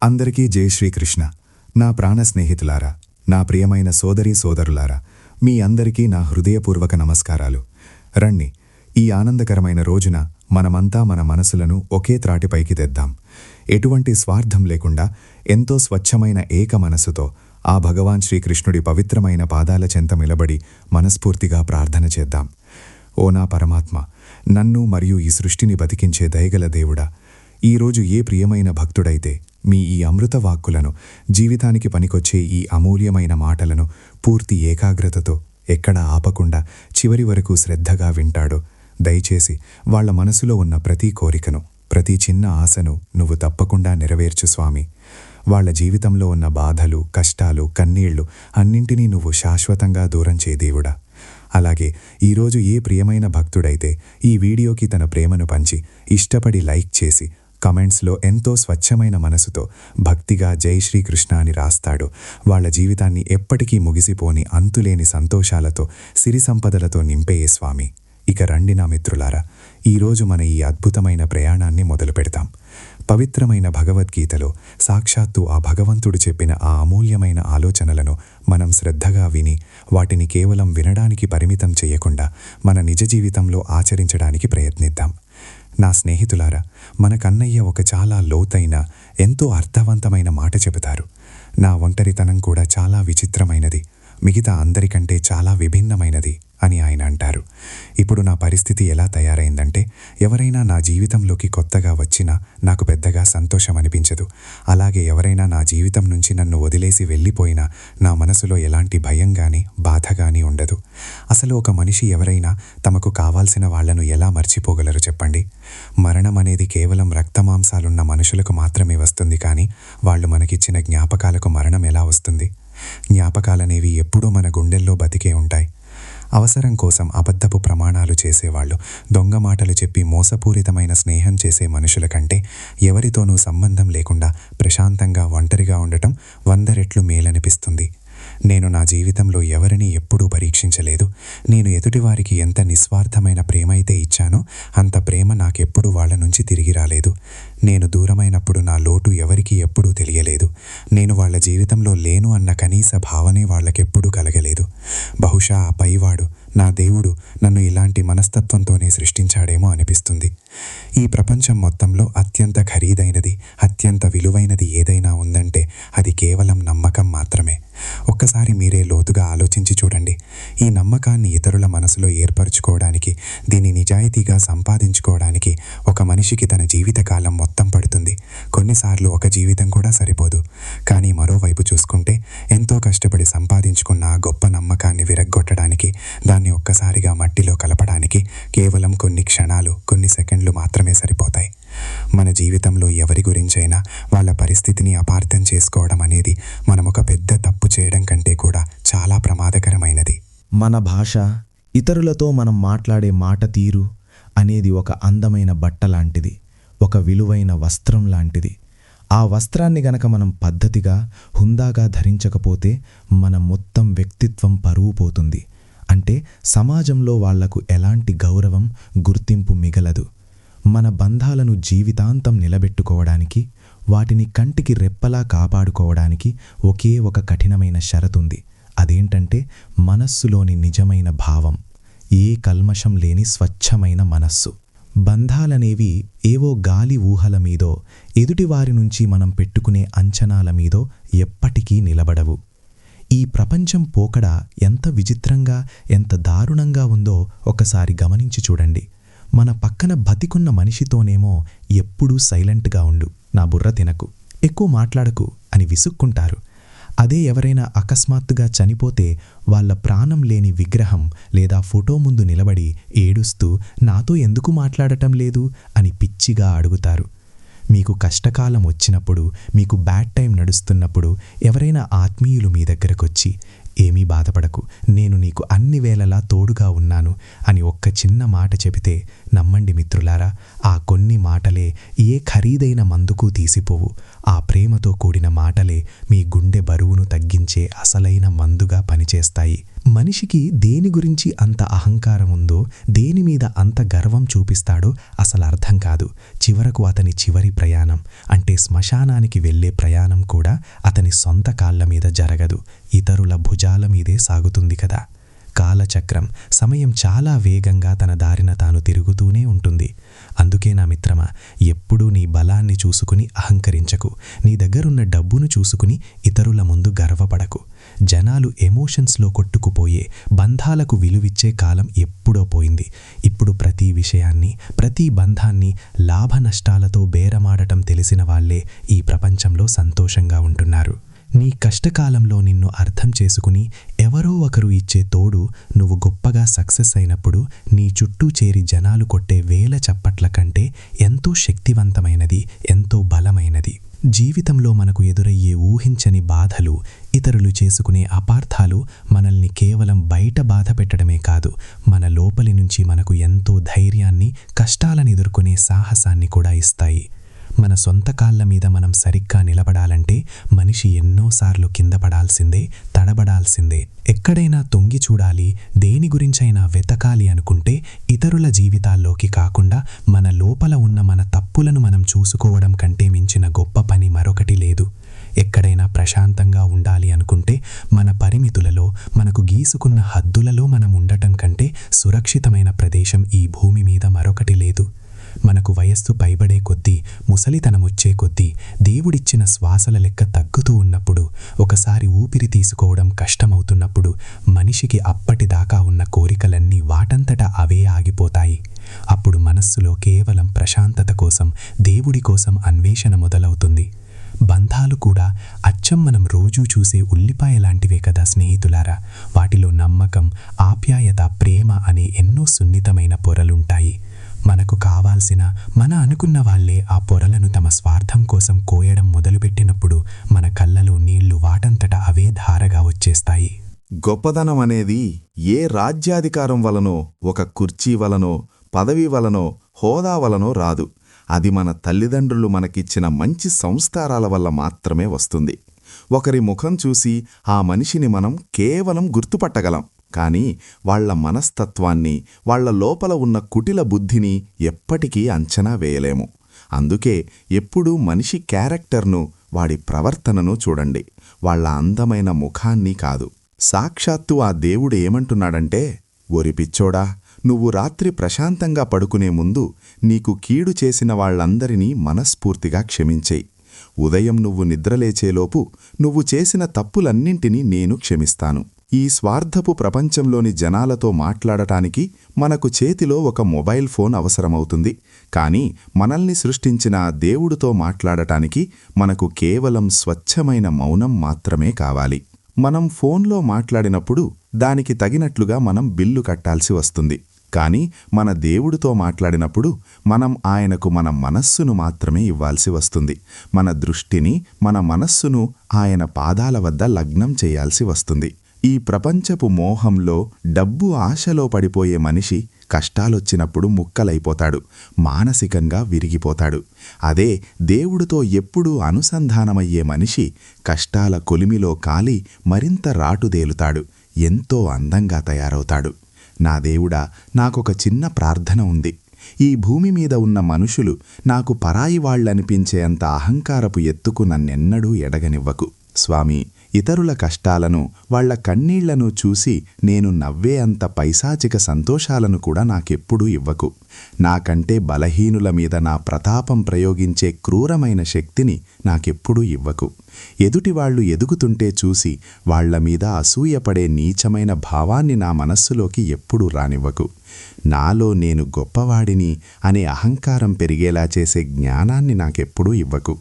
అందరికీ జై శ్రీకృష్ణ. నా ప్రాణ స్నేహితులారా, నా ప్రియమైన సోదరీ సోదరులారా, మీ అందరికీ నా హృదయపూర్వక నమస్కారాలు. రండి, ఈ ఆనందకరమైన రోజున మనమంతా మన మనసులను ఒకే త్రాటిపైకి తెద్దాం. ఎటువంటి స్వార్థం లేకుండా ఎంతో స్వచ్ఛమైన ఏక మనసుతో ఆ భగవాన్ శ్రీకృష్ణుడి పవిత్రమైన పాదాల చెంత నిలబడి మనస్ఫూర్తిగా ప్రార్థన చేద్దాం. ఓ నా పరమాత్మ, నన్ను మరియు ఈ సృష్టిని బతికించే దయగల దేవుడా, ఈరోజు ఏ ప్రియమైన భక్తుడైతే మీ ఈ అమృత వాక్కులను, జీవితానికి పనికొచ్చే ఈ అమూల్యమైన మాటలను పూర్తి ఏకాగ్రతతో ఎక్కడా ఆపకుండా చివరి వరకు శ్రద్ధగా వింటాడో, దయచేసి వాళ్ల మనసులో ఉన్న ప్రతి కోరికను, ప్రతి చిన్న ఆశను నువ్వు తప్పకుండా నెరవేర్చు స్వామి. వాళ్ల జీవితంలో ఉన్న బాధలు, కష్టాలు, కన్నీళ్లు అన్నింటినీ నువ్వు శాశ్వతంగా దూరం చే దేవుడా. అలాగే ఈరోజు ఏ ప్రియమైన భక్తుడైతే ఈ వీడియోకి తన ప్రేమను పంచి ఇష్టపడి లైక్ చేసి కామెంట్స్లో ఎంతో స్వచ్ఛమైన మనసుతో భక్తిగా జై శ్రీకృష్ణ అని రాస్తాడో, వాళ్ల జీవితాన్ని ఎప్పటికీ ముగిసిపోని అంతులేని సంతోషాలతో, సిరి సంపదలతో నింపేయే స్వామి. ఇక రండి నా మిత్రులారా, ఈరోజు మన ఈ అద్భుతమైన ప్రయాణాన్ని మొదలు పెడతాం. పవిత్రమైన భగవద్గీతలో సాక్షాత్తు ఆ భగవంతుడు చెప్పిన ఆ అమూల్యమైన ఆలోచనలను మనం శ్రద్ధగా విని వాటిని కేవలం వినడానికి పరిమితం చేయకుండా మన నిజ జీవితంలో ఆచరించడానికి ప్రయత్నిద్దాం. నా స్నేహితులారా, మన కన్నయ్య ఒక చాలా లోతైన, ఎంతో అర్థవంతమైన మాట చెబుతారు. నా ఒంటరితనం కూడా చాలా విచిత్రమైనది, మిగతా అందరికంటే చాలా విభిన్నమైనది అని ఆయన అంటారు. ఇప్పుడు నా పరిస్థితి ఎలా తయారైందంటే, ఎవరైనా నా జీవితంలోకి కొత్తగా వచ్చినా నాకు పెద్దగా సంతోషం అనిపించదు. అలాగే ఎవరైనా నా జీవితం నుంచి నన్ను వదిలేసి వెళ్ళిపోయినా నా మనసులో ఎలాంటి భయం గాని, బాధ గాని ఉండదు. అసలు ఒక మనిషి ఎవరైనా తమకు కావాల్సిన వాళ్లను ఎలా మర్చిపోగలరు చెప్పండి? మరణం అనేది కేవలం రక్తమాంసాలున్న మనుషులకు మాత్రమే వస్తుంది, కానీ వాళ్ళు మనకిచ్చిన జ్ఞాపకాలకు మరణం ఎలా వస్తుంది? జ్ఞాపకాలనేవి ఎప్పుడూ మన గుండెల్లో బతికే ఉంటాయి. అవసరం కోసం అబద్ధపు ప్రమాణాలు చేసేవాళ్ళు, దొంగ మాటలు చెప్పి మోసపూరితమైన స్నేహం చేసే మనుషుల కంటే ఎవరితోనూ సంబంధం లేకుండా ప్రశాంతంగా ఒంటరిగా ఉండటం 100 రెట్లు మేలనిపిస్తుంది. నేను నా జీవితంలో ఎవరిని ఎప్పుడూ పరీక్షించలేదు. నేను ఎదుటివారికి ఎంత నిస్వార్థమైన ప్రేమ అయితే ఇచ్చానో అంత ప్రేమ నాకెప్పుడు వాళ్ల నుంచి తిరిగి రాలేదు. నేను దూరమైనప్పుడు నా లోటు ఎవరికీ ఎప్పుడూ తెలియలేదు. నేను వాళ్ల జీవితంలో లేను అన్న కనీస భావనే వాళ్లకెప్పుడూ కలగలేదు. బహుశా ఆ పైవాడు, నా దేవుడు, నన్ను ఇలాంటి మనస్తత్వంతోనే సృష్టించాడేమో అనిపిస్తుంది. ఈ ప్రపంచం మొత్తంలో అత్యంత ఖరీదైనది, అత్యంత విలువైనది ఏదైనా ఉందంటే అది కేవలం నమ్మకం మాత్రమే. ఒక్కసారి మీరే లోతుగా ఆలోచించి చూడండి. ఈ నమ్మకాన్ని ఇతరుల మనసులో ఏర్పరచుకోవడానికి, దీన్ని నిజాయితీగా సంపాదించుకోవడానికి ఒక మనిషికి తన జీవితకాలం మొత్తం పడుతుంది. కొన్నిసార్లు ఒక జీవితం కూడా సరిపోదు. కానీ మరోవైపు చూసుకుంటే ఎంతో కష్టపడి సంపాదించుకున్న ఆ గొప్ప నమ్మకాన్ని విరగ్గొట్టడానికి, దాన్ని ఒక్కసారిగా మట్టిలో కలపడానికి కేవలం కొన్ని క్షణాలు, కొన్ని సెకండ్లు మాత్రమే సరిపోతాయి. మన జీవితంలో ఎవరి గురించైనా వాళ్ళ పరిస్థితిని అపార్థం చేసుకోవడం అనేది మనం ఒక పెద్ద తప్పు చేయడం కంటే కూడా చాలా ప్రమాదకరమైనది. మన భాష, ఇతరులతో మనం మాట్లాడే మాట తీరు అనేది ఒక అందమైన బట్ట లాంటిది, ఒక విలువైన వస్త్రం లాంటిది. ఆ వస్త్రాన్ని గనక మనం పద్ధతిగా, హుందాగా ధరించకపోతే మన మొత్తం వ్యక్తిత్వం పరువు పోతుంది. అంటే సమాజంలో వాళ్లకు ఎలాంటి గౌరవం, గుర్తింపు మిగలదు. మన బంధాలను జీవితాంతం నిలబెట్టుకోవడానికి, వాటిని కంటికి రెప్పలా కాపాడుకోవడానికి ఒకే ఒక కఠినమైన షరతుంది. అదేంటంటే మనస్సులోని నిజమైన భావం, ఏ కల్మషం లేని స్వచ్ఛమైన మనస్సు. బంధాలనేవి ఏవో గాలి ఊహల మీదో, ఎదుటివారి నుంచి మనం పెట్టుకునే అంచనాల మీదో ఎప్పటికీ నిలబడవు. ఈ ప్రపంచం పోకడ ఎంత విచిత్రంగా, ఎంత దారుణంగా ఉందో ఒకసారి గమనించి చూడండి. మన పక్కన బతికున్న మనిషితోనేమో ఎప్పుడూ సైలెంట్గా ఉండు, నా బుర్ర తినకు, ఎక్కువ మాట్లాడకు అని విసుక్కుంటారు. అదే ఎవరైనా అకస్మాత్తుగా చనిపోతే వాళ్ళ ప్రాణం లేని విగ్రహం లేదా ఫోటో ముందు నిలబడి ఏడుస్తూ నాతో ఎందుకు మాట్లాడటం లేదు అని పిచ్చిగా అడుగుతారు. మీకు కష్టకాలం వచ్చినప్పుడు, మీకు బ్యాడ్ టైం నడుస్తున్నప్పుడు ఎవరైనా ఆత్మీయులు మీ దగ్గరకొచ్చి ఏమీ బాధపడకు, నేను నీకు అన్ని వేళలా తోడుగా ఉన్నాను అని ఒక్క చిన్న మాట చెబితే నమ్మండి మిత్రులారా, ఆ కొన్ని మాటలే ఏ ఖరీదైన మందుకు తీసిపోవు. ఆ ప్రేమతో కూడిన మాటలే మీ గుండె బరువును తగ్గించే అసలైన మందుగా పనిచేస్తాయి. మనిషికి దేని గురించి అంత అహంకారం ఉందో, దేని మీద అంత గర్వం చూపిస్తాడో అసలు అర్థం కాదు. చివరకు అతని చివరి ప్రయాణం అంటే శ్మశానానికి వెళ్ళే ప్రయాణం కూడా అతని సొంత కాళ్ల మీద జరగదు, ఇతరుల భుజాల మీదే సాగుతుంది కదా. కాలచక్రం, సమయం చాలా వేగంగా తన దారిన తాను తిరుగుతూనే ఉంటుంది. అందుకే నా మిత్రమా, ఎప్పుడూ నీ బలాన్ని చూసుకుని అహంకరించకు. నీ దగ్గరున్న డబ్బును చూసుకుని ఇతరుల ముందు గర్వపడకు. జనాలు ఎమోషన్స్లో కొట్టుకుపోయే, బంధాలకు విలువిచ్చే కాలం ఎప్పుడో పోయింది. ఇప్పుడు ప్రతి విషయాన్ని, ప్రతి బంధాన్ని లాభ నష్టాలతో బేరమాడటం తెలిసిన వాళ్లే ఈ ప్రపంచంలో సంతోషంగా ఉంటున్నారు. నీ కష్టకాలంలో నిన్ను అర్థం చేసుకుని ఎవరో ఒకరు ఇచ్చే తోడు నువ్వు గొప్పగా సక్సెస్ అయినప్పుడు నీ చుట్టూ చేరి జనాలు కొట్టే వేల చప్పట్ల కంటే ఎంతో శక్తివంతమైనది, ఎంతో బలమైనది. జీవితంలో మనకు ఎదురయ్యే ఊహించని బాధలు, ఇతరులు చేసుకునే అపార్థాలు మనల్ని కేవలం బయట బాధ పెట్టడమే కాదు, మన లోపలి నుంచి మనకు ఎంతో ధైర్యాన్ని, కష్టాలను ఎదుర్కొనే సాహసాన్ని కూడా ఇస్తాయి. మన సొంత కాళ్ల మీద మనం సరిగ్గా నిలబడాలంటే మనిషి ఎన్నోసార్లు కింద పడాల్సిందే, తడబడాల్సిందే. ఎక్కడైనా తొంగి చూడాలి, దేని గురించైనా వెతకాలి అనుకుంటే ఇతరుల జీవితాల్లోకి కాకుండా మన లోపల ఉన్న మన తప్పులను మనం చూసుకోవడం కంటే మించిన గొప్ప పని మరొకటి లేదు. ఎక్కడైనా ప్రశాంతంగా ఉండాలి అనుకుంటే మన పరిమితులలో, మనకు గీసుకున్న హద్దులలో మనం ఉండటం కంటే సురక్షితమైన ప్రదేశం ఈ భూమి మీద మరొకటి లేదు. మనకు వయస్సు పైబడే కొద్దీ, ముసలితనమొచ్చే కొద్దీ, దేవుడిచ్చిన శ్వాసల లెక్క తగ్గుతూ ఉన్నప్పుడు, ఒకసారి ఊపిరి తీసుకోవడం కష్టమవుతున్నప్పుడు మనిషికి అప్పటిదాకా ఉన్న కోరికలన్నీ వాటంతటా అవే ఆగిపోతాయి. అప్పుడు మనస్సులో కేవలం ప్రశాంతత కోసం, దేవుడి కోసం అన్వేషణ మొదలవుతుంది. బంధాలు కూడా అచ్చం మనం రోజూ చూసే ఉల్లిపాయ లాంటివే కదా స్నేహితులారా. వాటిలో నమ్మకం, ఆప్యాయత, ప్రేమ అనే ఎన్నో సున్నితమైన పొరలుంటాయి. మనకు కావాల్సిన, మన అనుకున్న వాళ్లే ఆ పొరలను తమ స్వార్థం కోసం కోయడం మొదలుపెట్టినప్పుడు మన కళ్ళలో నీళ్లు వాటంతటా అవే ధారగా వచ్చేస్తాయి. గొప్పదనం అనేది ఏ రాజ్యాధికారం వలనో, ఒక కుర్చీ వలనో, పదవి వలనో, హోదా వలనో రాదు. అది మన తల్లిదండ్రులు మనకిచ్చిన మంచి సంస్కారాల వల్ల మాత్రమే వస్తుంది. ఒకరి ముఖం చూసి ఆ మనిషిని మనం కేవలం గుర్తుపట్టగలం, కానీ వాళ్ల మనస్తత్వాన్ని, వాళ్ల లోపల ఉన్న కుటిల బుద్ధిని ఎప్పటికీ అంచనా వేయలేము. అందుకే ఎప్పుడూ మనిషి క్యారెక్టర్ను, వాడి ప్రవర్తనను చూడండి, వాళ్ల అందమైన ముఖాన్ని కాదు. సాక్షాత్తు ఆ దేవుడు ఏమంటున్నాడంటే, ఓరి పిచ్చోడా, నువ్వు రాత్రి ప్రశాంతంగా పడుకునే ముందు నీకు కీడు చేసిన వాళ్లందరినీ మనస్ఫూర్తిగా క్షమించేయి. ఉదయం నువ్వు నిద్రలేచేలోపు నువ్వు చేసిన తప్పులన్నింటినీ నేను క్షమిస్తాను. ఈ స్వార్థపు ప్రపంచంలోని జనాలతో మాట్లాడటానికి మనకు చేతిలో ఒక మొబైల్ ఫోన్ అవసరమవుతుంది. కానీ మనల్ని సృష్టించిన దేవుడితో మాట్లాడటానికి మనకు కేవలం స్వచ్ఛమైన మౌనం మాత్రమే కావాలి. మనం ఫోన్లో మాట్లాడినప్పుడు దానికి తగినట్లుగా మనం బిల్లు కట్టాల్సి వస్తుంది. కానీ మన దేవుడితో మాట్లాడినప్పుడు మనం ఆయనకు మన మనస్సును మాత్రమే ఇవ్వాల్సి వస్తుంది. మన దృష్టిని, మన మనస్సును ఆయన పాదాల వద్ద లగ్నం చేయాల్సి వస్తుంది. ఈ ప్రపంచపు మోహంలో, డబ్బు ఆశలో పడిపోయే మనిషి కష్టాలొచ్చినప్పుడు ముక్కలైపోతాడు, మానసికంగా విరిగిపోతాడు. అదే దేవుడితో ఎప్పుడూ అనుసంధానమయ్యే మనిషి కష్టాల కొలిమిలో కాలి మరింత రాటుదేలుతాడు, ఎంతో అందంగా తయారవుతాడు. నా దేవుడా, నాకొక చిన్న ప్రార్థన ఉంది. ఈ భూమి మీద ఉన్న మనుషులు నాకు పరాయి వాళ్లనిపించేంత అహంకారపు ఎత్తుకు నన్నెన్నడూ ఎడగనివ్వకు. స్వామి, ఇతరుల కష్టాలను, వాళ్ల కన్నీళ్లను చూసి నేను నవ్వే అంత పైశాచిక సంతోషాలను కూడా నాకెప్పుడూ ఇవ్వకు. నాకంటే బలహీనుల మీద నా ప్రతాపం ప్రయోగించే క్రూరమైన శక్తిని నాకెప్పుడూ ఇవ్వకు. ఎదుటివాళ్లు ఎదుగుతుంటే చూసి వాళ్ల మీద అసూయపడే నీచమైన భావాన్ని నా మనస్సులోకి ఎప్పుడూ రానివ్వకు. నాలో నేను గొప్పవాడిని అనే అహంకారం పెరిగేలా చేసే జ్ఞానాన్ని నాకెప్పుడూ ఇవ్వకు.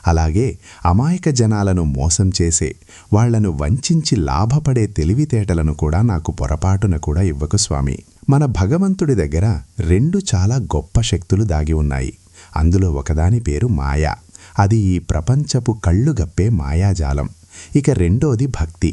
అలాగే అమాయక జనాలను మోసం చేసే, వాళ్లను వంచించి లాభపడే తెలివితేటలను కూడా నాకు పొరపాటున కూడా ఇవ్వకు స్వామి. మన భగవంతుడి దగ్గర రెండు చాలా గొప్ప శక్తులు దాగి ఉన్నాయి. అందులో ఒకదాని పేరు మాయ. అది ఈ ప్రపంచపు కళ్ళు గప్పే మాయాజాలం. ఇక రెండోది భక్తి.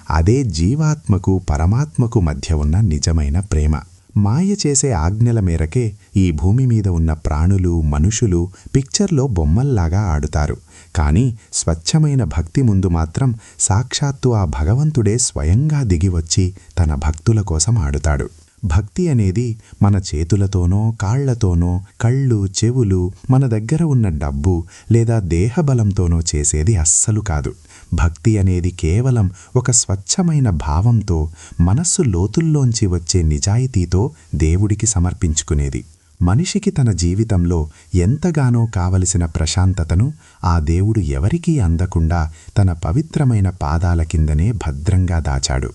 అదే జీవాత్మకు పరమాత్మకు మధ్య ఉన్న నిజమైన ప్రేమ. మాయ చేసే ఆజ్ఞల మేరకే ఈ భూమి మీద ఉన్న ప్రాణులు, మనుషులు పిక్చర్లో బొమ్మల్లాగా ఆడుతారు. కాని స్వచ్ఛమైన భక్తి ముందు మాత్రం సాక్షాత్తు ఆ భగవంతుడే స్వయంగా దిగివచ్చి తన భక్తుల కోసం ఆడుతాడు. భక్తి అనేది మన చేతులతోనో కాళ్లతోనో కళ్ళు చెవులు మన దగ్గర ఉన్న డబ్బు లేదా దేహబలంతోనో చేసేది అస్సలు కాదు. భక్తి అనేది కేవలం ఒక స్వచ్ఛమైన భావంతో మనస్సు లోతుల్లోంచి వచ్చే నిజాయితీతో దేవుడికి సమర్పించుకునేది. మనిషికి తన జీవితంలో ఎంతగానో కావలసిన ప్రశాంతతను ఆ దేవుడు ఎవరికీ అందకుండా తన పవిత్రమైన పాదాల కిందనే భద్రంగా దాచాడు.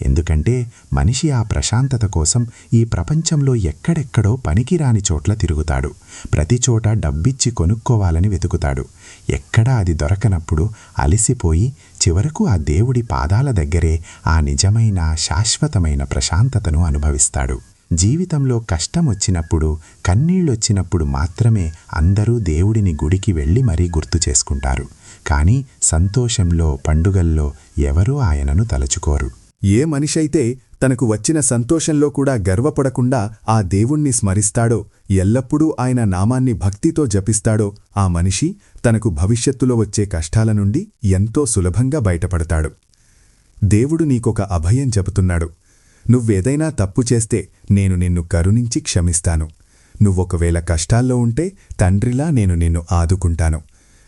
ఎందుకంటే మనిషి ఆ ప్రశాంతత కోసం ఈ ప్రపంచంలో ఎక్కడెక్కడో పనికిరాని చోట్ల తిరుగుతాడు. ప్రతి చోట డబ్బిచ్చి కొనుక్కోవాలని వెతుకుతాడు. ఎక్కడా అది దొరకనప్పుడు అలసిపోయి చివరకు ఆ దేవుడి పాదాల దగ్గరే ఆ నిజమైన శాశ్వతమైన ప్రశాంతతను అనుభవిస్తాడు. జీవితంలో కష్టం వచ్చినప్పుడు కన్నీళ్ళొచ్చినప్పుడు మాత్రమే అందరూ దేవుడిని గుడికి వెళ్ళి మరీ గుర్తు చేసుకుంటారు. కానీ సంతోషంలో పండుగల్లో ఎవరూ ఆయనను తలచుకోరు. ఏ మనిషైతే తనకు వచ్చిన సంతోషంలో కూడా గర్వపడకుండా ఆ దేవుణ్ణి స్మరిస్తాడో, ఎల్లప్పుడూ ఆయన నామాన్ని భక్తితో జపిస్తాడో ఆ మనిషి తనకు భవిష్యత్తులో వచ్చే కష్టాల నుండి ఎంతో సులభంగా బయటపడతాడు. దేవుడు నీకొక అభయం చెబుతున్నాడు. నువ్వేదైనా తప్పు చేస్తే నేను నిన్ను కరుణించి క్షమిస్తాను. నువ్వొకవేళ కష్టాల్లో ఉంటే తండ్రిలా నేను నిన్ను ఆదుకుంటాను.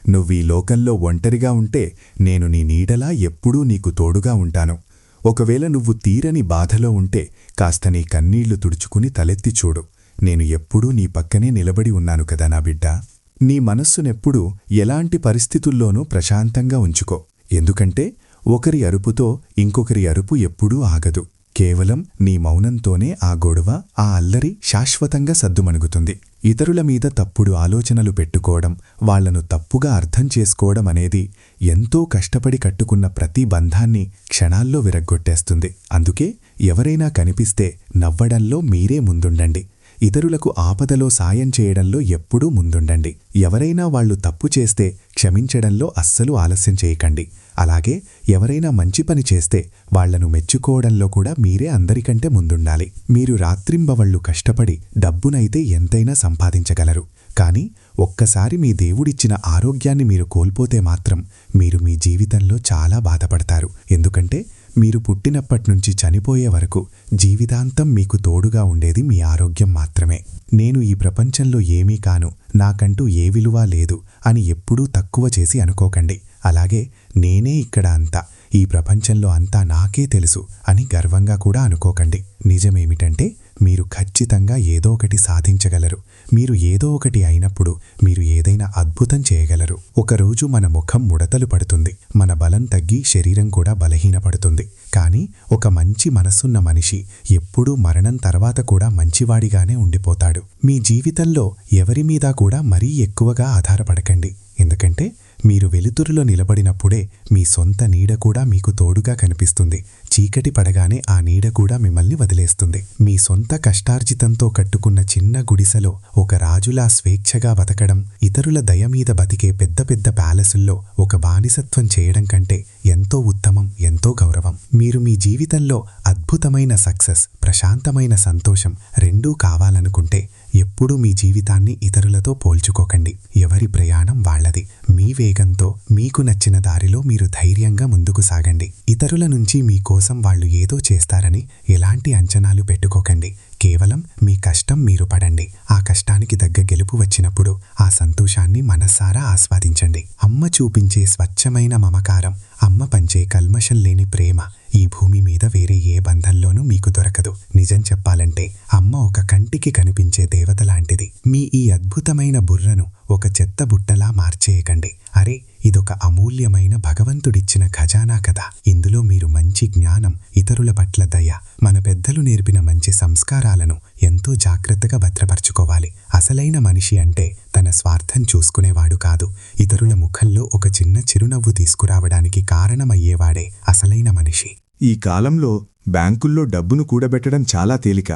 నువ్వీ లోకంలో ఒంటరిగా ఉంటే నేను నీ నీడలా ఎప్పుడూ నీకు తోడుగా ఉంటాను. ఒకవేళ నువ్వు తీరని బాధలో ఉంటే కాస్త నీ కన్నీళ్లు తుడుచుకుని తలెత్తి చూడు. నేను ఎప్పుడూ నీ పక్కనే నిలబడి ఉన్నాను కదా నా బిడ్డా. నీ మనస్సునెప్పుడూ ఎలాంటి పరిస్థితుల్లోనూ ప్రశాంతంగా ఉంచుకో. ఎందుకంటే ఒకరి అరుపుతో ఇంకొకరి అరుపు ఎప్పుడూ ఆగదు. కేవలం నీ మౌనంతోనే ఆ గొడవ ఆ అల్లరి శాశ్వతంగా సద్దుమణుగుతుంది. ఇతరుల మీద తప్పుడు ఆలోచనలు పెట్టుకోవడం, వాళ్లను తప్పుగా అర్థం చేసుకోవడం అనేది ఎంతో కష్టపడి కట్టుకున్న ప్రతి బంధాన్ని క్షణాల్లో విరగ్గొట్టేస్తుంది. అందుకే ఎవరైనా కనిపిస్తే నవ్వడంలో మీరే ముందుండండి. ఇతరులకు ఆపదలో సాయం చేయడంలో ఎప్పుడూ ముందుండండి. ఎవరైనా వాళ్లు తప్పు చేస్తే క్షమించడంలో అస్సలు ఆలస్యం చేయకండి. అలాగే ఎవరైనా మంచి పని చేస్తే వాళ్లను మెచ్చుకోవడంలో కూడా మీరే అందరికంటే ముందుండాలి. మీరు రాత్రింబవళ్లు కష్టపడి డబ్బునైతే ఎంతైనా సంపాదించగలరు. కానీ ఒక్కసారి మీ దేవుడిచ్చిన ఆరోగ్యాన్ని మీరు కోల్పోతే మాత్రం మీరు మీ జీవితంలో చాలా బాధపడతారు. ఎందుకంటే మీరు పుట్టినప్పట్నుంచి చనిపోయే వరకు జీవితాంతం మీకు తోడుగా ఉండేది మీ ఆరోగ్యం మాత్రమే. నేను ఈ ప్రపంచంలో ఏమీ కాను, నాకంటూ ఏ విలువ లేదు అని ఎప్పుడూ తక్కువ చేసి అనుకోకండి. అలాగే నేనే ఇక్కడ అంతా, ఈ ప్రపంచంలో అంతా నాకే తెలుసు అని గర్వంగా కూడా అనుకోకండి. నిజమేమిటంటే మీరు ఖచ్చితంగా ఏదో ఒకటి సాధించగలరు. మీరు ఏదో ఒకటి అయినప్పుడు మీరు ఏదైనా అద్భుతం చేయగలరు. ఒకరోజు మన ముఖం ముడతలు పడుతుంది, మన బలం తగ్గి శరీరం కూడా బలహీనపడుతుంది. కానీ ఒక మంచి మనసున్న మనిషి ఎప్పుడూ మరణం తర్వాత కూడా మంచివాడిగానే ఉండిపోతాడు. మీ జీవితంలో ఎవరి మీద కూడా మరీ ఎక్కువగా ఆధారపడకండి. ఎందుకంటే మీరు వెలుతురులో నిలబడినప్పుడే మీ సొంత నీడ కూడా మీకు తోడుగా కనిపిస్తుంది. చీకటి పడగానే ఆ నీడ కూడా మిమ్మల్ని వదిలేస్తుంది. మీ సొంత కష్టార్జితంతో కట్టుకున్న చిన్న గుడిసెలో ఒక రాజులా స్వేచ్ఛగా బతకడం, ఇతరుల దయ మీద బతికే పెద్ద పెద్ద ప్యాలెసుల్లో ఒక బానిసత్వం చేయడం కంటే ఎంతో ఉత్తమం, ఎంతో గౌరవం. మీరు మీ జీవితంలో అద్భుతమైన సక్సెస్, ప్రశాంతమైన సంతోషం రెండూ కావాలనుకుంటే ఎప్పుడూ మీ జీవితాన్ని ఇతరులతో పోల్చుకోకండి. ఎవరి ప్రయాణం వాళ్లది. మీ వేగంతో మీకు నచ్చిన దారిలో మీరు ధైర్యంగా ముందుకు సాగండి. ఇతరుల నుంచి మీకోసం వాళ్ళు ఏదో చేస్తారని ఎలాంటి అంచనాలు పెట్టుకోకండి. కేవలం మీ కష్టం మీరు పడండి. ఆ కష్టానికి తగ్గ గెలుపు వచ్చినప్పుడు ఆ సంతోషాన్ని మనసారా ఆస్వాదించండి. అమ్మ చూపించే స్వచ్ఛమైన మమకారం, అమ్మ పంచే కల్మషం లేని ప్రేమ ఈ భూమి మీద వేరే ఏ బంధంలోనూ మీకు దొరకదు. నిజం చెప్పాలంటే అమ్మ ఒక కంటికి కనిపించే దేవత లాంటిది. మీ ఈ అద్భుతమైన బుర్రను ఒక చెత్త బుట్టలా మార్చేయకండి. అరే, ఇదొక అమూల్యమైన భగవంతుడిచ్చిన ఖజానా కదా. ఇందులో మీరు మంచి జ్ఞానం, ఇతరుల పట్ల దయ, మన పెద్దలు నేర్పిన మంచి సంస్కారాలను ఎంతో జాగ్రత్తగా భద్రపరచుకోవాలి. అసలైన మనిషి అంటే తన స్వార్థం చూసుకునేవాడు కాదు, ఇతరుల ముఖంలో ఒక చిన్న చిరునవ్వు తీసుకురావడానికి కారణమయ్యేవాడే అసలైన మనిషి. ఈ కాలంలో బ్యాంకుల్లో డబ్బును కూడబెట్టడం చాలా తేలిక.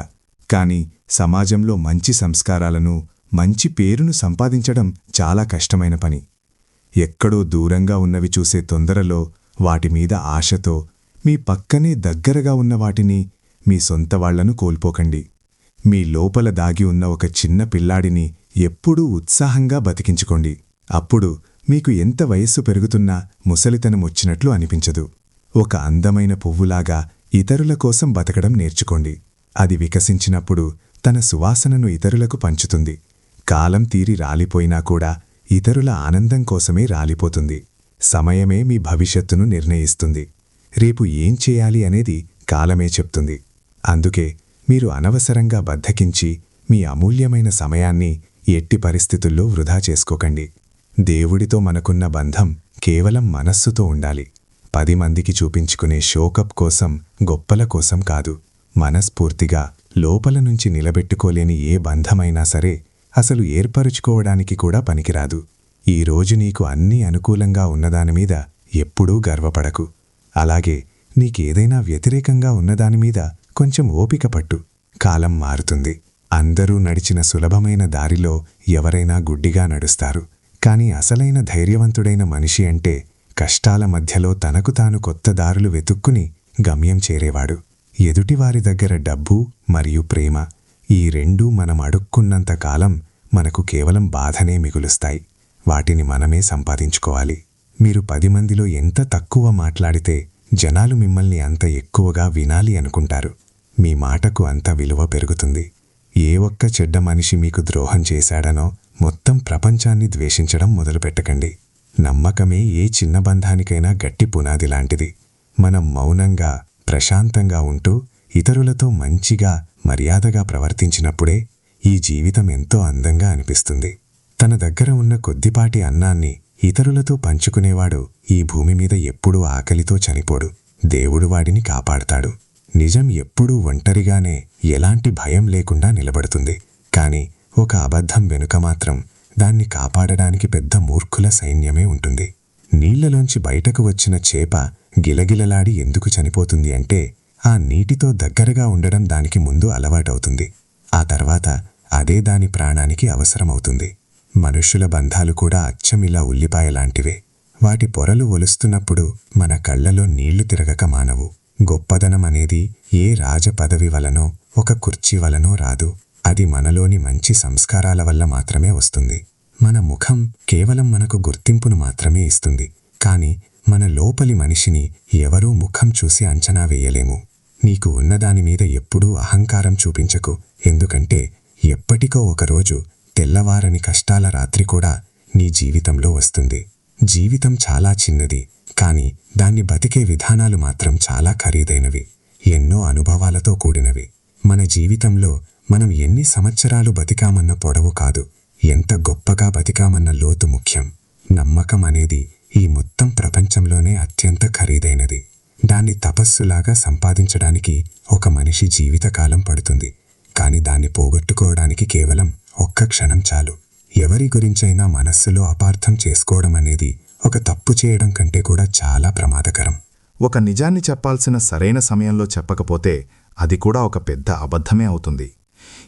కాని సమాజంలో మంచి సంస్కారాలను, మంచి పేరును సంపాదించడం చాలా కష్టమైన పని. ఎక్కడో దూరంగా ఉన్నవి చూసే తొందరలో, వాటిమీద ఆశతో మీ పక్కనే దగ్గరగా ఉన్న వాటిని, మీ సొంత వాళ్లను కోల్పోకండి. మీ లోపల దాగి ఉన్న ఒక చిన్న పిల్లాడిని ఎప్పుడూ ఉత్సాహంగా బతికించుకోండి. అప్పుడు మీకు ఎంత వయస్సు పెరుగుతున్నా ముసలితనం వచ్చినట్లు అనిపించదు. ఒక అందమైన పువ్వులాగా ఇతరుల కోసం బతకడం నేర్చుకోండి. అది వికసించినప్పుడు తన సువాసనను ఇతరులకు పంచుతుంది. కాలం తీరి రాలిపోయినా కూడా ఇతరుల ఆనందం కోసమే రాలిపోతుంది. సమయమే మీ భవిష్యత్తును నిర్ణయిస్తుంది. రేపు ఏం చేయాలి అనేది కాలమే చెప్తుంది. అందుకే మీరు అనవసరంగా బద్ధకించి మీ అమూల్యమైన సమయాన్ని ఎట్టి పరిస్థితుల్లో వృధా చేసుకోకండి. దేవుడితో మనకున్న బంధం కేవలం మనస్సుతో ఉండాలి. 10 మందికి చూపించుకునే షోకప్ కోసం, గొప్పల కోసం కాదు. మనస్ఫూర్తిగా లోపల నుంచి నిలబెట్టుకోలేని ఏ బంధమైనా సరే అసలు ఏర్పరుచుకోవడానికి కూడా పనికిరాదు. ఈరోజు నీకు అన్నీ అనుకూలంగా ఉన్నదానిమీద ఎప్పుడూ గర్వపడకు. అలాగే నీకేదైనా వ్యతిరేకంగా ఉన్నదానిమీద కొంచెం ఓపిక పట్టు. కాలం మారుతుంది. అందరూ నడిచిన సులభమైన దారిలో ఎవరైనా గుడ్డిగా నడుస్తారు. కాని అసలైన ధైర్యవంతుడైన మనిషి అంటే కష్టాల మధ్యలో తనకు తాను కొత్త దారులు వెతుక్కుని గమ్యం చేరేవాడు. ఎదుటివారి దగ్గర డబ్బు మరియు ప్రేమ, ఈ రెండూ మనం అడుక్కున్నంత కాలం మనకు కేవలం బాధనే మిగులుస్తాయి. వాటిని మనమే సంపాదించుకోవాలి. మీరు 10 మందిలో ఎంత తక్కువ మాట్లాడితే జనాలు మిమ్మల్ని అంత ఎక్కువగా వినాలి అనుకుంటారు. మీ మాటకు అంత విలువ పెరుగుతుంది. ఏ ఒక్క చెడ్డ మనిషి మీకు ద్రోహం చేశాడనో మొత్తం ప్రపంచాన్ని ద్వేషించడం మొదలుపెట్టకండి. నమ్మకమే ఏ చిన్న బంధానికైనా గట్టి పునాది లాంటిది. మనం మౌనంగా, ప్రశాంతంగా ఉంటూ ఇతరులతో మంచిగా, మర్యాదగా ప్రవర్తించినప్పుడే ఈ జీవితం ఎంతో అందంగా అనిపిస్తుంది. తన దగ్గర ఉన్న కొద్దిపాటి అన్నాన్ని ఇతరులతో పంచుకునేవాడు ఈ భూమి మీద ఎప్పుడూ ఆకలితో చనిపోడు. దేవుడు వాడిని కాపాడతాడు. నిజం ఎప్పుడూ ఒంటరిగానే, ఎలాంటి భయం లేకుండా నిలబడుతుంది. కాని ఒక అబద్ధం వెనుక మాత్రం దాన్ని కాపాడడానికి పెద్ద మూర్ఖుల సైన్యమే ఉంటుంది. నీళ్లలోంచి బయటకు వచ్చిన చేప గిలగిలలాడి ఎందుకు చనిపోతుంది అంటే ఆ నీటితో దగ్గరగా ఉండడం దానికి ముందు అలవాటవుతుంది. ఆ తర్వాత అదే దాని ప్రాణానికి అవసరమవుతుంది. మనుష్యుల బంధాలు కూడా అచ్చమిలా ఉల్లిపాయలాంటివే. వాటి పొరలు ఒలుస్తున్నప్పుడు మన కళ్లలో నీళ్లు తిరగక మానవు. గొప్పదనం అనేది ఏ రాజపదవి వలనో, ఒక కుర్చీ వలనో రాదు. అది మనలోని మంచి సంస్కారాల వల్ల మాత్రమే వస్తుంది. మన ముఖం కేవలం మనకు గుర్తింపును మాత్రమే ఇస్తుంది. కాని మన లోపలి మనిషిని ఎవరూ ముఖం చూసి అంచనా వేయలేము. నీకు ఉన్నదానిమీద ఎప్పుడూ అహంకారం చూపించకు. ఎందుకంటే ఎప్పటికో ఒకరోజు తెల్లవారని కష్టాల రాత్రి కూడా నీ జీవితంలో వస్తుంది. జీవితం చాలా చిన్నది, కాని దాన్ని బతికే విధానాలు మాత్రం చాలా ఖరీదైనవి, ఎన్నో అనుభవాలతో కూడినవి. మన జీవితంలో మనం ఎన్ని సంవత్సరాలు బతికామన్న పొడవు కాదు, ఎంత గొప్పగా బతికామన్న లోతు ముఖ్యం. నమ్మకం అనేది ఈ మొత్తం ప్రపంచంలోనే అత్యంత ఖరీదైనది. దాన్ని తపస్సులాగా సంపాదించడానికి ఒక మనిషి జీవితకాలం పడుతుంది. కాని దాన్ని పోగొట్టుకోవడానికి కేవలం ఒక్క క్షణం చాలు. ఎవరి గురించైనా మనస్సులో అపార్థం చేసుకోవడం అనేది ఒక తప్పు చేయడం కంటే కూడా చాలా ప్రమాదకరం. ఒక నిజాన్ని చెప్పాల్సిన సరైన సమయంలో చెప్పకపోతే అది కూడా ఒక పెద్ద అబద్ధమే అవుతుంది.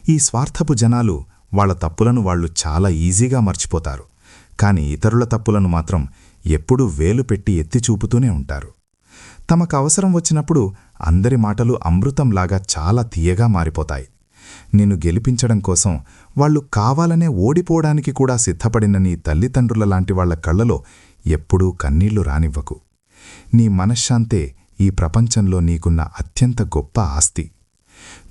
ఈ స్వార్థపు జనాలు వాళ్ల తప్పులను వాళ్ళు చాలా ఈజీగా మర్చిపోతారు. కాని ఇతరుల తప్పులను మాత్రం ఎప్పుడూ వేలు పెట్టి ఎత్తి చూపుతూనే ఉంటారు. తమకు అవసరం వచ్చినప్పుడు అందరి మాటలు అమృతంలాగా చాలా తీయగా మారిపోతాయి. నిన్ను గెలిపించడం కోసం వాళ్ళు కావాలనే ఓడిపోవడానికి కూడా సిద్ధపడిన నీ తల్లిదండ్రుల లాంటి వాళ్ల కళ్లలో ఎప్పుడూ కన్నీళ్లు రానివ్వకు. నీ మనశ్శాంతే ఈ ప్రపంచంలో నీకున్న అత్యంత గొప్ప ఆస్తి.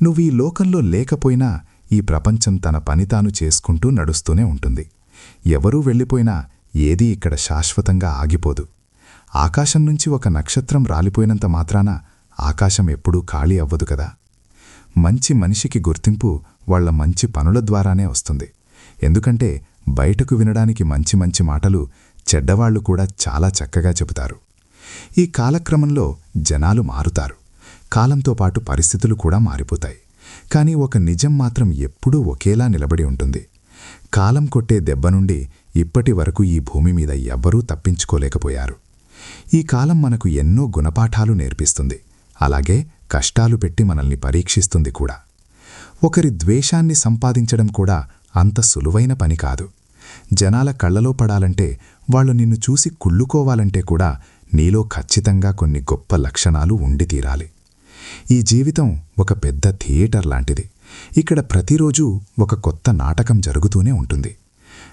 నువ్వీ లోకంలో లేకపోయినా ఈ ప్రపంచం తన పని తాను చేసుకుంటూ నడుస్తూనే ఉంటుంది. ఎవరూ వెళ్ళిపోయినా ఏదీ ఇక్కడ శాశ్వతంగా ఆగిపోదు. ఆకాశం నుంచి ఒక నక్షత్రం రాలిపోయినంత మాత్రాన ఆకాశం ఎప్పుడూ ఖాళీ అవ్వదు కదా. మంచి మనిషికి గుర్తింపు వాళ్ల మంచి పనుల ద్వారానే వస్తుంది. ఎందుకంటే బయటకు వినడానికి మంచి మంచి మాటలు చెడ్డవాళ్లు కూడా చాలా చక్కగా చెబుతారు. ఈ కాలక్రమంలో జనాలు మారుతారు. కాలంతో పాటు పరిస్థితులు కూడా మారిపోతాయి. కానీ ఒక నిజం మాత్రం ఎప్పుడూ ఒకేలా నిలబడి ఉంటుంది. కాలం కొట్టే దెబ్బ నుండి ఇప్పటి వరకు ఈ భూమి మీద ఎవ్వరూ తప్పించుకోలేకపోయారు. ఈ కాలం మనకు ఎన్నో గుణపాఠాలు నేర్పిస్తుంది. అలాగే కష్టాలు పెట్టి మనల్ని పరీక్షిస్తుంది కూడా. ఒకరి ద్వేషాన్ని సంపాదించడం కూడా అంత సులువైన పని కాదు. జనాల కళ్లలో పడాలంటే, వాళ్ళు నిన్ను చూసి కుళ్ళుకోవాలంటే కూడా నీలో ఖచ్చితంగా కొన్ని గొప్ప లక్షణాలు ఉండి తీరాలి. ఈ జీవితం ఒక పెద్ద థియేటర్ లాంటిది. ఇక్కడ ప్రతిరోజూ ఒక కొత్త నాటకం జరుగుతూనే ఉంటుంది.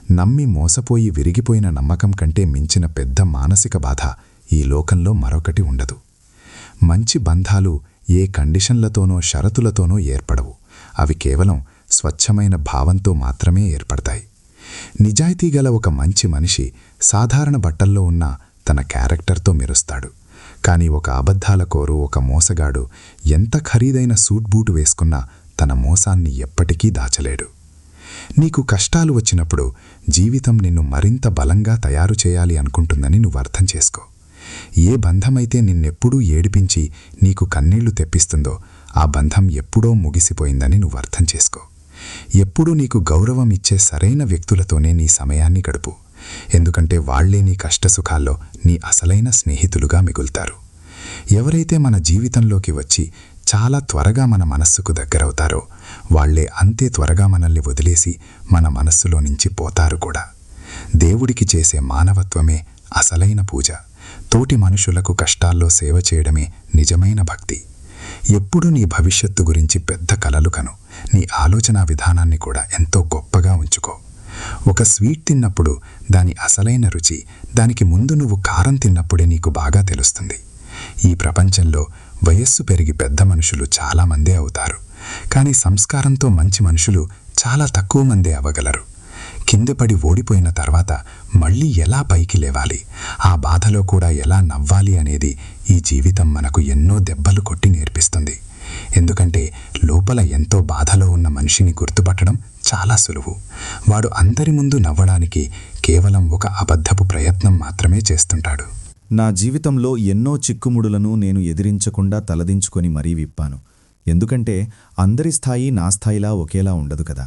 నమ్మి మోసపోయి విరిగిపోయిన నమ్మకం కంటే మించిన పెద్ద మానసిక బాధ ఈ లోకంలో మరొకటి ఉండదు. మంచి బంధాలు ఏ కండిషన్లతోనో షరతులతోనో ఏర్పడవు. అవి కేవలం స్వచ్ఛమైన భావంతో మాత్రమే ఏర్పడతాయి. నిజాయితీగల ఒక మంచి మనిషి సాధారణ బట్టల్లో ఉన్న తన క్యారెక్టర్తో మెరుస్తాడు. కానీ ఒక అబద్ధాల కోరు, ఒక మోసగాడు ఎంత ఖరీదైన సూట్ బూటు వేసుకున్నా తన మోసాన్ని ఎప్పటికీ దాచలేడు. నీకు కష్టాలు వచ్చినప్పుడు జీవితం నిన్ను మరింత బలంగా తయారు చేయాలి అనుకుంటుందని నువ్వు అర్థం చేసుకో. ఏ బంధమైతే నిన్నెప్పుడూ ఏడిపించి నీకు కన్నీళ్లు తెప్పిస్తుందో ఆ బంధం ఎప్పుడో ముగిసిపోయిందని నువ్వు అర్థం చేసుకో. ఎప్పుడూ నీకు గౌరవం ఇచ్చే సరైన వ్యక్తులతోనే నీ సమయాన్ని గడుపు. ఎందుకంటే వాళ్లే నీ కష్టసుఖాల్లో నీ అసలైన స్నేహితులుగా మిగులుతారు. ఎవరైతే మన జీవితంలోకి వచ్చి చాలా త్వరగా మన మనస్సుకు దగ్గరవుతారో వాళ్లే అంతే త్వరగా మనల్ని వదిలేసి మన మనస్సులో నుంచి పోతారు కూడా. దేవుడికి చేసే మానవత్వమే అసలైన పూజ. తోటి మనుషులకు కష్టాల్లో సేవ చేయడమే నిజమైన భక్తి. ఎప్పుడూ నీ భవిష్యత్తు గురించి పెద్ద కలలు కను. నీ ఆలోచనా విధానాన్ని కూడా ఎంతో గొప్పగా ఉంచుకో. ఒక స్వీట్ తిన్నప్పుడు దాని అసలైన రుచి దానికి ముందు నువ్వు కారం తిన్నప్పుడే నీకు బాగా తెలుస్తుంది. ఈ ప్రపంచంలో వయస్సు పెరిగి పెద్ద మనుషులు చాలామందే అవుతారు. కానీ సంస్కారంతో మంచి మనుషులు చాలా తక్కువ మందే అవ్వగలరు. కిందపడి ఓడిపోయిన తర్వాత మళ్ళీ ఎలా పైకి లేవాలి, ఆ బాధలో కూడా ఎలా నవ్వాలి అనేది ఈ జీవితం మనకు ఎన్నో దెబ్బలు కొట్టి నేర్పిస్తుంది. ఎందుకంటే లోపల ఎంతో బాధలో ఉన్న మనిషిని గుర్తుపట్టడం చాలా సులువు. వాడు అందరి ముందు నవ్వడానికి కేవలం ఒక అబద్ధపు ప్రయత్నం మాత్రమే చేస్తుంటాడు. నా జీవితంలో ఎన్నో చిక్కుముడులను నేను ఎదిరించకుండా తలదించుకొని మరీ విప్పాను. ఎందుకంటే అందరి స్థాయి నా స్థాయిలా ఒకేలా ఉండదు కదా.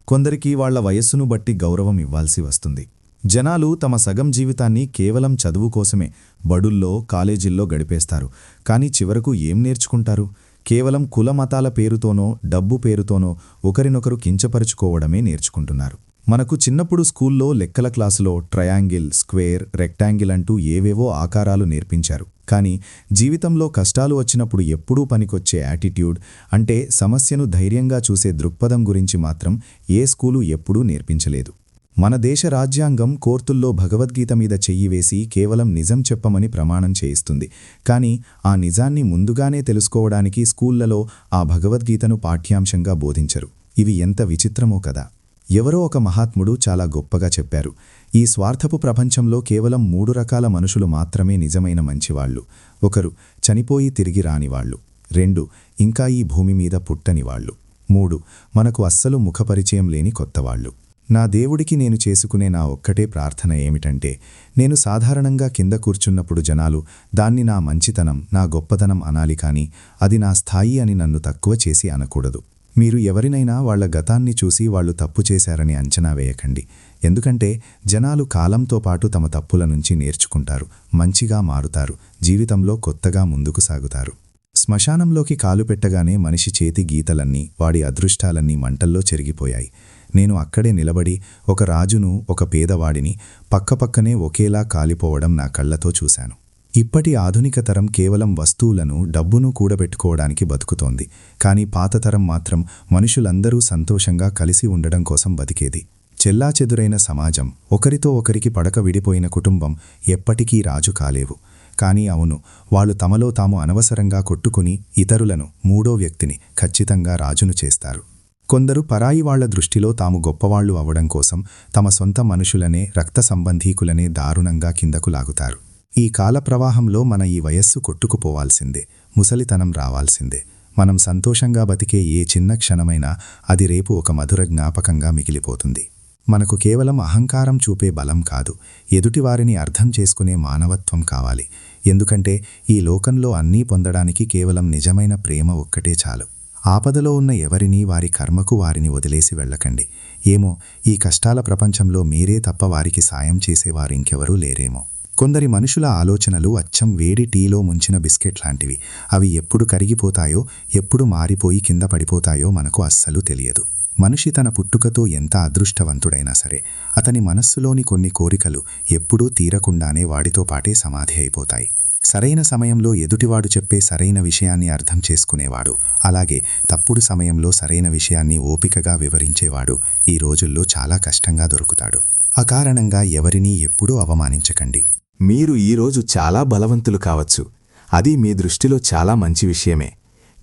కొందరికి వాళ్ల వయస్సును బట్టి గౌరవం ఇవ్వాల్సి వస్తుంది. జనాలు తమ సగం జీవితాన్ని కేవలం చదువు కోసమే బడుల్లో, కాలేజీల్లో గడిపేస్తారు. కానీ చివరకు ఏం నేర్చుకుంటారు? కేవలం కుల మతాల పేరుతోనో డబ్బు పేరుతోనో ఒకరినొకరు కించపరుచుకోవడమే నేర్చుకుంటున్నారు. మనకు చిన్నప్పుడు స్కూల్లో లెక్కల క్లాసులో ట్రయాంగిల్, స్క్వేర్, రెక్టాంగిల్ అంటూ ఏవేవో ఆకారాలు నేర్పించారు. కానీ జీవితంలో కష్టాలు వచ్చినప్పుడు ఎప్పుడూ పనికొచ్చే యాటిట్యూడ్ అంటే సమస్యను ధైర్యంగా చూసే దృక్పథం గురించి మాత్రం ఏ స్కూలు ఎప్పుడూ నేర్పించలేదు. మన దేశ రాజ్యాంగం కోర్టుల్లో భగవద్గీత మీద చెయ్యి వేసి కేవలం నిజం చెప్పమని ప్రమాణం చేయిస్తుంది. కానీ ఆ నిజాన్ని ముందుగానే తెలుసుకోవడానికి స్కూళ్లలో ఆ భగవద్గీతను పాఠ్యాంశంగా బోధించరు. ఇవి ఎంత విచిత్రమో కదా. ఎవరో ఒక మహాత్ముడు చాలా గొప్పగా చెప్పారు, ఈ స్వార్థపు ప్రపంచంలో కేవలం 3 రకాల మనుషులు మాత్రమే నిజమైన మంచివాళ్లు. 1 చనిపోయి తిరిగి రానివాళ్లు, 2 ఇంకా ఈ భూమి మీద పుట్టనివాళ్లు, 3 మనకు అస్సలు ముఖపరిచయం లేని కొత్తవాళ్లు. నా దేవుడికి నేను చేసుకునే నా ఒక్కటే ప్రార్థన ఏమిటంటే, నేను సాధారణంగా కింద కూర్చున్నప్పుడు జనాలు దాన్ని నా మంచితనం, నా గొప్పతనం అనాలి. కానీ అది నా స్థాయి అని నన్ను తక్కువ చేసి అనకూడదు. మీరు ఎవరినైనా వాళ్ల గతాన్ని చూసి వాళ్ళు తప్పు చేశారని అంచనా వేయకండి. ఎందుకంటే జనాలు కాలంతో పాటు తమ తప్పుల నుంచి నేర్చుకుంటారు, మంచిగా మారుతారు, జీవితంలో కొత్తగా ముందుకు సాగుతారు. శ్మశానంలోకి కాలు పెట్టగానే మనిషి చేతి గీతలన్నీ, వాడి అదృష్టాలన్నీ మంటల్లో చెరిగిపోయాయి. నేను అక్కడే నిలబడి ఒక రాజును, ఒక పేదవాడిని పక్కపక్కనే ఒకేలా కాలిపోవడం నా కళ్లతో చూశాను. ఇప్పటి ఆధునిక తరం కేవలం వస్తువులను, డబ్బును కూడబెట్టుకోవడానికి బతుకుతోంది. కానీ పాతతరం మాత్రం మనుషులందరూ సంతోషంగా కలిసి ఉండడం కోసం బతికేది. చెల్లాచెదురైన సమాజం, ఒకరితో ఒకరికి పడక విడిపోయిన కుటుంబం ఎప్పటికీ రాజు కాలేవు. కానీ అవును, వాళ్ళు తమలో తాము అనవసరంగా కొట్టుకుని ఇతరులను, మూడో వ్యక్తిని ఖచ్చితంగా రాజును చేస్తారు. కొందరు పరాయి వాళ్ల దృష్టిలో తాము గొప్పవాళ్లు అవడం కోసం తమ సొంత మనుషులనే, రక్త సంబంధీకులనే దారుణంగా కిందకు లాగుతారు. ఈ కాల ప్రవాహంలో మన ఈ వయస్సు కొట్టుకుపోవాల్సిందే, ముసలితనం రావాల్సిందే. మనం సంతోషంగా బతికే ఏ చిన్న క్షణమైనా అది రేపు ఒక మధుర జ్ఞాపకంగా మిగిలిపోతుంది. మనకు కేవలం అహంకారం చూపే బలం కాదు, ఎదుటివారిని అర్థం చేసుకునే మానవత్వం కావాలి. ఎందుకంటే ఈ లోకంలో అన్నీ పొందడానికి కేవలం నిజమైన ప్రేమ ఒక్కటే చాలు. ఆపదలో ఉన్న ఎవరినీ వారి కర్మకు వారిని వదిలేసి వెళ్ళకండి. ఏమో ఈ కష్టాల ప్రపంచంలో మీరే తప్ప వారికి సాయం చేసేవారు ఇంకెవరూ లేరేమో. కొందరి మనుషుల ఆలోచనలు అచ్చం వేడి టీలో ముంచిన బిస్కెట్ లాంటివి. అవి ఎప్పుడు కరిగిపోతాయో, ఎప్పుడు మారిపోయి కింద పడిపోతాయో మనకు అస్సలు తెలియదు. మనిషి తన పుట్టుకతో ఎంత అదృష్టవంతుడైనా సరే అతని మనస్సులోని కొన్ని కోరికలు ఎప్పుడూ తీరకుండానే వాడితో పాటే సమాధి అయిపోతాయి. సరైన సమయంలో ఎదుటివాడు చెప్పే సరైన విషయాన్ని అర్థం చేసుకునేవాడు, అలాగే తప్పుడు సమయంలో సరైన విషయాన్ని ఓపికగా వివరించేవాడు ఈ రోజుల్లో చాలా కష్టంగా దొరుకుతాడు. అకారణంగా ఎవరినీ ఎప్పుడూ అవమానించకండి. మీరు ఈరోజు చాలా బలవంతులు కావచ్చు, అది మీ దృష్టిలో చాలా మంచి విషయమే.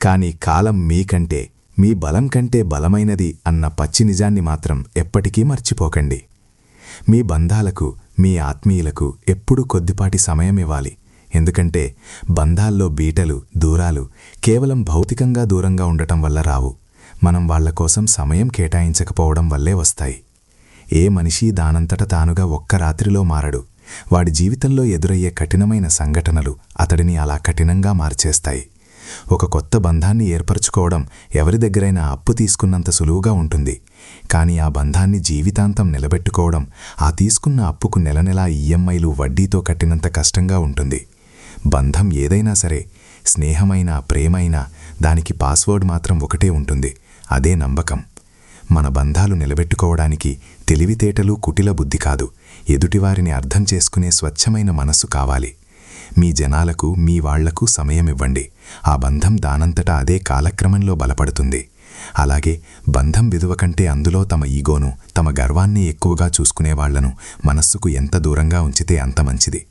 కాని కాలం మీకంటే, మీ బలం కంటే బలమైనది అన్న పచ్చి నిజాన్ని మాత్రం ఎప్పటికీ మర్చిపోకండి. మీ బంధాలకు, మీ ఆత్మీయులకు ఎప్పుడూ కొద్దిపాటి సమయం ఇవ్వాలి. ఎందుకంటే బంధాల్లో బీటలు, దూరాలు కేవలం భౌతికంగా దూరంగా ఉండటం వల్ల రావు, మనం వాళ్ల కోసం సమయం కేటాయించకపోవడం వల్లే వస్తాయి. ఏ మనిషి దానంతట తానుగా ఒక్క రాత్రిలో మారడు. వాడి జీవితంలో ఎదురయ్యే కఠినమైన సంఘటనలు అతడిని అలా కఠినంగా మార్చేస్తాయి. ఒక కొత్త బంధాన్ని ఏర్పరచుకోవడం ఎవరి దగ్గరైనా అప్పు తీసుకున్నంత సులువుగా ఉంటుంది. కానీ ఆ బంధాన్ని జీవితాంతం నిలబెట్టుకోవడం ఆ తీసుకున్న అప్పుకు నెలనెలా ఈఎంఐలు వడ్డీతో కట్టినంత కష్టంగా ఉంటుంది. బంధం ఏదైనా సరే, స్నేహమైనా ప్రేమైనా, దానికి పాస్వర్డ్ మాత్రం ఒకటే ఉంటుంది, అదే నమ్మకం. మన బంధాలు నిలబెట్టుకోవడానికి తెలివితేటలు, కుటిల బుద్ధి కాదు, ఎదుటివారిని అర్థం చేసుకునే స్వచ్ఛమైన మనస్సు కావాలి. మీ జనాలకు, మీ వాళ్లకు సమయమివ్వండి. ఆ బంధం దానంతటా అదే కాలక్రమంలో బలపడుతుంది. అలాగే బంధం విలువ కంటే అందులో తమ ఈగోను, తమ గర్వాన్ని ఎక్కువగా చూసుకునేవాళ్లను మనస్సుకు ఎంత దూరంగా ఉంచితే అంత మంచిది.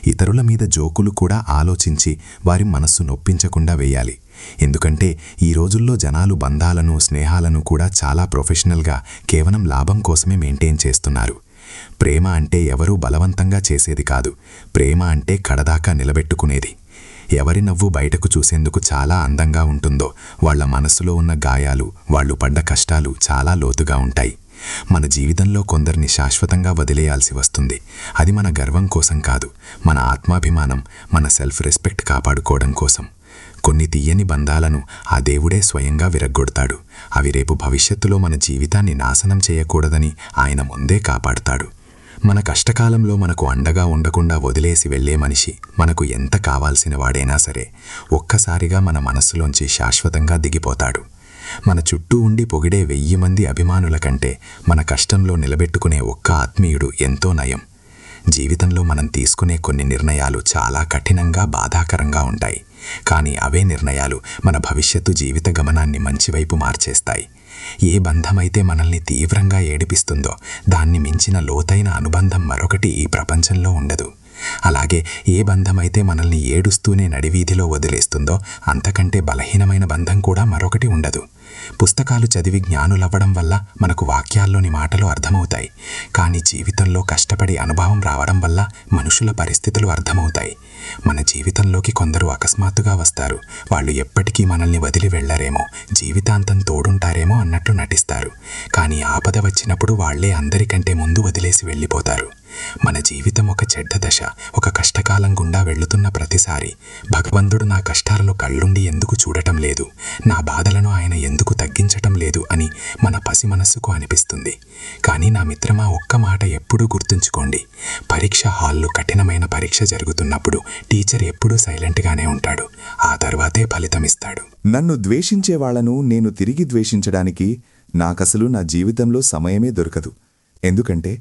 ఇతరుల మీద జోకులు కూడా ఆలోచించి వారి మనస్సు నొప్పించకుండా వేయాలి. ఎందుకంటే ఈ రోజుల్లో జనాలు బంధాలను, స్నేహాలను కూడా చాలా ప్రొఫెషనల్గా కేవలం లాభం కోసమే మెయింటైన్ చేస్తున్నారు. ప్రేమ అంటే ఎవరూ బలవంతంగా చేసేది కాదు. ప్రేమ అంటే కడదాకా నిలబెట్టుకునేది. ఎవరి నవ్వు బయటకు చూసేందుకు చాలా అందంగా ఉంటుందో వాళ్ల మనసులో ఉన్న గాయాలు, వాళ్ళు పడ్డ కష్టాలు చాలా లోతుగా ఉంటాయి. మన జీవితంలో కొందరిని శాశ్వతంగా వదిలేయాల్సి వస్తుంది. అది మన గర్వం కోసం కాదు, మన ఆత్మాభిమానం, మన సెల్ఫ్ రెస్పెక్ట్ కాపాడుకోవడం కోసం. కొన్ని తీయని బంధాలను ఆ దేవుడే స్వయంగా విరగ్గొడతాడు. అవి రేపు భవిష్యత్తులో మన జీవితాన్ని నాశనం చేయకూడదని ఆయన ముందే కాపాడుతాడు. మన కష్టకాలంలో మనకు అండగా ఉండకుండా వదిలేసి వెళ్లే మనిషి మనకు ఎంత కావాల్సిన వాడైనా సరే ఒక్కసారిగా మన మనస్సులోంచి శాశ్వతంగా దిగిపోతాడు. మన చుట్టూ ఉండి పొగిడే 1000 మంది అభిమానుల కంటే మన కష్టంలో నిలబెట్టుకునే ఒక్క ఆత్మీయుడు ఎంతో నయం. జీవితంలో మనం తీసుకునే కొన్ని నిర్ణయాలు చాలా కఠినంగా, బాధాకరంగా ఉంటాయి. కానీ అవే నిర్ణయాలు మన భవిష్యత్తు జీవిత గమనాన్ని మంచివైపు మార్చేస్తాయి. ఏ బంధమైతే మనల్ని తీవ్రంగా ఏడిపిస్తుందో దాన్ని మించిన లోతైన అనుబంధం మరొకటి ఈ ప్రపంచంలో ఉండదు. అలాగే ఏ బంధమైతే మనల్ని ఏడుస్తూనే నడివీధిలో వదిలేస్తుందో అంతకంటే బలహీనమైన బంధం కూడా మరొకటి ఉండదు. పుస్తకాలు చదివి జ్ఞానులవ్వడం వల్ల మనకు వాక్యాల్లోని మాటలు అర్థమవుతాయి. కానీ జీవితంలో కష్టపడి అనుభవం రావడం వల్ల మనుషుల పరిస్థితులు అర్థమవుతాయి. మన జీవితంలోకి కొందరు అకస్మాత్తుగా వస్తారు. వాళ్ళు ఎప్పటికీ మనల్ని వదిలి వెళ్లరేమో, జీవితాంతం తోడుంటారేమో అన్నట్లు నటిస్తారు. కానీ ఆపద వచ్చినప్పుడు వాళ్లే అందరికంటే ముందు వదిలేసి వెళ్ళిపోతారు. మన జీవితం ఒక చెడ్డ దశ, ఒక కష్టకాలం గుండా వెళ్లుతున్న ప్రతిసారి భగవంతుడు నా కష్టాలలో కళ్ళుండి ఎందుకు చూడటం లేదు, నా బాధలను ఆయన ఎందుకు తగ్గించటం లేదు అని మన పసి మనస్సుకు అనిపిస్తుంది. కానీ నా మిత్రమా, ఒక్క మాట ఎప్పుడూ గుర్తుంచుకోండి. పరీక్ష హాల్లో కఠినమైన పరీక్ష జరుగుతున్నప్పుడు టీచర్ ఎప్పుడూ సైలెంట్గానే ఉంటాడు. ఆ తర్వాతే ఫలితమిస్తాడు. నన్ను ద్వేషించే వాళ్లను నేను తిరిగి ద్వేషించడానికి నాకసలు నా జీవితంలో సమయమే దొరకదు. ఎందుకంటే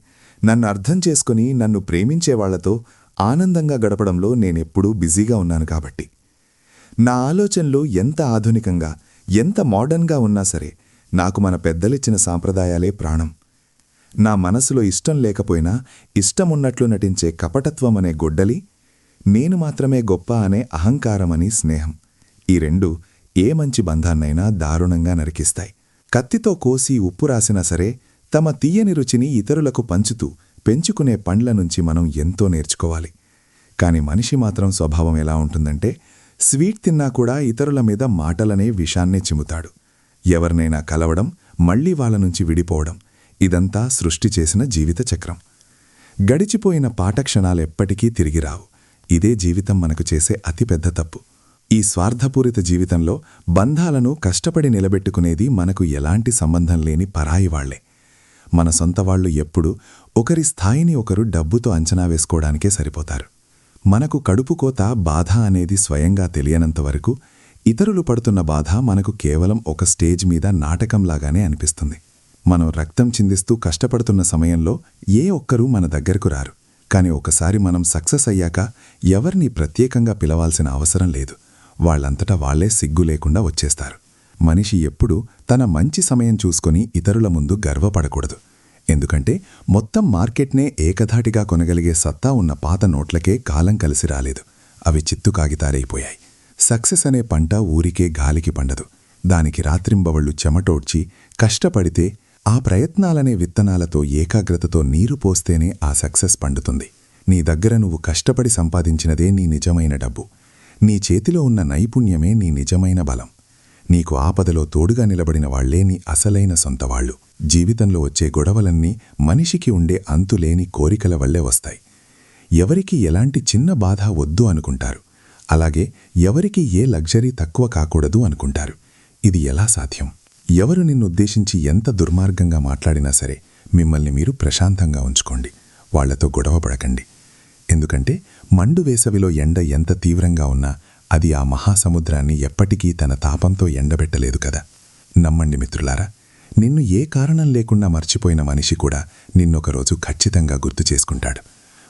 నన్ను అర్థం చేసుకుని నన్ను ప్రేమించే వాళ్లతో ఆనందంగా గడపడంలో నేనెప్పుడూ బిజీగా ఉన్నాను కాబట్టి. నా ఆలోచనలు ఎంత ఆధునికంగా, ఎంత మోడర్న్గా ఉన్నా సరే నాకు మన పెద్దలిచ్చిన సాంప్రదాయాలే ప్రాణం. నా మనసులో ఇష్టం లేకపోయినా ఇష్టమున్నట్లు నటించే కపటత్వం అనే గొడ్డలి, నేను మాత్రమే గొప్ప అనే అహంకారమని స్నేహం, ఈ రెండు ఏ మంచి బంధాన్నైనా దారుణంగా నరికిస్తాయి. కత్తితో కోసి ఉప్పు రాసినా సరే తమ తీయని రుచిని ఇతరులకు పంచుతూ పెంచుకునే పండ్ల నుంచి మనం ఎంతో నేర్చుకోవాలి. కాని మనిషి మాత్రం స్వభావం ఎలా ఉంటుందంటే స్వీట్ తిన్నా కూడా ఇతరుల మీద మాటలనే విషాన్నే చిమ్ముతాడు. ఎవరినైనా కలవడం, మళ్లీ వాళ్ళ నుంచి విడిపోవడం, ఇదంతా సృష్టి చేసిన జీవిత చక్రం. గడిచిపోయిన పాఠక్షణాలెప్పటికీ తిరిగిరావు. ఇదే జీవితం మనకు చేసే అతిపెద్ద తప్పు. ఈ స్వార్థపూరిత జీవితంలో బంధాలను కష్టపడి నిలబెట్టుకునేది మనకు ఎలాంటి సంబంధం లేని పరాయి వాళ్లే. మన సొంతవాళ్లు ఎప్పుడూ ఒకరి స్థాయిని ఒకరు డబ్బుతో అంచనా వేసుకోవడానికే సరిపోతారు. మనకు కడుపుకోత, బాధ అనేది స్వయంగా తెలియనంతవరకు ఇతరులు పడుతున్న బాధ మనకు కేవలం ఒక స్టేజ్ మీద నాటకంలాగానే అనిపిస్తుంది. మనం రక్తం చిందిస్తూ కష్టపడుతున్న సమయంలో ఏ ఒక్కరూ మన దగ్గరకు రారు. కాని ఒకసారి మనం సక్సెస్ అయ్యాక ఎవరిని ప్రత్యేకంగా పిలవాల్సిన అవసరం లేదు. వాళ్లంతటా వాళ్లే సిగ్గు లేకుండా వచ్చేస్తారు. మనిషి ఎప్పుడూ తన మంచి సమయం చూసుకొని ఇతరుల ముందు గర్వపడకూడదు. ఎందుకంటే మొత్తం మార్కెట్నే ఏకధాటిగా కొనగలిగే సత్తా ఉన్న పాత నోట్లకే కాలం కలిసి రాలేదు. అవి చిత్తు కాగితాలైపోయాయి. సక్సెస్ అనే పంట ఊరికే గాలికి పండదు. దానికి రాత్రింబవళ్లు చెమటోడ్చి కష్టపడితే, ఆ ప్రయత్నాలనే విత్తనాలతో ఏకాగ్రతతో నీరు పోస్తేనే ఆ సక్సెస్ పండుతుంది. నీ దగ్గర నువ్వు కష్టపడి సంపాదించినదే నీ నిజమైన డబ్బు. నీ చేతిలో ఉన్న నైపుణ్యమే నీ నిజమైన బలం. నీకు ఆపదలో తోడుగా నిలబడిన వాళ్లే నీ అసలైన సొంతవాళ్లు. జీవితంలో వచ్చే గొడవలన్నీ మనిషికి ఉండే అంతులేని కోరికల వల్లే వస్తాయి. ఎవరికి ఎలాంటి చిన్న బాధ వద్దు అనుకుంటారు. అలాగే ఎవరికి ఏ లగ్జరీ తక్కువ కాకూడదు అనుకుంటారు. ఇది ఎలా సాధ్యం? ఎవరు నిన్నుద్దేశించి ఎంత దుర్మార్గంగా మాట్లాడినా సరే మిమ్మల్ని మీరు ప్రశాంతంగా ఉంచుకోండి. వాళ్లతో గొడవపడకండి. ఎందుకంటే మండు వేసవిలో ఎండ ఎంత తీవ్రంగా ఉన్నా అది ఆ మహాసముద్రాన్ని ఎప్పటికీ తన తాపంతో ఎండబెట్టలేదు కదా. నమ్మండి మిత్రులారా, నిన్ను ఏ కారణం లేకుండా మర్చిపోయిన మనిషి కూడా నిన్నొకరోజు ఖచ్చితంగా గుర్తు చేసుకుంటాడు.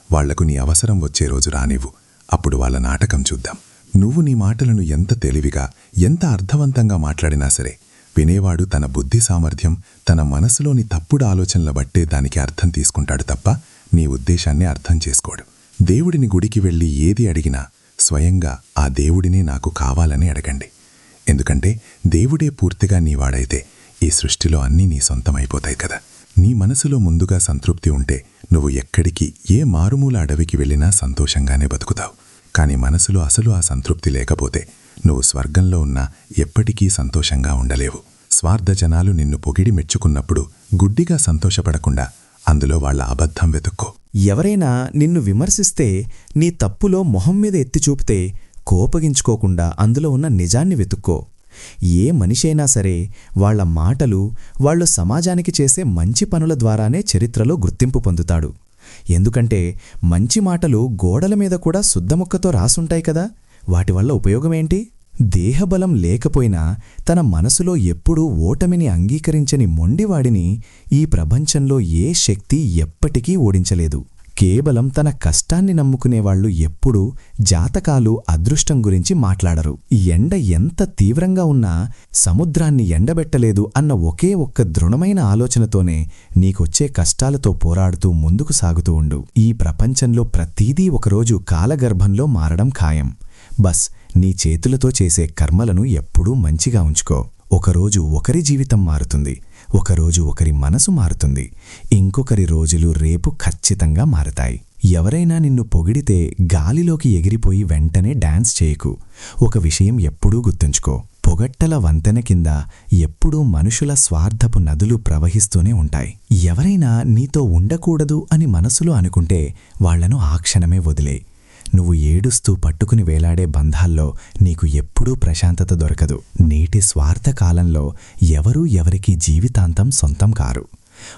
వాళ్లకు నీ అవసరం వచ్చే రోజు రానివ్వు. అప్పుడు వాళ్ళ నాటకం చూద్దాం. నువ్వు నీ మాటలను ఎంత తెలివిగా, ఎంత అర్థవంతంగా మాట్లాడినా సరే వినేవాడు తన బుద్ధి సామర్థ్యం, తన మనసులోని తప్పుడు ఆలోచనల బట్టే దానికి అర్థం తీసుకుంటాడు తప్ప నీ ఉద్దేశాన్ని అర్థం చేసుకోడు. దేవుడిని గుడికి వెళ్ళి ఏది అడిగినా స్వయంగా ఆ దేవుడిని నాకు కావాలని అడగండి. ఎందుకంటే దేవుడే పూర్తిగా నీవాడైతే ఈ సృష్టిలో అన్నీ నీ సొంతమైపోతాయి కదా. నీ మనసులో ముందుగా సంతృప్తి ఉంటే నువ్వు ఎక్కడికి, ఏ మారుమూల అడవికి వెళ్ళినా సంతోషంగానే బతుకుతావు. కాని మనసులో అసలు ఆ సంతృప్తి లేకపోతే నువ్వు స్వర్గంలో ఉన్నా ఎప్పటికీ సంతోషంగా ఉండలేవు. స్వార్థ జనాలు నిన్ను పొగిడి మెచ్చుకున్నప్పుడు గుడ్డిగా సంతోషపడకుండా అందులో వాళ్ల అబద్ధం వెతుక్కో. ఎవరైనా నిన్ను విమర్శిస్తే నీ తప్పులో మొహం మీద ఎత్తి చూపితే కోపగించుకోకుండా అందులో ఉన్న నిజాన్ని వెతుక్కో. ఏ మనిషైనా సరే వాళ్ల మాటలు, వాళ్లు సమాజానికి చేసే మంచి పనుల ద్వారానే చరిత్రలో గుర్తింపు పొందుతాడు. ఎందుకంటే మంచి మాటలు గోడల మీద కూడా శుద్ధముక్కతో రాసుంటాయి కదా. వాటివల్ల ఉపయోగమేంటి? దేహబలం లేకపోయినా తన మనసులో ఎప్పుడూ ఓటమిని అంగీకరించని మొండివాడిని ఈ ప్రపంచంలో ఏ శక్తి ఎప్పటికీ ఓడించలేదు. కేవలం తన కష్టాన్ని నమ్ముకునేవాళ్లు ఎప్పుడూ జాతకాలు, అదృష్టం గురించి మాట్లాడరు. ఎండ ఎంత తీవ్రంగా ఉన్నా సముద్రాన్ని ఎండబెట్టలేదు అన్న ఒకే ఒక్క దృఢమైన ఆలోచనతోనే నీకొచ్చే కష్టాలతో పోరాడుతూ ముందుకు సాగుతూ ఉండు. ఈ ప్రపంచంలో ప్రతీదీ ఒకరోజు కాలగర్భంలో మారడం ఖాయం. బస్ నీ చేతులతో చేసే కర్మలను ఎప్పుడూ మంచిగా ఉంచుకో. ఒకరోజు ఒకరి జీవితం మారుతుంది, ఒకరోజు ఒకరి మనసు మారుతుంది, ఇంకొకరి రోజులు రేపు ఖచ్చితంగా మారతాయి. ఎవరైనా నిన్ను పొగిడితే గాలిలోకి ఎగిరిపోయి వెంటనే డాన్స్ చేయకు. ఒక విషయం ఎప్పుడూ గుర్తుంచుకో, పొగట్టల వంతెన కింద ఎప్పుడూ మనుషుల స్వార్థపు నదులు ప్రవహిస్తూనే ఉంటాయి. ఎవరైనా నీతో ఉండకూడదు అని మనసులో అనుకుంటే వాళ్లను ఆ క్షణమే వదిలే. నువ్వు ఏడుస్తూ పట్టుకుని వేలాడే బంధాల్లో నీకు ఎప్పుడూ ప్రశాంతత దొరకదు. నేటి స్వార్థకాలంలో ఎవరూ ఎవరికీ జీవితాంతం సొంతం కారు.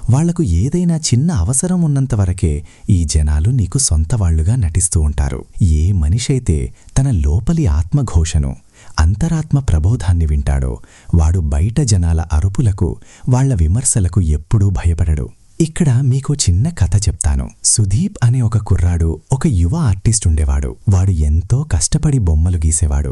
వాళ్లకు ఏదైనా చిన్న అవసరం ఉన్నంతవరకే ఈ జనాలు నీకు సొంతవాళ్లుగా నటిస్తూ ఉంటారు. ఏ మనిషైతే తన లోపలి ఆత్మఘోషను, అంతరాత్మ ప్రబోధాన్ని వింటాడో వాడు బయట జనాల అరుపులకు, వాళ్ల విమర్శలకు ఎప్పుడూ భయపడడు. ఇక్కడ మీకో చిన్న కథ చెప్తాను. సుదీప్ అనే ఒక కుర్రాడు, ఒక యువ ఆర్టిస్ట్ ఉండేవాడు. వాడు ఎంతో కష్టపడి బొమ్మలు గీసేవాడు.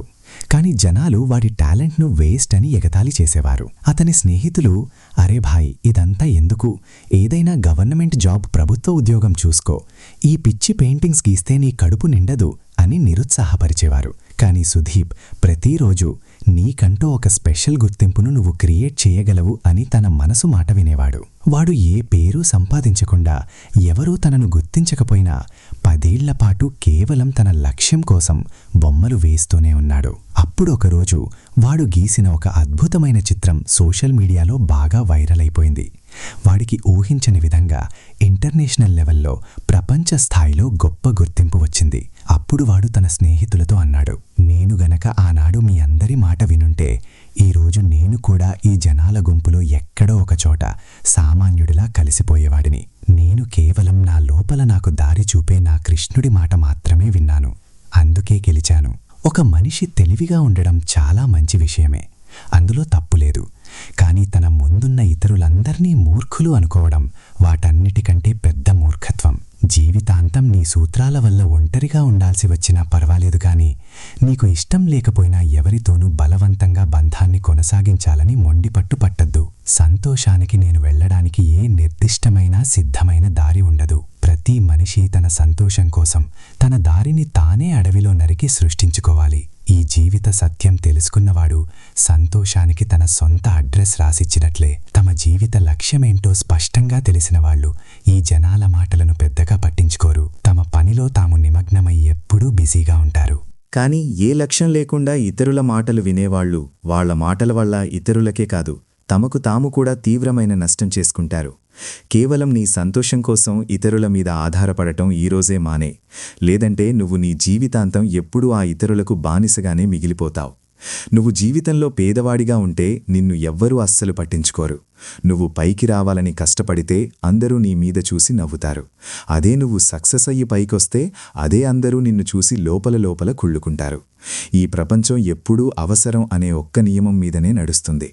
కాని జనాలు వాడి టాలెంట్ను వేస్ట్ అని ఎగతాళి చేసేవారు. అతని స్నేహితులు, అరే భాయ్ ఇదంతా ఎందుకు, ఏదైనా గవర్నమెంట్ జాబ్, ప్రభుత్వ ఉద్యోగం చూసుకో, ఈ పిచ్చి పెయింటింగ్స్ గీస్తే నీ కడుపు నిండదు అని నిరుత్సాహపరిచేవారు. కాని సుదీప్ ప్రతిరోజు నీకంటూ ఒక స్పెషల్ గుర్తింపును నువ్వు క్రియేట్ చేయగలవు అని తన మనసు మాట వినేవాడు. వాడు ఏ పేరు సంపాదించకుండా, ఎవరూ తనను గుర్తించకపోయినా 10 ఏళ్లపాటు కేవలం తన లక్ష్యం కోసం బొమ్మలు వేస్తూనే ఉన్నాడు. అప్పుడు ఒకరోజు వాడు గీసిన ఒక అద్భుతమైన చిత్రం సోషల్ మీడియాలో బాగా వైరల్ అయిపోయింది. వాడికి ఊహించని విధంగా ఇంటర్నేషనల్ లెవెల్లో, ప్రపంచ స్థాయిలో గొప్ప గుర్తింపు వచ్చింది. అప్పుడు వాడు తన స్నేహితులతో అన్నాడు, నేను గనక ఆనాడు మీ అందరి మాట వినుంటే ఈరోజు నేను కూడా ఈ జనాల గుంపులో ఎక్కడో ఒకచోట సామాన్యుడిలా కలిసిపోయేవాడిని. నేను కేవలం నా లోపల నాకు దారి చూపే నా కృష్ణుడి మాట మాత్రమే విన్నాను, అందుకే గెలిచాను. ఒక మనిషి తెలివిగా ఉండడం చాలా మంచి విషయమే, అందులో తప్పులేదు. కానీ తన ముందున్న ఇతరులందర్నీ మూర్ఖులు అనుకోవడం వాటన్నిటికంటే పెద్ద మూర్ఖత్వం. జీవితాంతం నీ సూత్రాల వల్ల ఒంటరిగా ఉండాల్సి వచ్చినా పర్వాలేదు గాని నీకు ఇష్టం లేకపోయినా ఎవరితోనూ బలవంతంగా బంధాన్ని కొనసాగించాలని మొండిపట్టు పట్టద్దు. సంతోషానికి నేను వెళ్ళడానికి ఏ నిర్దిష్టమైన సిద్ధమైన దారి ఉండదు. ప్రతి మనిషి తన సంతోషం కోసం తన దారిని తానే అడవిలో నరికి సృష్టించుకోవాలి. ఈ జీవిత సత్యం తెలుసుకున్నవాడు సంతోషానికి తన సొంత అడ్రస్ రాసిచ్చినట్లే. తమ జీవిత లక్ష్యమేంటో స్పష్టంగా తెలిసినవాళ్లు ఈ జనాల మాటలను పెద్దగా పట్టించుకోరు. తమ పనిలో తాము నిమగ్నమై ఎప్పుడూ బిజీగా ఉంటారు. కానీ ఏ లక్ష్యం లేకుండా ఇతరుల మాటలు వినేవాళ్లు వాళ్ల మాటల వల్ల ఇతరులకే కాదు తమకు తాము కూడా తీవ్రమైన నష్టం చేసుకుంటారు. కేవలం నీ సంతోషం కోసం ఇతరుల మీద ఆధారపడటం ఈరోజే మానే. లేదంటే నువ్వు నీ జీవితాంతం ఎప్పుడూ ఆ ఇతరులకు బానిసగానే మిగిలిపోతావు. నువ్వు జీవితంలో పేదవాడిగా ఉంటే నిన్ను ఎవ్వరూ అస్సలు పట్టించుకోరు. నువ్వు పైకి రావాలని కష్టపడితే అందరూ నీ మీద చూసి నవ్వుతారు. అదే నువ్వు సక్సెస్ అయ్యి పైకొస్తే అదే అందరూ నిన్ను చూసి లోపల లోపల కుళ్ళుకుంటారు. ఈ ప్రపంచం ఎప్పుడూ అవసరం అనే ఒక్క నియమం మీదనే నడుస్తుంది.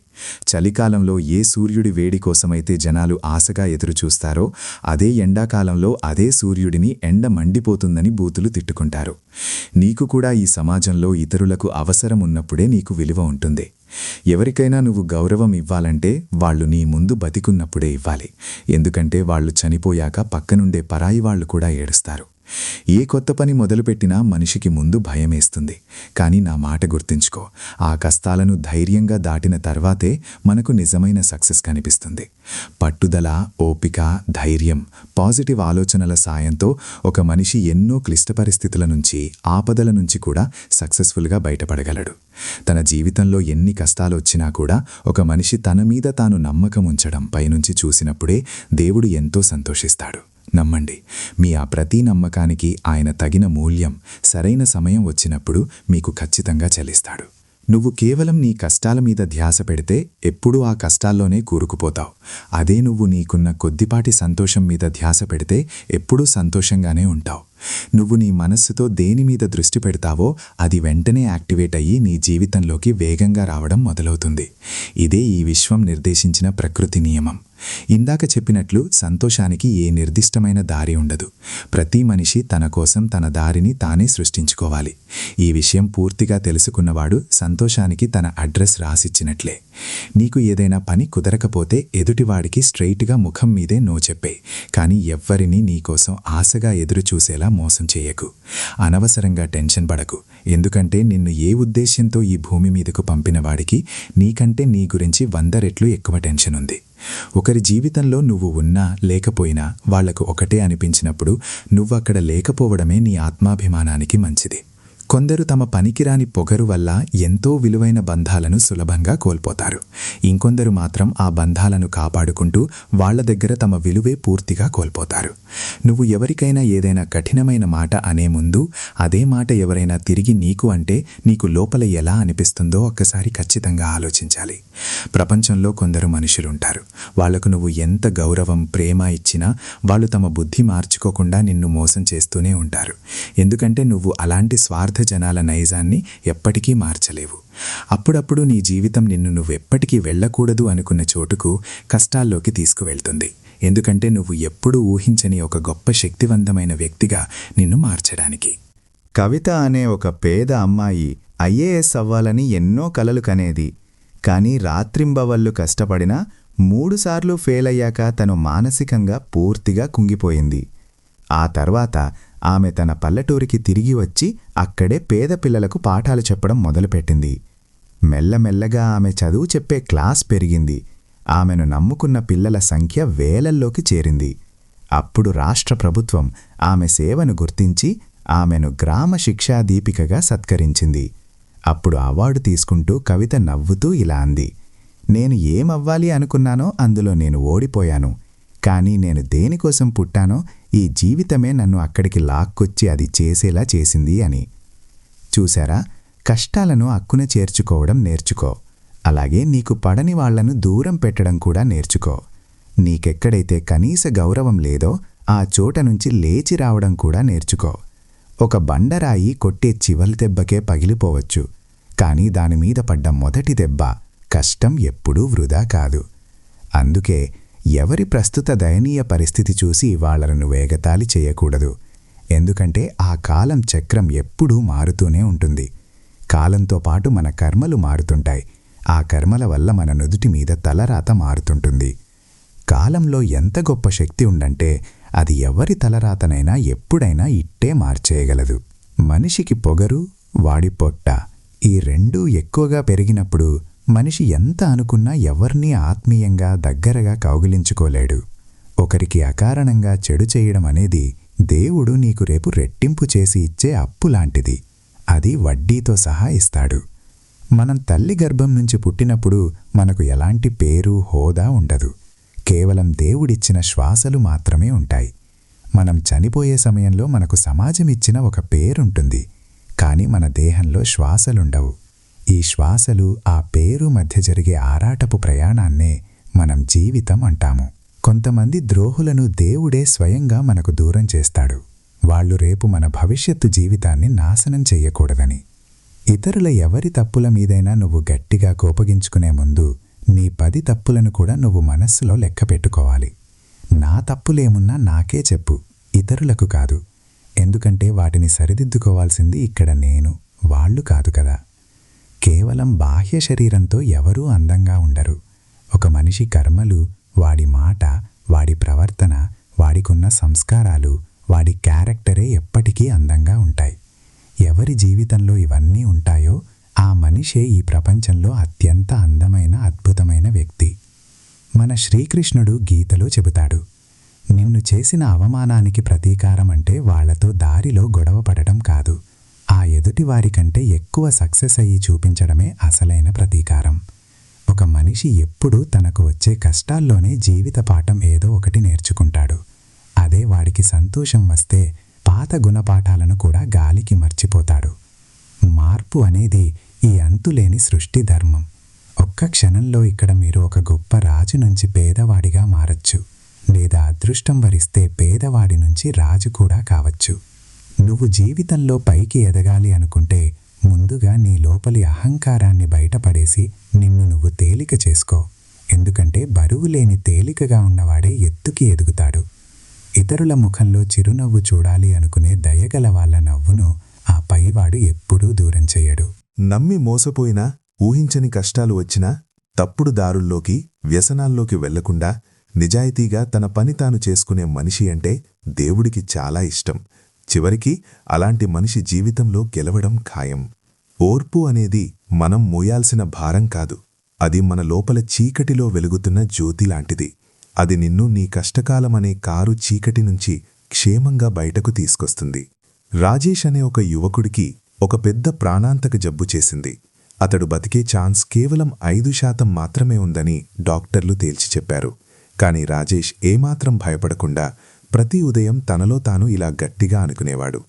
చలికాలంలో ఏ సూర్యుడి వేడి కోసమైతే జనాలు ఆశగా ఎదురుచూస్తారో అదే ఎండాకాలంలో అదే సూర్యుడిని ఎండ మండిపోతుందని బూతులు తిట్టుకుంటారు. నీకు కూడా ఈ సమాజంలో ఇతరులకు అవసరం ఉన్నప్పుడే నీకు విలువ ఉంటుంది. ఎవరికైనా నువ్వు గౌరవం ఇవ్వాలంటే వాళ్ళు నీ ముందు బతికున్నప్పుడే ఇవ్వాలి. ఎందుకంటే వాళ్ళు చనిపోయాక పక్కనుండే పరాయి వాళ్ళు కూడా ఏడుస్తారు. ఏ కొత్త పని మొదలుపెట్టినా మనిషికి ముందు భయమేస్తుంది. కానీ నా మాట గుర్తుంచుకో, ఆ కష్టాలను ధైర్యంగా దాటిన తర్వాతే మనకు నిజమైన సక్సెస్ కనిపిస్తుంది. పట్టుదల, ఓపిక, ధైర్యం, పాజిటివ్ ఆలోచనల సాయంతో ఒక మనిషి ఎన్నో క్లిష్ట పరిస్థితుల నుంచి, ఆపదల నుంచి కూడా సక్సెస్ఫుల్గా బయటపడగలడు. తన జీవితంలో ఎన్ని కష్టాలు వచ్చినా కూడా ఒక మనిషి తన మీద తాను నమ్మకం ఉంచడం పైనుంచి చూసినప్పుడే దేవుడు ఎంతో సంతోషిస్తాడు. నమ్మండి, మీ ఆ ప్రతి నమ్మకానికి ఆయన తగిన మూల్యం సరైన సమయం వచ్చినప్పుడు మీకు ఖచ్చితంగా చెల్లిస్తాడు. నువ్వు కేవలం నీ కష్టాల మీద ధ్యాస పెడితే ఎప్పుడూ ఆ కష్టాల్లోనే కూరుకుపోతావు. అదే నువ్వు నీకున్న కొద్దిపాటి సంతోషం మీద ధ్యాస పెడితే ఎప్పుడూ సంతోషంగానే ఉంటావు. నువ్వు నీ మనస్సుతో దేని మీద దృష్టి పెడతావో అది వెంటనే యాక్టివేట్ అయ్యి నీ జీవితంలోకి వేగంగా రావడం మొదలవుతుంది. ఇదే ఈ విశ్వం నిర్దేశించిన ప్రకృతి నియమం. ఇందాక చెప్పినట్లు సంతోషానికి ఏ నిర్దిష్టమైన దారి ఉండదు. ప్రతి మనిషి తన కోసం తన దారిని తానే సృష్టించుకోవాలి. ఈ విషయం పూర్తిగా తెలుసుకున్నవాడు సంతోషానికి తన అడ్రస్ రాసిచ్చినట్లే. నీకు ఏదైనా పని కుదరకపోతే ఎదుటివాడికి స్ట్రెయిట్గా ముఖం మీదే నో చెప్పే. కానీ ఎవ్వరినీ నీకోసం ఆశగా ఎదురు చూసేలా మోసం చేయకు. అనవసరంగా టెన్షన్ పడకు. ఎందుకంటే నిన్ను ఏ ఉద్దేశ్యంతో ఈ భూమి మీదకు పంపినవాడికి నీకంటే నీ గురించి 100 రెట్లు ఎక్కువ టెన్షన్ ఉంది. ఒకరి జీవితంలో నువ్వు ఉన్నా లేకపోయినా వాళ్లకు ఒకటే అనిపించినప్పుడు నువ్వక్కడ లేకపోవడమే నీ ఆత్మాభిమానానికి మంచిది. కొందరు తమ పనికిరాని పొగరు వల్ల ఎంతో విలువైన బంధాలను సులభంగా కోల్పోతారు. ఇంకొందరు మాత్రం ఆ బంధాలను కాపాడుకుంటూ వాళ్ల దగ్గర తమ విలువే పూర్తిగా కోల్పోతారు. నువ్వు ఎవరికైనా ఏదైనా కఠినమైన మాట అనే ముందు అదే మాట ఎవరైనా తిరిగి నీకు అంటే నీకు లోపల ఎలా అనిపిస్తుందో ఒక్కసారి ఖచ్చితంగా ఆలోచించాలి. ప్రపంచంలో కొందరు మనుషులుంటారు. వాళ్లకు నువ్వు ఎంత గౌరవం, ప్రేమ ఇచ్చినా వాళ్ళు తమ బుద్ధి మార్చుకోకుండా నిన్ను మోసం చేస్తూనే ఉంటారు. ఎందుకంటే నువ్వు అలాంటి స్వార్థ జనాల నైజాన్ని ఎప్పటికీ మార్చలేవు. అప్పుడప్పుడు నీ జీవితం నిన్ను నువ్వెప్పటికీ వెళ్ళకూడదు అనుకున్న చోటుకు కష్టాల్లోకి తీసుకువెళ్తుంది. ఎందుకంటే నువ్వు ఎప్పుడూ ఊహించని ఒక గొప్ప శక్తివంతమైన వ్యక్తిగా నిన్ను మార్చడానికి. కవిత అనే ఒక పేద అమ్మాయి ఐఏఎస్ అవ్వాలని ఎన్నో కలలు కనేది. కానీ రాత్రింబవళ్ళు కష్టపడినా 3 సార్లు ఫెయిల్ అయ్యాక తను మానసికంగా పూర్తిగా కుంగిపోయింది. ఆ తర్వాత ఆమె తన పల్లెటూరికి తిరిగి వచ్చి అక్కడే పేద పిల్లలకు పాఠాలు చెప్పడం మొదలుపెట్టింది. మెల్లమెల్లగా ఆమె చదువు చెప్పే క్లాస్ పెరిగింది. ఆమెను నమ్ముకున్న పిల్లల సంఖ్య వేలల్లోకి చేరింది. అప్పుడు రాష్ట్ర ప్రభుత్వం ఆమె సేవను గుర్తించి ఆమెను గ్రామ శిక్షా దీపికగా సత్కరించింది. అప్పుడు అవార్డు తీసుకుంటూ కవిత నవ్వుతూ ఇలా అంది, నేను ఏమవ్వాలి అనుకున్నానో అందులో నేను ఓడిపోయాను. కానీ నేను దేనికోసం పుట్టానో ఈ జీవితమే నన్ను అక్కడికి లాక్కొచ్చి అది చేసేలా చేసింది అని. చూశారా, కష్టాలను అక్కున చేర్చుకోవడం నేర్చుకో. అలాగే నీకు పడని వాళ్లను దూరం పెట్టడం కూడా నేర్చుకో. నీకెక్కడైతే కనీస గౌరవం లేదో ఆ చోట నుంచి లేచి రావడం కూడా నేర్చుకో. ఒక బండరాయి కొట్టే చివరి దెబ్బకే పగిలిపోవచ్చు. కానీ దానిమీద పడ్డ మొదటి దెబ్బ కష్టం ఎప్పుడూ వృధా కాదు. అందుకే ఎవరి ప్రస్తుత దయనీయ పరిస్థితి చూసి వాళ్ళను వేగతాళి చేయకూడదు. ఎందుకంటే ఆ కాలం చక్రం ఎప్పుడూ మారుతూనే ఉంటుంది. కాలంతో పాటు మన కర్మలు మారుతుంటాయి. ఆ కర్మల వల్ల మన నుదుటి మీద తలరాత మారుతుంటుంది. కాలంలో ఎంత గొప్ప శక్తి ఉందంటే అది ఎవరి తలరాతనైనా ఎప్పుడైనా ఇట్టే మార్చేయగలదు. మనిషికి పొగరు, వాడి పొట్ట ఈ రెండూ ఎక్కువగా పెరిగినప్పుడు మనిషి ఎంత అనుకున్నా ఎవర్నీ ఆత్మీయంగా దగ్గరగా కౌగిలించుకోలేడు. ఒకరికి అకారణంగా చెడు చేయడం అనేది దేవుడు నీకు రేపు రెట్టింపు చేసి ఇచ్చే అప్పు లాంటిది. అది వడ్డీతో సహా ఇస్తాడు. మనం తల్లి గర్భం నుంచి పుట్టినప్పుడు మనకు ఎలాంటి పేరు, హోదా ఉండదు. కేవలం దేవుడిచ్చిన శ్వాసలు మాత్రమే ఉంటాయి. మనం చనిపోయే సమయంలో మనకు సమాజం ఇచ్చిన ఒక పేరుంటుంది. కానీ మన దేహంలో శ్వాసలుండవు. ఈ శ్వాసలు, ఆ పేరు మధ్య జరిగే ఆరాటపు ప్రయాణాన్నే మనం జీవితం అంటాము. కొంతమంది ద్రోహులను దేవుడే స్వయంగా మనకు దూరం చేస్తాడు. వాళ్ళు రేపు మన భవిష్యత్తు జీవితాన్ని నాశనం చెయ్యకూడదని. ఇతరుల ఎవరి తప్పుల మీదైనా నువ్వు గట్టిగా కోపగించుకునే ముందు నీ 10 తప్పులను కూడా నువ్వు మనస్సులో లెక్క పెట్టుకోవాలి. నా తప్పులేమున్నా నాకే చెప్పు, ఇతరులకు కాదు. ఎందుకంటే వాటిని సరిదిద్దుకోవాల్సింది ఇక్కడ నేను, వాళ్ళు కాదు కదా. కేవలం బాహ్య శరీరంతో ఎవరూ అందంగా ఉండరు. ఒక మనిషి కర్మలు, వాడి మాట, వాడి ప్రవర్తన, వాడికున్న సంస్కారాలు, వాడి క్యారెక్టరే ఎప్పటికీ అందంగా ఉంటాయి. ఎవరి జీవితంలో ఇవన్నీ ఉంటాయో ఆ మనిషే ఈ ప్రపంచంలో అత్యంత అందమైన, అద్భుతమైన వ్యక్తి. మన శ్రీకృష్ణుడు గీతలో చెబుతాడు, నిన్ను చేసిన అవమానానికి ప్రతీకారం అంటే వాళ్లతో దారిలో గొడవ పడటం కాదు, ఆ ఎదుటివారి కంటే ఎక్కువ సక్సెస్ అయ్యి చూపించడమే అసలైన ప్రతీకారం. ఒక మనిషి ఎప్పుడూ తనకు వచ్చే కష్టాల్లోనే జీవిత పాఠం ఏదో ఒకటి నేర్చుకుంటాడు. అదే వాడికి సంతోషం వస్తే పాత గుణపాఠాలను కూడా గాలికి మర్చిపోతాడు. మార్పు అనేది ఈ అంతులేని సృష్టి ధర్మం. ఒక్క క్షణంలో ఇక్కడ మీరు ఒక గొప్ప రాజు నుంచి పేదవాడిగా మారచ్చు, లేదా అదృష్టం వరిస్తే పేదవాడి నుంచి రాజు కూడా కావచ్చు. నువ్వు జీవితంలో పైకి ఎదగాలి అనుకుంటే ముందుగా నీ లోపలి అహంకారాన్ని బయటపడేసి నిన్ను నువ్వు తేలిక చేసుకో. ఎందుకంటే బరువు లేని తేలికగా ఉన్నవాడే ఎత్తుకి ఎదుగుతాడు. ఇతరుల ముఖంలో చిరునవ్వు చూడాలి అనుకునే దయగల వాళ్ళ నవ్వును ఆ పైవాడు ఎప్పుడూ దూరం చెయ్యడు. నమ్మి మోసపోయినా, ఊహించని కష్టాలు వచ్చినా తప్పుడు దారుల్లోకి, వ్యసనాల్లోకి వెళ్లకుండా నిజాయితీగా తన పని తాను చేసుకునే మనిషి అంటే దేవుడికి చాలా ఇష్టం. చివరికి అలాంటి మనిషి జీవితంలో గెలవడం ఖాయం. ఓర్పు అనేది మనం మోయాల్సిన భారం కాదు, అది మన లోపల చీకటిలో వెలుగుతున్న జ్యోతి లాంటిది. అది నిన్ను నీ కష్టకాలమనే కారు చీకటి నుంచి క్షేమంగా బయటకు తీసుకొస్తుంది. రాజేష్ అనే ఒక యువకుడికి ఒక పెద్ద ప్రాణాంతక జబ్బు చేసింది. అతడు బతికే ఛాన్స్ కేవలం 5% మాత్రమే ఉందని డాక్టర్లు తేల్చి చెప్పారు. కాని రాజేష్ ఏమాత్రం భయపడకుండా ప్రతి ఉదయం తనలో తాను ఇలా గట్టిగా అనుకునేవాడు,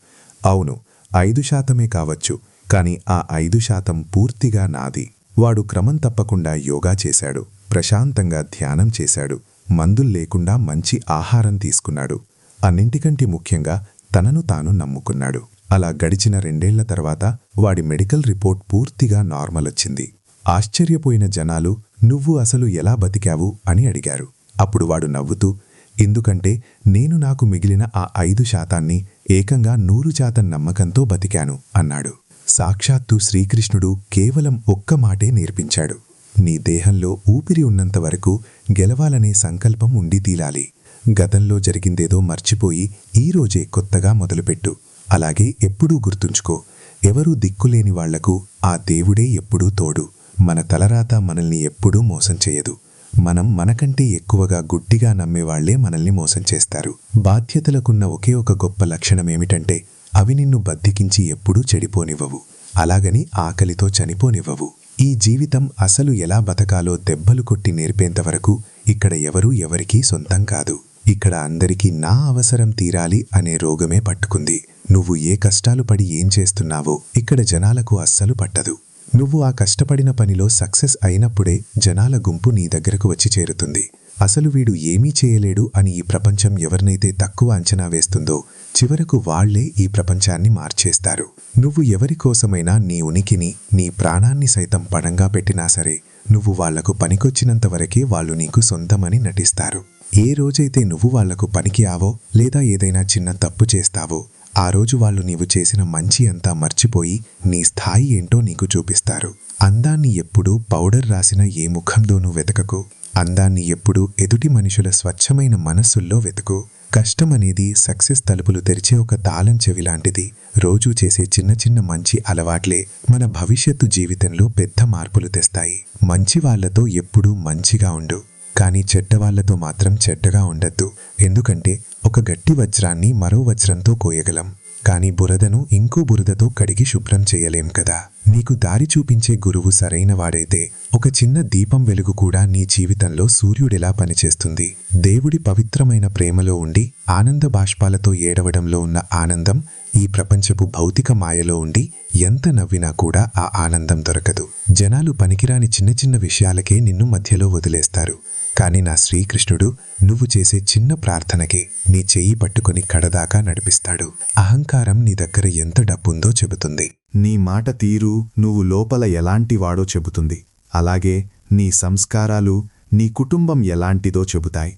అవును 5% కావచ్చు, కాని ఆ 5% పూర్తిగా నాది. వాడు క్రమం తప్పకుండా యోగా చేశాడు, ప్రశాంతంగా ధ్యానం చేశాడు, మందుల్లేకుండా మంచి ఆహారం తీసుకున్నాడు. అన్నింటికంటే ముఖ్యంగా తనను తాను నమ్ముకున్నాడు. అలా గడిచిన 2 ఏళ్ల తర్వాత వాడి మెడికల్ రిపోర్ట్ పూర్తిగా నార్మల్ వచ్చింది. ఆశ్చర్యపోయిన జనాలు నువ్వు అసలు ఎలా బతికావు అని అడిగారు. అప్పుడు వాడు నవ్వుతూ, ఎందుకంటే నేను నాకు మిగిలిన ఆ 5% ఏకంగా 100% నమ్మకంతో బతికాను అన్నాడు. సాక్షాత్తు శ్రీకృష్ణుడు కేవలం ఒక్క మాటే నేర్పించాడు, నీ దేహంలో ఊపిరి ఉన్నంత వరకు గెలవాలనే సంకల్పం ఉండి తీరాలి. గతంలో జరిగిందేదో మర్చిపోయి ఈరోజే కొత్తగా మొదలుపెట్టు. అలాగే ఎప్పుడూ గుర్తుంచుకో, ఎవరూ దిక్కులేని వాళ్లకు ఆ దేవుడే ఎప్పుడూ తోడు. మన తలరాత మనల్ని ఎప్పుడూ మోసం చేయదు. మనం మనకంటే ఎక్కువగా గుడ్డిగా నమ్మేవాళ్లే మనల్ని మోసం చేస్తారు. బాధ్యతలకున్న ఒకే ఒక గొప్ప లక్షణమేమిటంటే అవి నిన్ను బద్ధికించి ఎప్పుడూ చెడిపోనివ్వవు, అలాగని ఆకలితో చనిపోనివ్వవు. ఈ జీవితం అసలు ఎలా బతకాలో దెబ్బలు కొట్టి నేర్పేంతవరకు ఇక్కడ ఎవరూ ఎవరికీ సొంతం కాదు. ఇక్కడ అందరికీ నా అవసరం తీరాలి అనే రోగమే పట్టుకుంది. నువ్వు ఏ కష్టాలు పడి ఏం చేస్తున్నావో ఇక్కడ జనాలకు అస్సలు పట్టదు. నువ్వు ఆ కష్టపడిన పనిలో సక్సెస్ అయినప్పుడే జనాల గుంపు నీ దగ్గరకు వచ్చి చేరుతుంది. అసలు వీడు ఏమీ చేయలేడు అని ఈ ప్రపంచం ఎవరినైతే తక్కువ అంచనా వేస్తుందో చివరకు వాళ్లే ఈ ప్రపంచాన్ని మార్చేస్తారు. నువ్వు ఎవరి కోసమైనా నీ ఉనికిని, నీ ప్రాణాన్ని సైతం పణంగా పెట్టినా సరే నువ్వు వాళ్లకు పనికొచ్చినంత వరకే వాళ్ళు నీకు సొంతమని నటిస్తారు. ఏ రోజైతే నువ్వు వాళ్లకు పనికి ఆవో లేదా ఏదైనా చిన్న తప్పు చేస్తావో ఆ రోజు వాళ్ళు నీవు చేసిన మంచి అంతా మర్చిపోయి నీ స్థాయి ఏంటో నీకు చూపిస్తారు. అందాన్ని ఎప్పుడూ పౌడర్ రాసిన ఏ ముఖంలోనూ వెతకకు. అందాన్ని ఎప్పుడూ ఎదుటి మనుషుల స్వచ్ఛమైన మనస్సుల్లో వెతుకు. కష్టమనేది సక్సెస్ తలుపులు తెరిచే ఒక తాళం చెవి లాంటిది. రోజూ చేసే చిన్న చిన్న మంచి అలవాట్లే మన భవిష్యత్తు జీవితంలో పెద్ద మార్పులు తెస్తాయి. మంచి వాళ్లతో ఎప్పుడూ మంచిగా ఉండు, కానీ చెడ్డవాళ్లతో మాత్రం చెడ్డగా ఉండద్దు. ఎందుకంటే ఒక గట్టి వజ్రాన్ని మరో వజ్రంతో కోయగలం, కానీ బురదను ఇంకో బురదతో కడిగి శుభ్రం చేయలేం కదా. నీకు దారి చూపించే గురువు సరైన వాడైతే ఒక చిన్న దీపం వెలుగు కూడా నీ జీవితంలో సూర్యుడిలా పనిచేస్తుంది. దేవుడి పవిత్రమైన ప్రేమలో ఉండి ఆనంద బాష్పాలతో ఏడవడంలో ఉన్న ఆనందం ఈ ప్రపంచపు భౌతిక మాయలో ఉండి ఎంత నవ్వినా కూడా ఆ ఆనందం దొరకదు. జనాలు పనికిరాని చిన్న చిన్న విషయాలకే నిన్ను మధ్యలో వదిలేస్తారు. కానీ నా శ్రీకృష్ణుడు నువ్వు చేసే చిన్న ప్రార్థనకే నీ చెయ్యి పట్టుకొని కడదాకా నడిపిస్తాడు. అహంకారం నీ దగ్గర ఎంత డబ్బుందో చెబుతుంది. నీ మాట తీరు నువ్వు లోపల ఎలాంటి వాడో చెబుతుంది. అలాగే నీ సంస్కారాలు నీ కుటుంబం ఎలాంటిదో చెబుతాయి.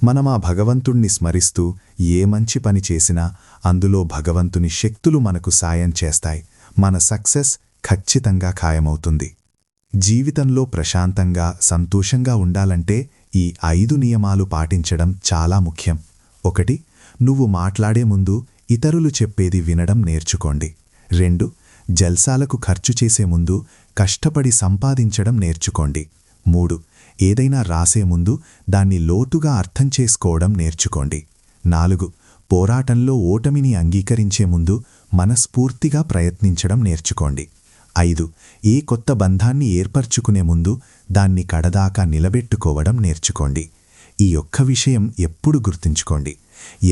మనం ఆ భగవంతుణ్ణి స్మరిస్తూ ఏ మంచి పని చేసినా అందులో భగవంతుని శక్తులు మనకు సాయం చేస్తాయి. మన సక్సెస్ ఖచ్చితంగా ఖాయమవుతుంది. జీవితంలో ప్రశాంతంగా సంతోషంగా ఉండాలంటే ఈ 5 నియమాలు పాటించడం చాలా ముఖ్యం. 1. నువ్వు మాట్లాడే ముందు ఇతరులు చెప్పేది వినడం నేర్చుకోండి. 2. జల్సాలకు ఖర్చు చేసే ముందు కష్టపడి సంపాదించడం నేర్చుకోండి. 3. ఏదైనా రాసే ముందు దాన్ని లోతుగా అర్థం చేసుకోవడం నేర్చుకోండి. 4. పోరాటంలో ఓటమిని అంగీకరించే ముందు మనస్ఫూర్తిగా ప్రయత్నించడం నేర్చుకోండి. 5. ఏ కొత్త బంధాన్ని ఏర్పరచుకునే ముందు దాన్ని కడదాకా నిలబెట్టుకోవడం నేర్చుకోండి. ఈ ఒక్క విషయం ఎప్పుడు గుర్తుంచుకోండి.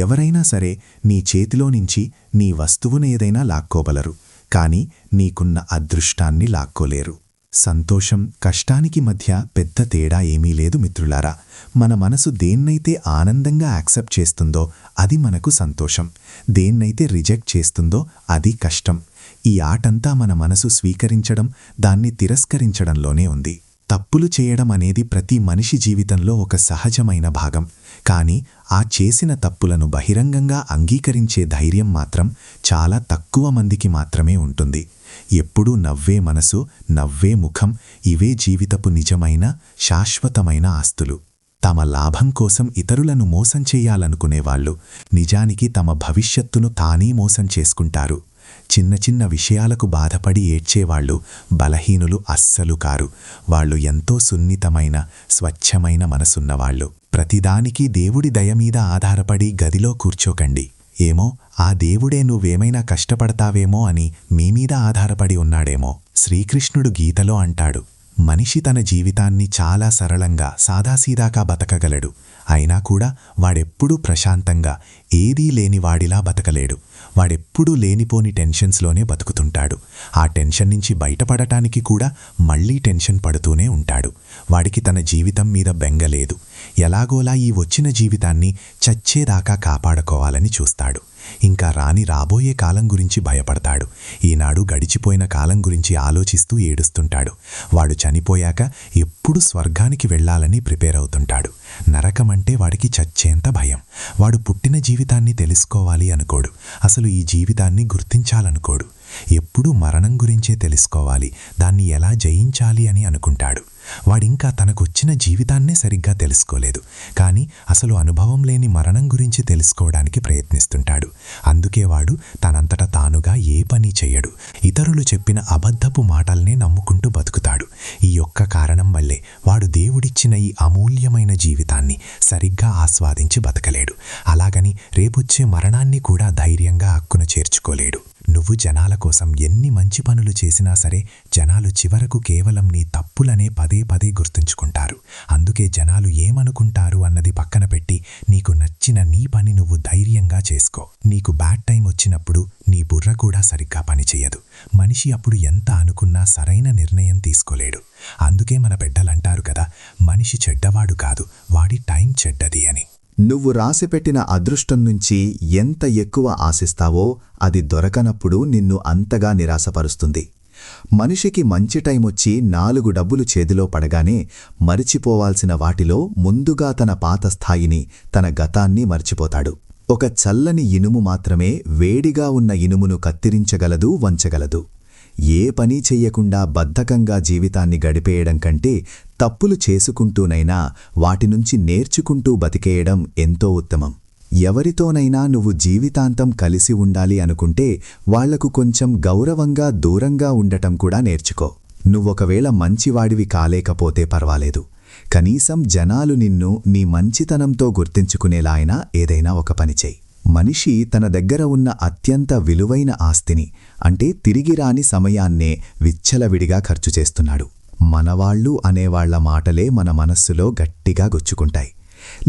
ఎవరైనా సరే నీ చేతిలో నుంచి నీ వస్తువును ఏదైనా లాక్కోగలరు, కానీ నీకున్న అదృష్టాన్ని లాక్కోలేరు. సంతోషం కష్టానికి మధ్య పెద్ద తేడా ఏమీ లేదు మిత్రులారా. మన మనసు దేన్నైతే ఆనందంగా యాక్సెప్ట్ చేస్తుందో అది మనకు సంతోషం, దేన్నైతే రిజెక్ట్ చేస్తుందో అది కష్టం. ఈ ఆటంతా మన మనసు స్వీకరించడం, దాన్ని తిరస్కరించడంలోనే ఉంది. తప్పులు చేయడం అనేది ప్రతి మనిషి జీవితంలో ఒక సహజమైన భాగం. కానీ ఆ చేసిన తప్పులను బహిరంగంగా అంగీకరించే ధైర్యం మాత్రం చాలా తక్కువ మందికి మాత్రమే ఉంటుంది. ఎప్పుడూ నవ్వే మనసు, నవ్వే ముఖం ఇవే జీవితపు నిజమైన శాశ్వతమైన ఆస్తులు. తమ లాభం కోసం ఇతరులను మోసం చెయ్యాలనుకునేవాళ్లు నిజానికి తమ భవిష్యత్తును తానే మోసం చేసుకుంటారు. చిన్న చిన్న విషయాలకు బాధపడి ఏడ్చేవాళ్లు బలహీనులు అస్సలు కారు. వాళ్ళు ఎంతో సున్నితమైన, స్వచ్ఛమైన మనసున్నవాళ్లు. ప్రతిదానికి దేవుడి దయమీద ఆధారపడి గదిలో కూర్చోకండి. ఏమో ఆ దేవుడే నువ్వేమైనా కష్టపడతావేమో అని మీమీద ఆధారపడి ఉన్నాడేమో. శ్రీకృష్ణుడు గీతలో అంటాడు, మనిషి తన జీవితాన్ని చాలా సరళంగా సాదాసీదాగా బతకగలడు, అయినా కూడా వాడెప్పుడూ ప్రశాంతంగా ఏదీ లేని వాడిలా బతకలేడు. వాడెప్పుడూ లేనిపోని టెన్షన్స్లోనే బతుకుతుంటాడు. ఆ టెన్షన్ నుంచి బయటపడటానికి కూడా మళ్లీ టెన్షన్ పడుతూనే ఉంటాడు. వాడికి తన జీవితం మీద బెంగలేదు. ఎలాగోలా ఈ వచ్చిన జీవితాన్ని చచ్చేదాకా కాపాడుకోవాలని చూస్తాడు. ఇంకా రాబోయే కాలం గురించి భయపడతాడు. ఈనాడు గడిచిపోయిన కాలం గురించి ఆలోచిస్తూ ఏడుస్తుంటాడు. వాడు చనిపోయాక ఎప్పుడు స్వర్గానికి వెళ్లాలని ప్రిపేర్ అవుతుంటాడు. నరకమంటే వాడికి చచ్చేంత భయం. వాడు పుట్టిన జీవితాన్ని తెలుసుకోవాలి అనుకోడు. అసలు ఈ జీవితాన్ని గుర్తించాలనుకోడు. ఎప్పుడూ మరణం గురించే తెలుసుకోవాలి, దాన్ని ఎలా జయించాలి అని అనుకుంటాడు. వాడింకా తనకొచ్చిన జీవితాన్నే సరిగ్గా తెలుసుకోలేదు, కానీ అసలు అనుభవం లేని మరణం గురించి తెలుసుకోవడానికి ప్రయత్నిస్తుంటాడు. అందుకే వాడు తనంతట తానుగా ఏ పని చెయ్యడు. ఇతరులు చెప్పిన అబద్ధపు మాటల్నే నమ్ముకుంటూ బతుకుతాడు. ఈ ఒక్క కారణం వల్లే వాడు దేవుడిచ్చిన ఈ అమూల్యమైన జీవితాన్ని సరిగ్గా ఆస్వాదించి బతకలేడు. అలాగని రేపొచ్చే మరణాన్ని కూడా ధైర్యంగా హక్కున చేర్చుకోలేడు. నువ్వు జనాల కోసం ఎన్ని మంచి పనులు చేసినా సరే జనాలు చివరకు కేవలం నీ తప్పులనే పదే పదే గుర్తుంచుకుంటారు. అందుకే జనాలు ఏమనుకుంటారు అన్నది పక్కన పెట్టి నీకు నచ్చిన నీ పని నువ్వు ధైర్యంగా చేసుకో. నీకు బ్యాడ్ టైం వచ్చినప్పుడు నీ బుర్ర కూడా సరిగ్గా పనిచెయ్యదు. మనిషి అప్పుడు ఎంత అనుకున్నా సరైన నిర్ణయం తీసుకోలేడు. అందుకే మన పెద్దలంటారు కదా, మనిషి చెడ్డవాడు కాదు, వాడి టైం చెడ్డది అని. నువ్వు రాసిపెట్టిన అదృష్టం నుంచి ఎంత ఎక్కువ ఆశిస్తావో అది దొరకనప్పుడు నిన్ను అంతగా నిరాశపరుస్తుంది. మనిషికి మంచి టైమొచ్చి 4 డబ్బులు చేతిలో పడగానే మరిచిపోవాల్సిన వాటిలో ముందుగా తన పాత స్థాయిని, తన గతాన్ని మర్చిపోతాడు. ఒక చల్లని ఇనుము మాత్రమే వేడిగా ఉన్న ఇనుమును కత్తిరించగలదు, వంచగలదు. ఏ పని చెయ్యకుండా బద్ధకంగా జీవితాన్ని గడిపేయడం కంటే తప్పులు చేసుకుంటూనైనా వాటినుంచి నేర్చుకుంటూ బతికేయడం ఎంతో ఉత్తమం. ఎవరితోనైనా నువ్వు జీవితాంతం కలిసి ఉండాలి అనుకుంటే వాళ్లకు కొంచెం గౌరవంగా దూరంగా ఉండటం కూడా నేర్చుకో. నువ్వొకవేళ మంచివాడివి కాలేకపోతే పర్వాలేదు, కనీసం జనాలు నిన్ను నీ మంచితనంతో గుర్తించుకునేలా అయినా ఏదైనా ఒక పని చెయ్యి. మనిషి తన దగ్గర ఉన్న అత్యంత విలువైన ఆస్తిని, అంటే తిరిగిరాని సమయాన్నే విచ్చలవిడిగా ఖర్చు చేస్తున్నాడు. మనవాళ్లు అనేవాళ్ల మాటలే మన మనస్సులో గట్టిగా గుచ్చుకుంటాయి.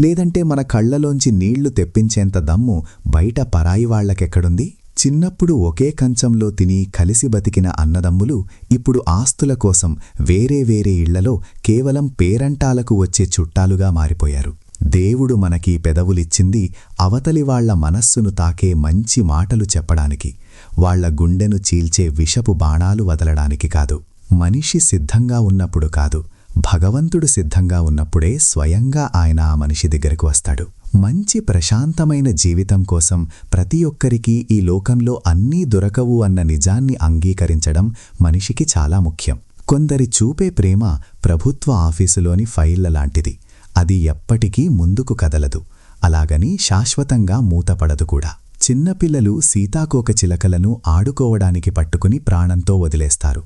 లేదంటే మన కళ్లలోంచి నీళ్లు తెప్పించేంత దమ్ము బయట పరాయి వాళ్లకెక్కడుంది? చిన్నప్పుడు ఒకే కంచంలో తిని కలిసి బతికిన అన్నదమ్ములు ఇప్పుడు ఆస్తుల కోసం వేరే వేరే ఇళ్లలో కేవలం పేరంటాలకు వచ్చే చుట్టాలుగా మారిపోయారు. దేవుడు మనకీ పెదవులిచ్చింది అవతలి వాళ్ల మనస్సును తాకే మంచి మాటలు చెప్పడానికి, వాళ్ల గుండెను చీల్చే విషపు బాణాలు వదలడానికి కాదు. మనిషి సిద్ధంగా ఉన్నప్పుడు కాదు, భగవంతుడు సిద్ధంగా ఉన్నప్పుడే స్వయంగా ఆయన ఆ మనిషి దగ్గరకు వస్తాడు. మంచి ప్రశాంతమైన జీవితం కోసం ప్రతి ఒక్కరికీ ఈ లోకంలో అన్నీ దొరకవు అన్న నిజాన్ని అంగీకరించడం మనిషికి చాలా ముఖ్యం. కొందరి చూపే ప్రేమ ప్రభుత్వ ఆఫీసులోని ఫైళ్ల లాంటిది. అది ఎప్పటికీ ముందుకు కదలదు, అలాగని శాశ్వతంగా మూతపడదు కూడా. చిన్నపిల్లలు సీతాకోకచిలకలను ఆడుకోవడానికి పట్టుకుని ప్రాణంతో వదిలేస్తారు.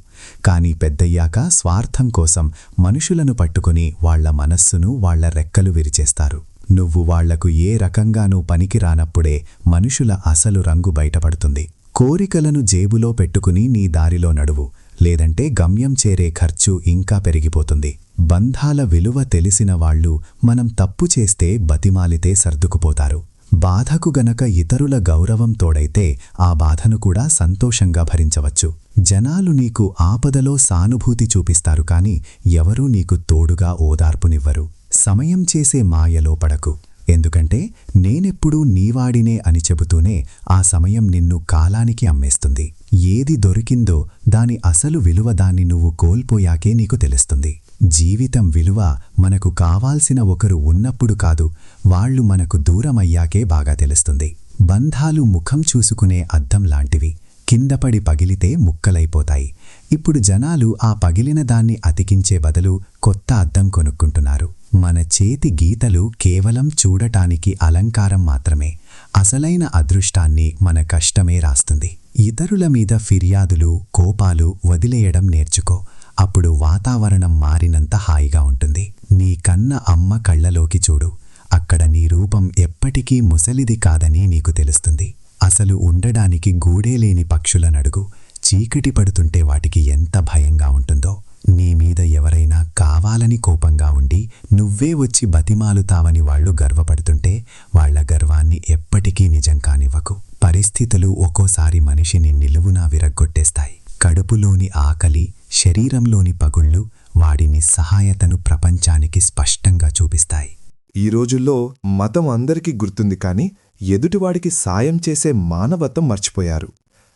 కాని పెద్దయ్యాక స్వార్థం కోసం మనుషులను పట్టుకుని వాళ్ల మనస్సును, వాళ్ల రెక్కలు విరిచేస్తారు. నువ్వు వాళ్లకు ఏ రకంగానూ పనికిరానప్పుడే మనుషుల అసలు రంగు బయటపడుతుంది. కోరికలను జేబులో పెట్టుకుని నీ దారిలో నడువు, లేదంటే గమ్యం చేరే ఖర్చు ఇంకా పెరిగిపోతుంది. బంధాల విలువ తెలిసిన వాళ్లు మనం తప్పు చేస్తే బతిమాలితే సర్దుకుపోతారు. బాధకు గనక ఇతరుల గౌరవం తోడైతే ఆ బాధను కూడా సంతోషంగా భరించవచ్చు. జనాలు నీకు ఆపదలో సానుభూతి చూపిస్తారు కాని ఎవరూ నీకు తోడుగా ఓదార్పునివ్వరు. సమయం చేసే మాయలో పడకు, ఎందుకంటే నేనెప్పుడూ నీవాడినే అని చెబుతూనే ఆ సమయం నిన్ను కాలానికి అమ్మేస్తుంది. ఏది దొరికిందో దాని అసలు విలువ దాన్ని నువ్వు కోల్పోయాకే నీకు తెలుస్తుంది. జీవితం విలువ మనకు కావాల్సిన ఒకరు ఉన్నప్పుడు కాదు, వాళ్లు మనకు దూరమయ్యాకే బాగా తెలుస్తుంది. బంధాలు ముఖం చూసుకునే అద్దం లాంటివి, కిందపడి పగిలితే ముక్కలైపోతాయి. ఇప్పుడు జనాలు ఆ పగిలిన దాన్ని అతికించే బదులు కొత్త అద్దం కొనుక్కుంటున్నారు. మన చేతి గీతలు కేవలం చూడటానికి అలంకారం మాత్రమే, అసలైన అదృష్టాన్ని మన కష్టమే రాస్తుంది. ఇతరుల మీద ఫిర్యాదులు, కోపాలు వదిలేయడం నేర్చుకో. అప్పుడు వాతావరణం మారినంత హాయిగా ఉంటుంది. నీ కన్న అమ్మ కళ్లలోకి చూడు, అక్కడ నీ రూపం ఎప్పటికీ ముసలిది కాదని నీకు తెలుస్తుంది. అసలు ఉండడానికి గూడేలేని పక్షులనడుగు, చీకటి పడుతుంటే వాటికి ఎంత భయంగా ఉంటుందో. నీ మీద ఎవరైనా కావాలని కోపంగా ఉండి నువ్వే వచ్చి బతిమాలుతావని వాళ్లు గర్వపడుతుంటే వాళ్ల గర్వాన్ని ఎప్పటికీ నిజం కానివ్వకు. పరిస్థితులు ఒక్కోసారి మనిషిని నిలువునా విరగ్గొట్టేస్తాయి. కడుపులోని ఆకలి, శరీరంలోని పగుళ్ళు వాడి నిస్సహాయతను ప్రపంచానికి స్పష్టంగా చూపిస్తాయి. ఈ రోజుల్లో మతం అందరికీ గుర్తుంది, కాని ఎదుటివాడికి సాయం చేసే మానవత్వం మర్చిపోయారు.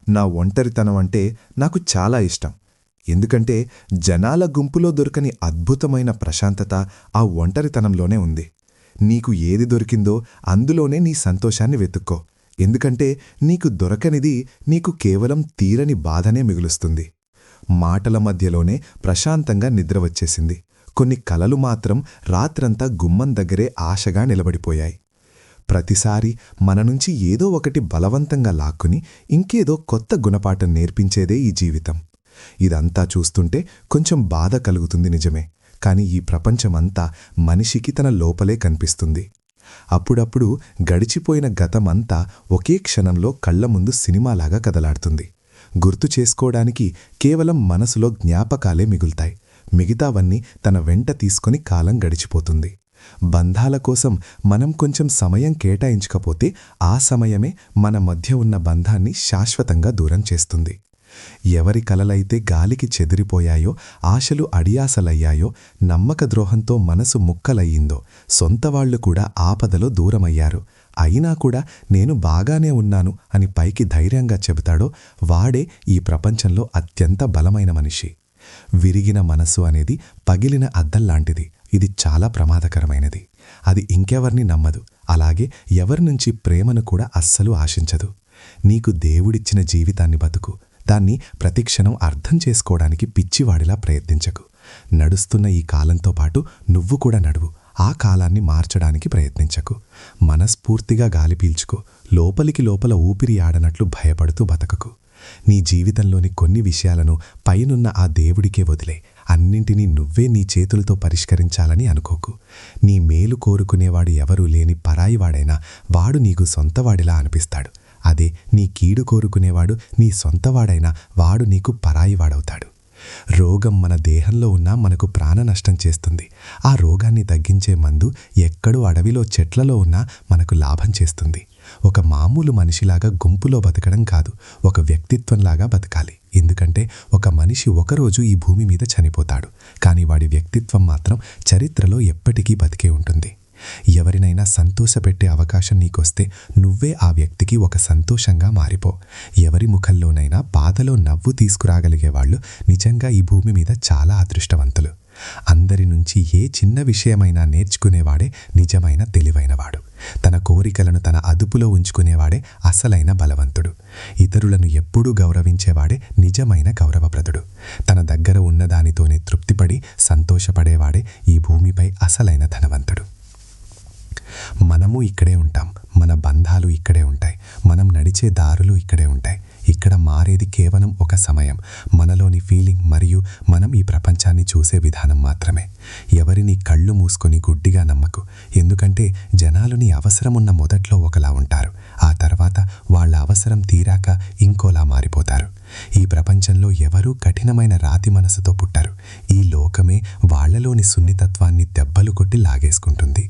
నా ఒంటరితనం అంటే నాకు చాలా ఇష్టం. ఎందుకంటే జనాల గుంపులో దొరకని అద్భుతమైన ప్రశాంతత ఆ ఒంటరితనంలోనే ఉంది. నీకు ఏది దొరికిందో అందులోనే నీ సంతోషాన్ని వెతుక్కో. ఎందుకంటే నీకు దొరకనిది నీకు కేవలం తీరని బాధనే మిగులుస్తుంది. మాటల మధ్యలోనే ప్రశాంతంగా నిద్ర వచ్చేసింది. కొన్ని కలలు మాత్రం రాత్రంతా గుమ్మం దగ్గరే ఆశగా నిలబడిపోయాయి. ప్రతిసారి మన నుంచి ఏదో ఒకటి బలవంతంగా లాక్కుని ఇంకేదో కొత్త గుణపాఠం నేర్పించేదే ఈ జీవితం. ఇదంతా చూస్తుంటే కొంచెం బాధ కలుగుతుంది నిజమే, కాని ఈ ప్రపంచమంతా మనిషికి తన లోపలే కనిపిస్తుంది. అప్పుడప్పుడు గడిచిపోయిన గతమంతా ఒకే క్షణంలో కళ్ల ముందు సినిమాలాగా కదలాడుతుంది. గుర్తు చేసుకోవడానికి కేవలం మనసులో జ్ఞాపకాలే మిగులుతాయి. మిగతావన్నీ తన వెంట తీసుకొని కాలం గడిచిపోతుంది. బంధాల కోసం మనం కొంచెం సమయం కేటాయించకపోతే ఆ సమయమే మన మధ్య ఉన్న బంధాన్ని శాశ్వతంగా దూరం చేస్తుంది. ఎవరి కలలైతే గాలికి చెదిరిపోయాయో, ఆశలు అడియాసలయ్యాయో, నమ్మక ద్రోహంతో మనసు ముక్కలయ్యిందో, సొంతవాళ్లు కూడా ఆపదలో దూరమయ్యారు, అయినా కూడా నేను బాగానే ఉన్నాను అని పైకి ధైర్యంగా చెబుతాడో వాడే ఈ ప్రపంచంలో అత్యంత బలమైన మనిషి. విరిగిన మనసు అనేది పగిలిన అద్దల్లాంటిది. ఇది చాలా ప్రమాదకరమైనది. అది ఇంకెవర్ని నమ్మదు. అలాగే ఎవరి నుంచి ప్రేమను కూడా అస్సలు ఆశించదు. నీకు దేవుడిచ్చిన జీవితాన్ని బతుకు. దాన్ని ప్రతిక్షణం అర్థం చేసుకోవడానికి పిచ్చివాడిలా ప్రయత్నించకు. నడుస్తున్న ఈ కాలంతో పాటు నువ్వు కూడా నడువు. ఆ కాలాన్ని మార్చడానికి ప్రయత్నించకు. మనస్ఫూర్తిగా గాలి పీల్చుకో. లోపలికి లోపల ఊపిరి ఆడనట్లు భయపడుతూ బతకకు. నీ జీవితంలోని కొన్ని విషయాలను పైనున్న ఆ దేవుడికే వదిలే. అన్నింటినీ నువ్వే నీ చేతులతో పరిష్కరించాలని అనుకోకు. నీ మేలు కోరుకునేవాడు ఎవరూ లేని పరాయివాడైనా వాడు నీకు సొంతవాడిలా అనిపిస్తాడు. అదే నీ కీడు కోరుకునేవాడు నీ సొంతవాడైనా వాడు నీకు పరాయివాడవుతాడు. రోగం మన దేహంలో ఉన్నా మనకు ప్రాణ నష్టం చేస్తుంది. ఆ రోగాన్ని తగ్గించే మందు ఎక్కడో అడవిలో చెట్లలో ఉన్నా మనకు లాభం చేస్తుంది. ఒక మామూలు మనిషిలాగా గుంపులో బతకడం కాదు, ఒక వ్యక్తిత్వంలాగా బతకాలి. ఎందుకంటే ఒక మనిషి ఒకరోజు ఈ భూమి మీద చనిపోతాడు, కానీ వాడి వ్యక్తిత్వం మాత్రం చరిత్రలో ఎప్పటికీ బతికే ఉంటుంది. ఎవరినైనా సంతోషపెట్టే అవకాశం నీకొస్తే నువ్వే ఆ వ్యక్తికి ఒక సంతోషంగా మారిపో. ఎవరి ముఖంలోనైనా బాధలో నవ్వు తీసుకురాగలిగేవాళ్లు నిజంగా ఈ భూమి మీద చాలా అదృష్టవంతులు. అందరి నుంచి ఏ చిన్న విషయమైనా నేర్చుకునేవాడే నిజమైన తెలివైనవాడు. తన కోరికలను తన అదుపులో ఉంచుకునేవాడే అసలైన బలవంతుడు. ఇతరులను ఎప్పుడూ గౌరవించేవాడే నిజమైన గౌరవప్రదుడు. తన దగ్గర ఉన్నదానితోనే తృప్తిపడి సంతోషపడేవాడే ఈ భూమిపై అసలైన ధనవంతుడు. మనము ఇక్కడే ఉంటాం, మన బంధాలు ఇక్కడే ఉంటాయి, మనం నడిచే దారులు ఇక్కడే ఉంటాయి. ఇక్కడ మారేది కేవలం ఒక సమయం, మనలోని ఫీలింగ్ మరియు మనం ఈ ప్రపంచాన్ని చూసే విధానం మాత్రమే. ఎవరిని కళ్ళు మూసుకొని గుడ్డిగా నమ్మకు. ఎందుకంటే జనాలు నీ అవసరమున్న మొదట్లో ఒకలా ఉంటారు, ఆ తర్వాత వాళ్ళ అవసరం తీరాక ఇంకోలా మారిపోతారు. ఈ ప్రపంచంలో ఎవరూ కఠినమైన రాతి మనసుతో పుట్టరు. ఈ లోకమే వాళ్లలోని సున్నితత్వాన్ని దెబ్బలు కొట్టి లాగేసుకుంటుంది.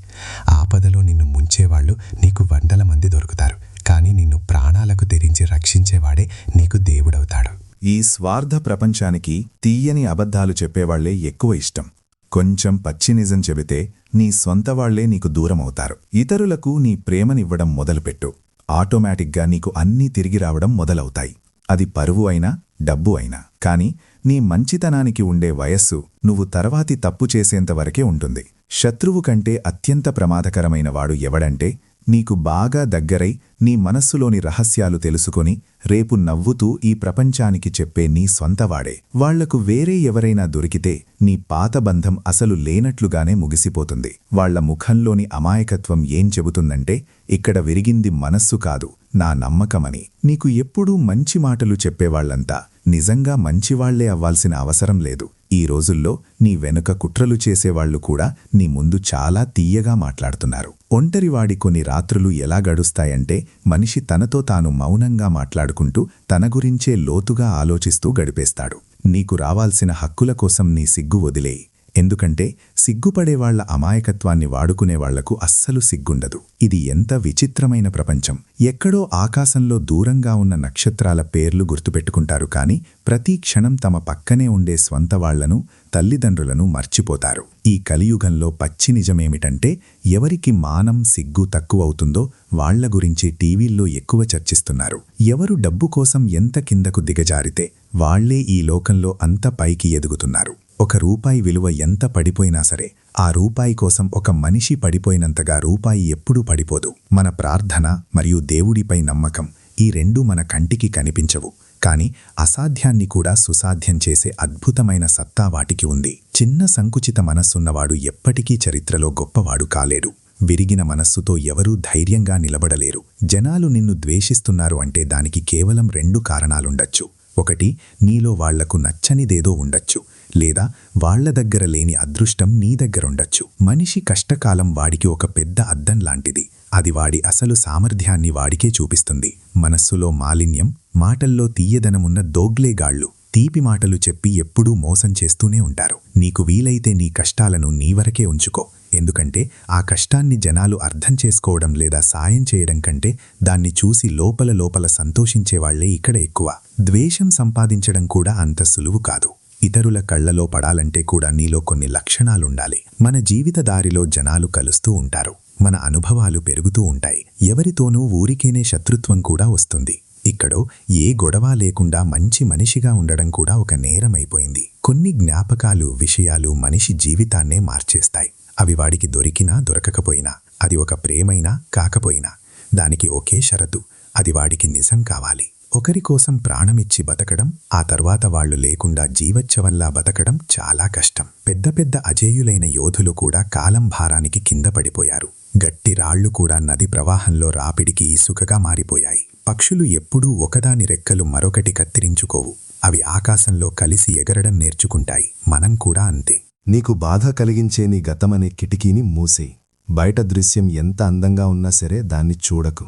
ఆపదలో నిన్ను ముంచేవాళ్లు నీకు వందల మంది దొరుకుతారు, కానీ నిన్ను ప్రాణాలకు తెరించి రక్షించేవాడే నీకు దేవుడవుతాడు. ఈ స్వార్థ ప్రపంచానికి తీయని అబద్ధాలు చెప్పేవాళ్లే ఎక్కువ ఇష్టం. కొంచెం పచ్చి నిజం చెబితే నీ సొంతవాళ్లే నీకు దూరమవుతారు. ఇతరులకు నీ ప్రేమనివ్వడం మొదలుపెట్టు. ఆటోమేటిక్గా నీకు అన్నీ తిరిగి రావడం మొదలవుతాయి. అది పరువు అయినా, డబ్బు అయినా. కాని నీ మంచితనానికి ఉండే వయస్సు నువ్వు తర్వాతి తప్పు చేసేంతవరకే ఉంటుంది. శత్రువు కంటే అత్యంత ప్రమాదకరమైన వాడు ఎవడంటే, నీకు బాగా దగ్గరై నీ మనస్సులోని రహస్యాలు తెలుసుకొని రేపు నవ్వుతూ ఈ ప్రపంచానికి చెప్పే నీ సొంతవాడే. వాళ్లకు వేరే ఎవరైనా దొరికితే నీ పాత బంధం అసలు లేనట్లుగానే ముగిసిపోతుంది. వాళ్ల ముఖంలోని అమాయకత్వం ఏం చెబుతుందంటే, ఇక్కడ విరిగింది మనస్సు కాదు, నా నమ్మకమని. నీకు ఎప్పుడూ మంచి మాటలు చెప్పేవాళ్లంతా నిజంగా మంచివాళ్లే అవ్వాల్సిన అవసరం లేదు. ఈ రోజుల్లో నీ వెనుక కుట్రలు చేసేవాళ్లు కూడా నీ ముందు చాలా తీయగా మాట్లాడుతున్నారు. ఒంటరివాడి కొన్ని రాత్రులు ఎలా గడుస్తాయంటే, మనిషి తనతో తాను మౌనంగా మాట్లాడుకుంటూ తన గురించే లోతుగా ఆలోచిస్తూ గడిపేస్తాడు. నీకు రావాల్సిన హక్కుల కోసం నీ సిగ్గు వదిలేయి. ఎందుకంటే సిగ్గుపడేవాళ్ల అమాయకత్వాన్ని వాడుకునేవాళ్లకు అస్సలు సిగ్గుండదు. ఇది ఎంత విచిత్రమైన ప్రపంచం. ఎక్కడో ఆకాశంలో దూరంగా ఉన్న నక్షత్రాల పేర్లు గుర్తుపెట్టుకుంటారు, కాని ప్రతి క్షణం తమ పక్కనే ఉండే స్వంతవాళ్లను, తల్లిదండ్రులను మర్చిపోతారు. ఈ కలియుగంలో పచ్చి నిజమేమిటంటే, ఎవరికి మానం, సిగ్గు తక్కువవుతుందో వాళ్ల గురించి టీవీల్లో ఎక్కువ చర్చిస్తున్నారు. ఎవరు డబ్బు కోసం ఎంత కిందకు దిగజారితే వాళ్లే ఈ లోకంలో అంత పైకి ఎదుగుతున్నారు. ఒక రూపాయి విలువ ఎంత పడిపోయినా సరే, ఆ రూపాయి కోసం ఒక మనిషి పడిపోయినంతగా రూపాయి ఎప్పుడూ పడిపోదు. మన ప్రార్థన మరియు దేవుడిపై నమ్మకం, ఈ రెండూ మన కంటికి కనిపించవు, కాని అసాధ్యాన్ని కూడా సుసాధ్యం చేసే అద్భుతమైన సత్తా వాటికి ఉంది. చిన్న సంకుచిత మనస్సున్నవాడు ఎప్పటికీ చరిత్రలో గొప్పవాడు కాలేడు. విరిగిన మనస్సుతో ఎవరూ ధైర్యంగా నిలబడలేరు. జనాలు నిన్ను ద్వేషిస్తున్నారు అంటే దానికి కేవలం 2 కారణాలుండొచ్చు. ఒకటి, నీలో వాళ్లకు నచ్చనిదేదో ఉండొచ్చు. లేదా వాళ్ళ దగ్గర లేని అదృష్టం నీ దగ్గరుండొచ్చు. మనిషి కష్టకాలం వాడికి ఒక పెద్ద అద్దం లాంటిది. అది వాడి అసలు సామర్థ్యాన్ని వాడికే చూపిస్తుంది. మనస్సులో మాలిన్యం, మాటల్లో తీయదనమున్న దోగ్లేగాళ్లు తీపి మాటలు చెప్పి ఎప్పుడూ మోసం చేస్తూనే ఉంటారు. నీకు వీలైతే నీ కష్టాలను నీ వరకే ఉంచుకో. ఎందుకంటే ఆ కష్టాన్ని జనాలు అర్థం చేసుకోవడం లేదా సాయం చేయడం కంటే దాన్ని చూసి లోపల లోపల సంతోషించేవాళ్లే ఇక్కడ ఎక్కువ. ద్వేషం సంపాదించడం కూడా అంత సులువు కాదు. ఇతరుల కళ్లలో పడాలంటే కూడా నీలో కొన్ని లక్షణాలుండాలి. మన జీవిత దారిలో జనాలు కలుస్తూ ఉంటారు. మన అనుభవాలు పెరుగుతూ ఉంటాయి. ఎవరితోనూ ఊరికేనే శత్రుత్వం కూడా వస్తుంది. ఇక్కడో ఏ గొడవ లేకుండా మంచి మనిషిగా ఉండడం కూడా ఒక నేరమైపోయింది. కొన్ని జ్ఞాపకాలు, విషయాలు మనిషి జీవితాన్నే మార్చేస్తాయి. అవి వాడికి దొరికినా దొరకకపోయినా, అది ఒక ప్రేమైనా కాకపోయినా, దానికి ఒకే షరతు, అది వాడికి నిజం కావాలి. ఒకరి కోసం ప్రాణమిచ్చి బతకడం, ఆ తర్వాత వాళ్లు లేకుండా జీవచ్చవంలా బతకడం చాలా కష్టం. పెద్ద పెద్ద అజేయులైన యోధులు కూడా కాలం భారానికి కింద పడిపోయారు. గట్టి రాళ్లు కూడా నది ప్రవాహంలో రాపిడికి ఇసుకగా మారిపోయాయి. పక్షులు ఎప్పుడూ ఒకదాని రెక్కలు మరొకటి కత్తిరించుకోవు. అవి ఆకాశంలో కలిసి ఎగరడం నేర్చుకుంటాయి. మనం కూడా అంతే. నీకు బాధ కలిగించే నీ గతమనే కిటికీని మూసేయి. బయట దృశ్యం ఎంత అందంగా ఉన్నా సరే దాన్ని చూడకు.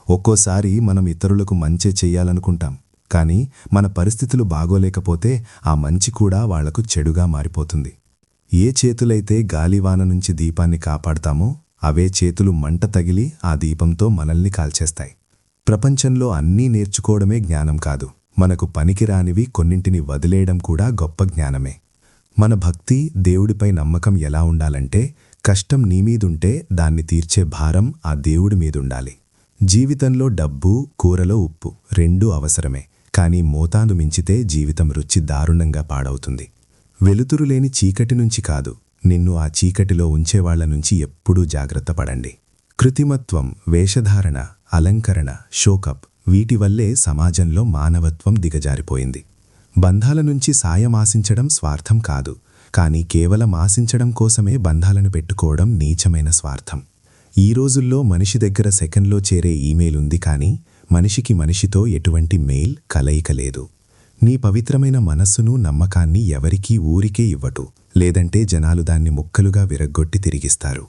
ఒక్కోసారి మనం ఇతరులకు మంచే చెయ్యాలనుకుంటాం, కానీ మన పరిస్థితులు బాగోలేకపోతే ఆ మంచి కూడా వాళ్లకు చెడుగా మారిపోతుంది. ఏ చేతులైతే గాలివాన నుంచి దీపాన్ని కాపాడతామో అవే చేతులు మంట తగిలి ఆ దీపంతో మనల్ని కాల్చేస్తాయి. ప్రపంచంలో అన్నీ నేర్చుకోవడమే జ్ఞానం కాదు. మనకు పనికిరానివి కొన్నింటిని వదిలేయడం కూడా గొప్ప జ్ఞానమే. మన భక్తి, దేవుడిపై నమ్మకం ఎలా ఉండాలంటే, కష్టం నీమీదుంటే దాన్ని తీర్చే భారం ఆ దేవుడి మీదుండాలి. జీవితంలో డబ్బు, కూరలో ఉప్పు రెండూ అవసరమే, కానీ మోతాదు మించితే జీవితం రుచి దారుణంగా పాడవుతుంది. వెలుతురు లేని చీకటి నుంచి కాదు, నిన్ను ఆ చీకటిలో ఉంచేవాళ్ల నుంచి ఎప్పుడూ జాగ్రత్త పడండి. కృత్రిమత్వం, వేషధారణ, అలంకరణ, షోకప్ వీటి వల్లే సమాజంలో మానవత్వం దిగజారిపోయింది. బంధాల నుంచి సాయం ఆశించడం స్వార్థం కాదు, కానీ కేవలం ఆశించడం కోసమే బంధాలను పెట్టుకోవడం నీచమైన స్వార్థం. ఈ రోజుల్లో మనిషి దగ్గర సెకండ్లో చేరే ఈమెయిల్ ఉంది, కానీ మనిషికి మనిషితో ఎటువంటి మెయిల్ కలయిక లేదు. నీ పవిత్రమైన మనస్సును, నమ్మకాన్ని ఎవరికీ ఊరికే ఇవ్వటు, లేదంటే జనాలు దాన్ని ముక్కలుగా విరగ్గొట్టి తిరిగిస్తారు.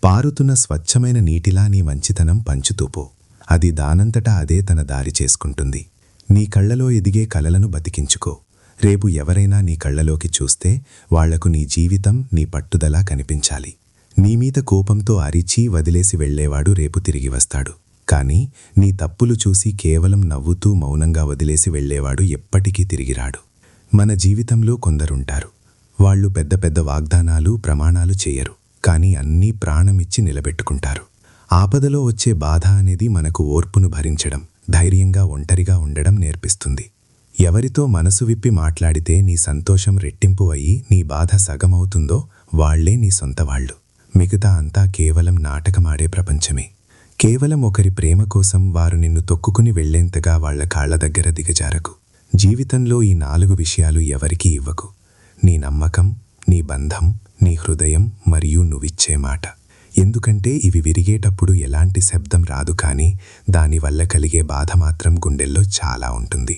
పారుతున్న స్వచ్ఛమైన నీటిలా నీ మంచితనం పంచుతూపో. అది దానంతటా అదే తన దారి చేసుకుంటుంది. నీ కళ్లలో ఎదిగే కలలను బతికించుకో. రేపు ఎవరైనా నీ కళ్లలోకి చూస్తే వాళ్లకు నీ జీవితం, నీ పట్టుదల కనిపించాలి. నీమీద కోపంతో అరిచి వదిలేసి వెళ్లేవాడు రేపు తిరిగి వస్తాడు, కానీ నీ తప్పులు చూసి కేవలం నవ్వుతూ మౌనంగా వదిలేసి వెళ్లేవాడు ఎప్పటికీ తిరిగిరాడు. మన జీవితంలో కొందరుంటారు. వాళ్లు పెద్ద పెద్ద వాగ్దానాలు, ప్రమాణాలు చేయరు, కానీ అన్నీ ప్రాణమిచ్చి నిలబెట్టుకుంటారు. ఆపదలో వచ్చే బాధ అనేది మనకు ఓర్పును భరించడం, ధైర్యంగా ఒంటరిగా ఉండడం నేర్పిస్తుంది. ఎవరితో మనసు విప్పి మాట్లాడితే నీ సంతోషం రెట్టింపు అయ్యి నీ బాధ సగమవుతుందో వాళ్లే నీ సొంతవాళ్లు. మిగతా అంతా కేవలం నాటకమాడే ప్రపంచమే. కేవలం ఒకరి ప్రేమ కోసం వారు నిన్ను తొక్కుకుని వెళ్లేంతగా వాళ్ల కాళ్ల దగ్గర దిగజారకు. జీవితంలో ఈ 4 విషయాలు ఎవరికీ ఇవ్వకు: నీ నమ్మకం, నీ బంధం, నీ హృదయం మరియు నువ్విచ్చే మాట. ఎందుకంటే ఇవి విరిగేటప్పుడు ఎలాంటి శబ్దం రాదు, కానీ దానివల్ల కలిగే బాధ మాత్రం గుండెల్లో చాలా ఉంటుంది.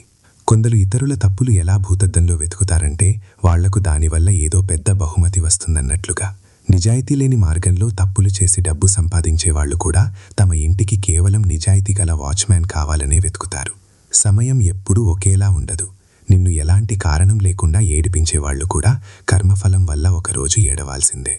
కొందరు ఇతరుల తప్పులు ఎలా భూతద్దంలో వెతుకుతారంటే వాళ్లకు దానివల్ల ఏదో పెద్ద బహుమతి వస్తుందన్నట్లుగా. నిజాయితీ లేని మార్గంలో తప్పులు చేసి డబ్బు సంపాదించేవాళ్లు కూడా తమ ఇంటికి కేవలం నిజాయితీ గల వాచ్మ్యాన్ కావాలనే వెతుకుతారు. సమయం ఎప్పుడూ ఒకేలా ఉండదు. నిన్ను ఎలాంటి కారణం లేకుండా ఏడిపించేవాళ్లు కూడా కర్మఫలం వల్ల ఒకరోజు ఏడవాల్సిందే.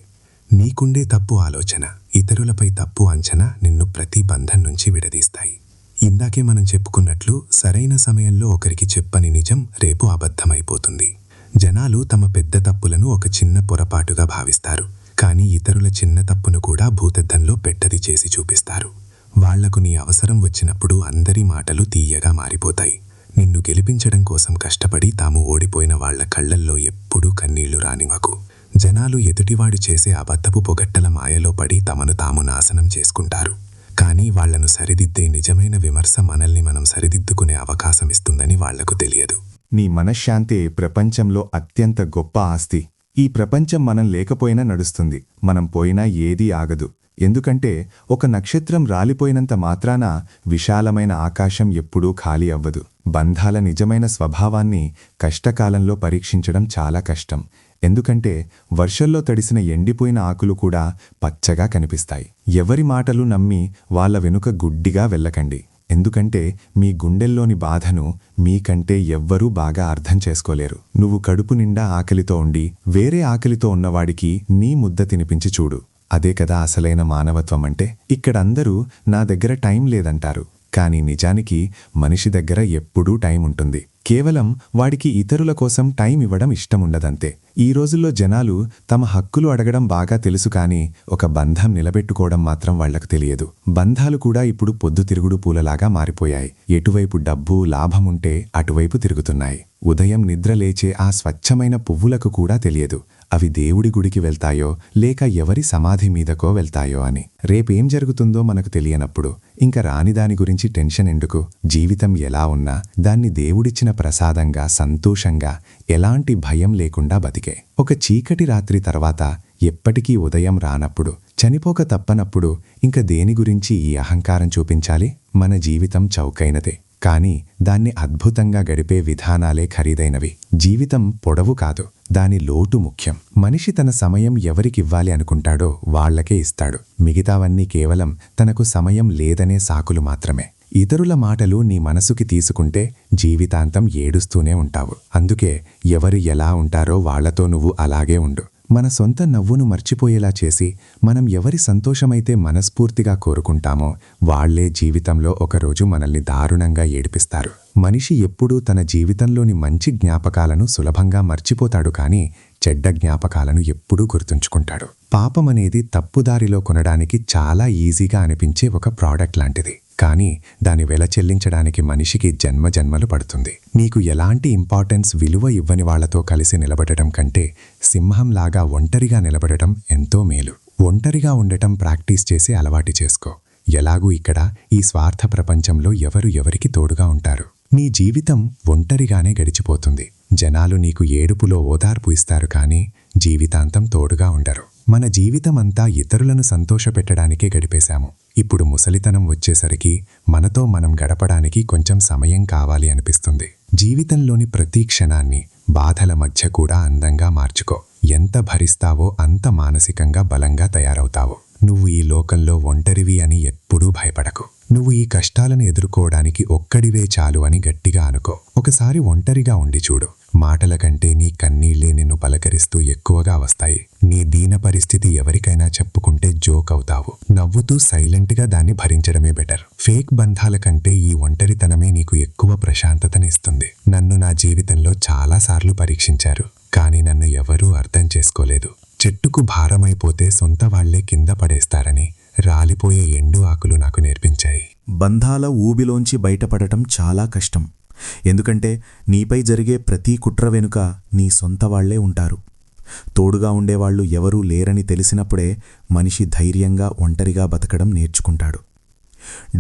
నీకుండే తప్పు ఆలోచన, ఇతరులపై తప్పు అంచనా నిన్ను ప్రతి బంధం నుంచి విడదీస్తాయి. ఇందాకే మనం చెప్పుకున్నట్లు సరైన సమయంలో ఒకరికి చెప్పని నిజం రేపు అబద్ధమైపోతుంది. జనాలు తమ పెద్ద తప్పులను ఒక చిన్న పొరపాటుగా భావిస్తారు, కానీ ఇతరుల చిన్న తప్పును కూడా భూతద్దంలో పెద్దది చేసి చూపిస్తారు. వాళ్లకు నీ అవసరం వచ్చినప్పుడు అందరి మాటలు తీయగా మారిపోతాయి. నిన్ను గెలిపించడం కోసం కష్టపడి తాము ఓడిపోయిన వాళ్ల కళ్లల్లో ఎప్పుడూ కన్నీళ్లు రానివ్వకు. జనాలు ఎదుటివాడు చేసే అబద్ధపు పొగట్టల మాయలో పడి తమను తాము నాశనం చేసుకుంటారు, కానీ వాళ్లను సరిదిద్దే నిజమైన విమర్శ మనల్ని మనం సరిదిద్దుకునే అవకాశం ఇస్తుందని వాళ్లకు తెలియదు. నీ మనశ్శాంతే ప్రపంచంలో అత్యంత గొప్ప ఆస్తి. ఈ ప్రపంచం మనం లేకపోయినా నడుస్తుంది, మనం పోయినా ఏదీ ఆగదు, ఎందుకంటే ఒక నక్షత్రం రాలిపోయినంత మాత్రాన విశాలమైన ఆకాశం ఎప్పుడూ ఖాళీ అవ్వదు. బంధాల నిజమైన స్వభావాన్ని కష్టకాలంలో పరీక్షించడం చాలా కష్టం. ఎందుకంటే వర్షంలో తడిసిన ఎండిపోయిన ఆకులు కూడా పచ్చగా కనిపిస్తాయి. ఎవరి మాటలు నమ్మి వాళ్ళ వెనుక గుడ్డిగా వెళ్ళకండి. ఎందుకంటే మీ గుండెల్లోని బాధను మీకంటే ఎవ్వరూ బాగా అర్థం చేసుకోలేరు. నువ్వు కడుపు నిండా ఆకలితో ఉండి వేరే ఆకలితో ఉన్నవాడికి నీ ముద్ద తినిపించి చూడు. అదే కదా అసలైన మానవత్వం అంటే. ఇక్కడందరూ నా దగ్గర టైం లేదంటారు, కానీ నిజానికి మనిషి దగ్గర ఎప్పుడూ టైం ఉంటుంది. కేవలం వాడికి ఇతరుల కోసం టైం ఇవ్వడం ఇష్టముండదంతే. ఈ రోజుల్లో జనాలు తమ హక్కులు అడగడం బాగా తెలుసు, కానీ ఒక బంధం నిలబెట్టుకోవడం మాత్రం వాళ్లకు తెలియదు. బంధాలు కూడా ఇప్పుడు పొద్దుతిరుగుడు పూలలాగా మారిపోయాయి. ఎటువైపు డబ్బు లాభముంటే అటువైపు తిరుగుతున్నాయి. ఉదయం నిద్రలేచే ఆ స్వచ్ఛమైన పువ్వులకు కూడా తెలియదు అవి దేవుడి గుడికి వెళ్తాయో లేక ఎవరి సమాధి మీదకో వెళ్తాయో అని. రేపేం జరుగుతుందో మనకు తెలియనప్పుడు ఇంక రానిదాని గురించి టెన్షన్ ఎందుకు? జీవితం ఎలా ఉన్నా దాన్ని దేవుడిచ్చిన ప్రసాదంగా సంతోషంగా ఎలాంటి భయం లేకుండా బతికే. ఒక చీకటి రాత్రి తర్వాత ఎప్పటికీ ఉదయం రానప్పుడు, చనిపోక తప్పనప్పుడు ఇంక దేని గురించి ఈ అహంకారం చూపించాలి? మన జీవితం చౌకైనదే, కానీ దాన్ని అద్భుతంగా గడిపే విధానాలే ఖరీదైనవి. జీవితం పొడవు కాదు, దాని లోటు ముఖ్యం. మనిషి తన సమయం ఎవరికివ్వాలి అనుకుంటాడో వాళ్లకే ఇస్తాడు. మిగతావన్నీ కేవలం తనకు సమయం లేదనే సాకులు మాత్రమే. ఇతరుల మాటలు నీ మనసుకి తీసుకుంటే జీవితాంతం ఏడుస్తూనే ఉంటావు. అందుకే ఎవరు ఎలా ఉంటారో వాళ్లతో నువ్వు అలాగే ఉండు. మన సొంత నవ్వును మర్చిపోయేలా చేసి మనం ఎవరి సంతోషమైతే మనస్ఫూర్తిగా కోరుకుంటామో వాళ్లే జీవితంలో ఒకరోజు మనల్ని దారుణంగా ఏడిపిస్తారు. మనిషి ఎప్పుడూ తన జీవితంలోని మంచి జ్ఞాపకాలను సులభంగా మర్చిపోతాడు, కానీ చెడ్డ జ్ఞాపకాలను ఎప్పుడూ గుర్తుంచుకుంటాడు. పాపమనేది తప్పుదారిలో కొనడానికి చాలా ఈజీగా అనిపించే ఒక ప్రోడక్ట్ లాంటిది, కానీ దాని వెల చెల్లించడానికి మనిషికి జన్మజన్మలు పడుతుంది. నీకు ఎలాంటి ఇంపార్టెన్స్ విలువ ఇవ్వని వాళ్లతో కలిసి నిలబడటం కంటే సింహంలాగా ఒంటరిగా నిలబడటం ఎంతో మేలు. ఒంటరిగా ఉండటం ప్రాక్టీస్ చేసి అలవాటు చేసుకో. ఎలాగూ ఇక్కడ ఈ స్వార్థ ప్రపంచంలో ఎవరు ఎవరికి తోడుగా ఉంటారు. నీ జీవితం ఒంటరిగానే గడిచిపోతుంది. జనాలు నీకు ఏడుపులో ఓదార్పు ఇస్తారు, కానీ జీవితాంతం తోడుగా ఉండరు. మన జీవితమంతా ఇతరులను సంతోషపెట్టడానికే గడిపేశాము. ఇప్పుడు ముసలితనం వచ్చేసరికి మనతో మనం గడపడానికి కొంచెం సమయం కావాలి అనిపిస్తుంది. జీవితంలోని ప్రతి క్షణాన్ని బాధల మధ్య కూడా అందంగా మార్చుకో. ఎంత భరిస్తావో అంత మానసికంగా బలంగా తయారవుతావు. నువ్వు ఈ లోకంలో ఒంటరివి అని ఎప్పుడూ భయపడకు. నువ్వు ఈ కష్టాలను ఎదుర్కోవడానికి ఒక్కడివే చాలు అని గట్టిగా అనుకో. ఒకసారి ఒంటరిగా ఉండి చూడు. మాటల కంటే నీ కన్నీళ్లే నిన్ను పలకరిస్తూ ఎక్కువగా వస్తాయి. నీ దీన పరిస్థితి ఎవరికైనా చెప్పుకుంటే జోక్ అవుతావు. నవ్వుతూ సైలెంట్గా దాన్ని భరించడమే బెటర్. ఫేక్ బంధాల కంటే ఈ ఒంటరితనమే నీకు ఎక్కువ ప్రశాంతతనిస్తుంది. నన్ను నా జీవితంలో చాలాసార్లు పరీక్షించారు, కానీ నన్ను ఎవరూ అర్థం చేసుకోలేదు. చెట్టుకు భారమైపోతే సొంత వాళ్లే కింద పడేస్తారని రాలిపోయే ఎండు ఆకులు నాకు నేర్పించాయి. బంధాల ఊబిలోంచి బయటపడటం చాలా కష్టం. ఎందుకంటే నీపై జరిగే ప్రతి కుట్ర వెనుక నీ సొంత వాళ్లే ఉంటారు. తోడుగా ఉండేవాళ్లు ఎవరూ లేరని తెలిసినప్పుడే మనిషి ధైర్యంగా ఒంటరిగా బతకడం నేర్చుకుంటాడు.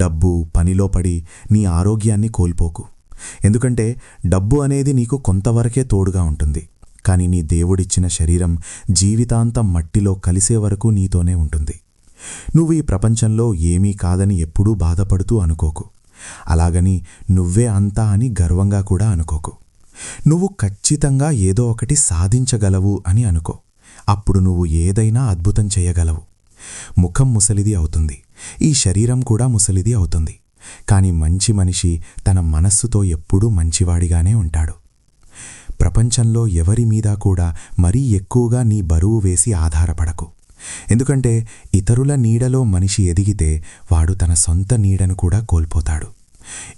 డబ్బు పనిలో పడి నీ ఆరోగ్యాన్ని కోల్పోకు. ఎందుకంటే డబ్బు అనేది నీకు కొంతవరకే తోడుగా ఉంటుంది, కానీ నీ దేవుడిచ్చిన శరీరం జీవితాంతం మట్టిలో కలిసే వరకు నీతోనే ఉంటుంది. నువ్వు ఈ ప్రపంచంలో ఏమీ కాదని ఎప్పుడూ బాధపడుతూ అనుకోకు. అలాగని నువ్వే అంతా అని గర్వంగా కూడా అనుకోకు. నువ్వు ఖచ్చితంగా ఏదో ఒకటి సాధించగలవు అని అనుకో. అప్పుడు నువ్వు ఏదైనా అద్భుతం చేయగలవు. ముఖం ముసలిది అవుతుంది, ఈ శరీరం కూడా ముసలిది అవుతుంది, కానీ మంచి మనిషి తన మనస్సుతో ఎప్పుడూ మంచివాడిగానే ఉంటాడు. ప్రపంచంలో ఎవరి మీద కూడా మరీ ఎక్కువగా నీ బరువు వేసి ఆధారపడకు. ఎందుకంటే ఇతరుల నీడలో మనిషి ఎదిగితే వాడు తన సొంత నీడను కూడా కోల్పోతాడు.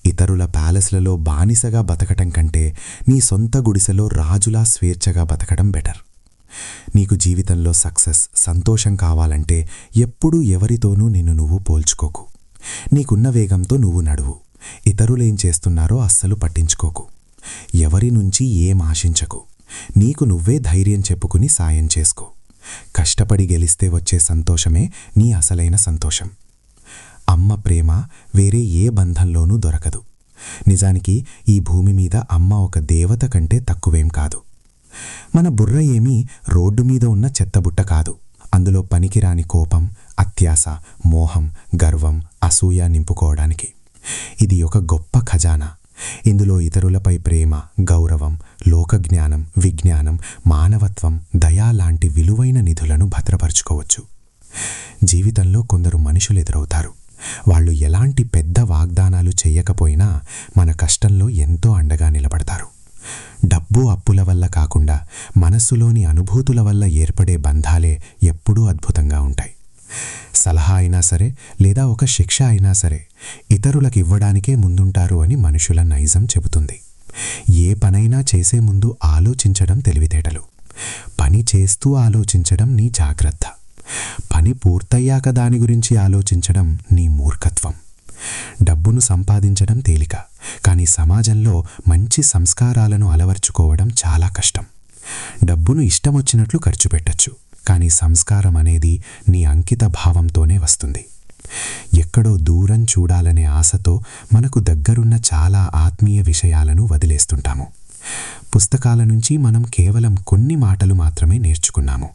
ఇతరుల ప్యాలెస్లలో బానిసగా బతకటం కంటే నీ సొంత గుడిసెలో రాజులా స్వేచ్ఛగా బతకడం బెటర్. నీకు జీవితంలో సక్సెస్, సంతోషం కావాలంటే ఎప్పుడూ ఎవరితోనూ నిన్ను నువ్వు పోల్చుకోకు. నీకున్న వేగంతో నువ్వు నడువు. ఇతరులేం చేస్తున్నారో అస్సలు పట్టించుకోకు. ఎవరి నుంచి ఏం ఆశించకు. నీకు నువ్వే ధైర్యం చెప్పుకుని సాయం చేసుకో. కష్టపడి గెలిస్తే వచ్చే సంతోషమే నీ అసలైన సంతోషం. అమ్మ ప్రేమ వేరే ఏ బంధంలోనూ దొరకదు. నిజానికి ఈ భూమి మీద అమ్మ ఒక దేవత కంటే తక్కువేం కాదు. మన బుర్ర ఏమీ రోడ్డు మీద ఉన్న చెత్తబుట్ట కాదు. అందులో పనికిరాని కోపం, అత్యాశ, మోహం, గర్వం, అసూయ నింపుకోవడానికి. ఇది ఒక గొప్ప ఖజానా. ఇందులో ఇతరులపై ప్రేమ, గౌరవం, లోకజ్ఞానం, విజ్ఞానం, మానవత్వం, దయ లాంటి విలువైన నిధులను భద్రపరుచుకోవచ్చు. జీవితంలో కొందరు మనుషులు ఎదురవుతారు. వాళ్ళు ఎలాంటి పెద్ద వాగ్దానాలు చెయ్యకపోయినా మన కష్టంలో ఎంతో అండగా నిలబడతారు. డబ్బు, అప్పుల వల్ల కాకుండా మనస్సులోని అనుభూతుల వల్ల ఏర్పడే బంధాలే ఎప్పుడూ అద్భుతంగా ఉంటాయి. సలహా అయినా సరే, లేదా ఒక శిక్ష అయినా సరే, ఇతరులకు ఇవ్వడానికే ముందుంటారు అని మనుషుల నైజం చెబుతుంది. ఏ పనైనా చేసే ముందు ఆలోచించడం తెలివితేటలు. పని చేస్తూ ఆలోచించడం నీ జాగ్రత్త. పని పూర్తయ్యాక దాని గురించి ఆలోచించడం నీ మూర్ఖత్వం. డబ్బును సంపాదించడం తేలిక, కానీ సమాజంలో మంచి సంస్కారాలను అలవర్చుకోవడం చాలా కష్టం. డబ్బును ఇష్టమొచ్చినట్లు ఖర్చు పెట్టచ్చు, కానీ సంస్కారం అనేది నీ అంకిత భావంతోనే వస్తుంది. ఎక్కడో దూరం చూడాలనే ఆశతో మనకు దగ్గరున్న చాలా ఆత్మీయ విషయాలను వదిలేస్తుంటాము. పుస్తకాల నుంచి మనం కేవలం కొన్ని మాటలు మాత్రమే నేర్చుకున్నాము,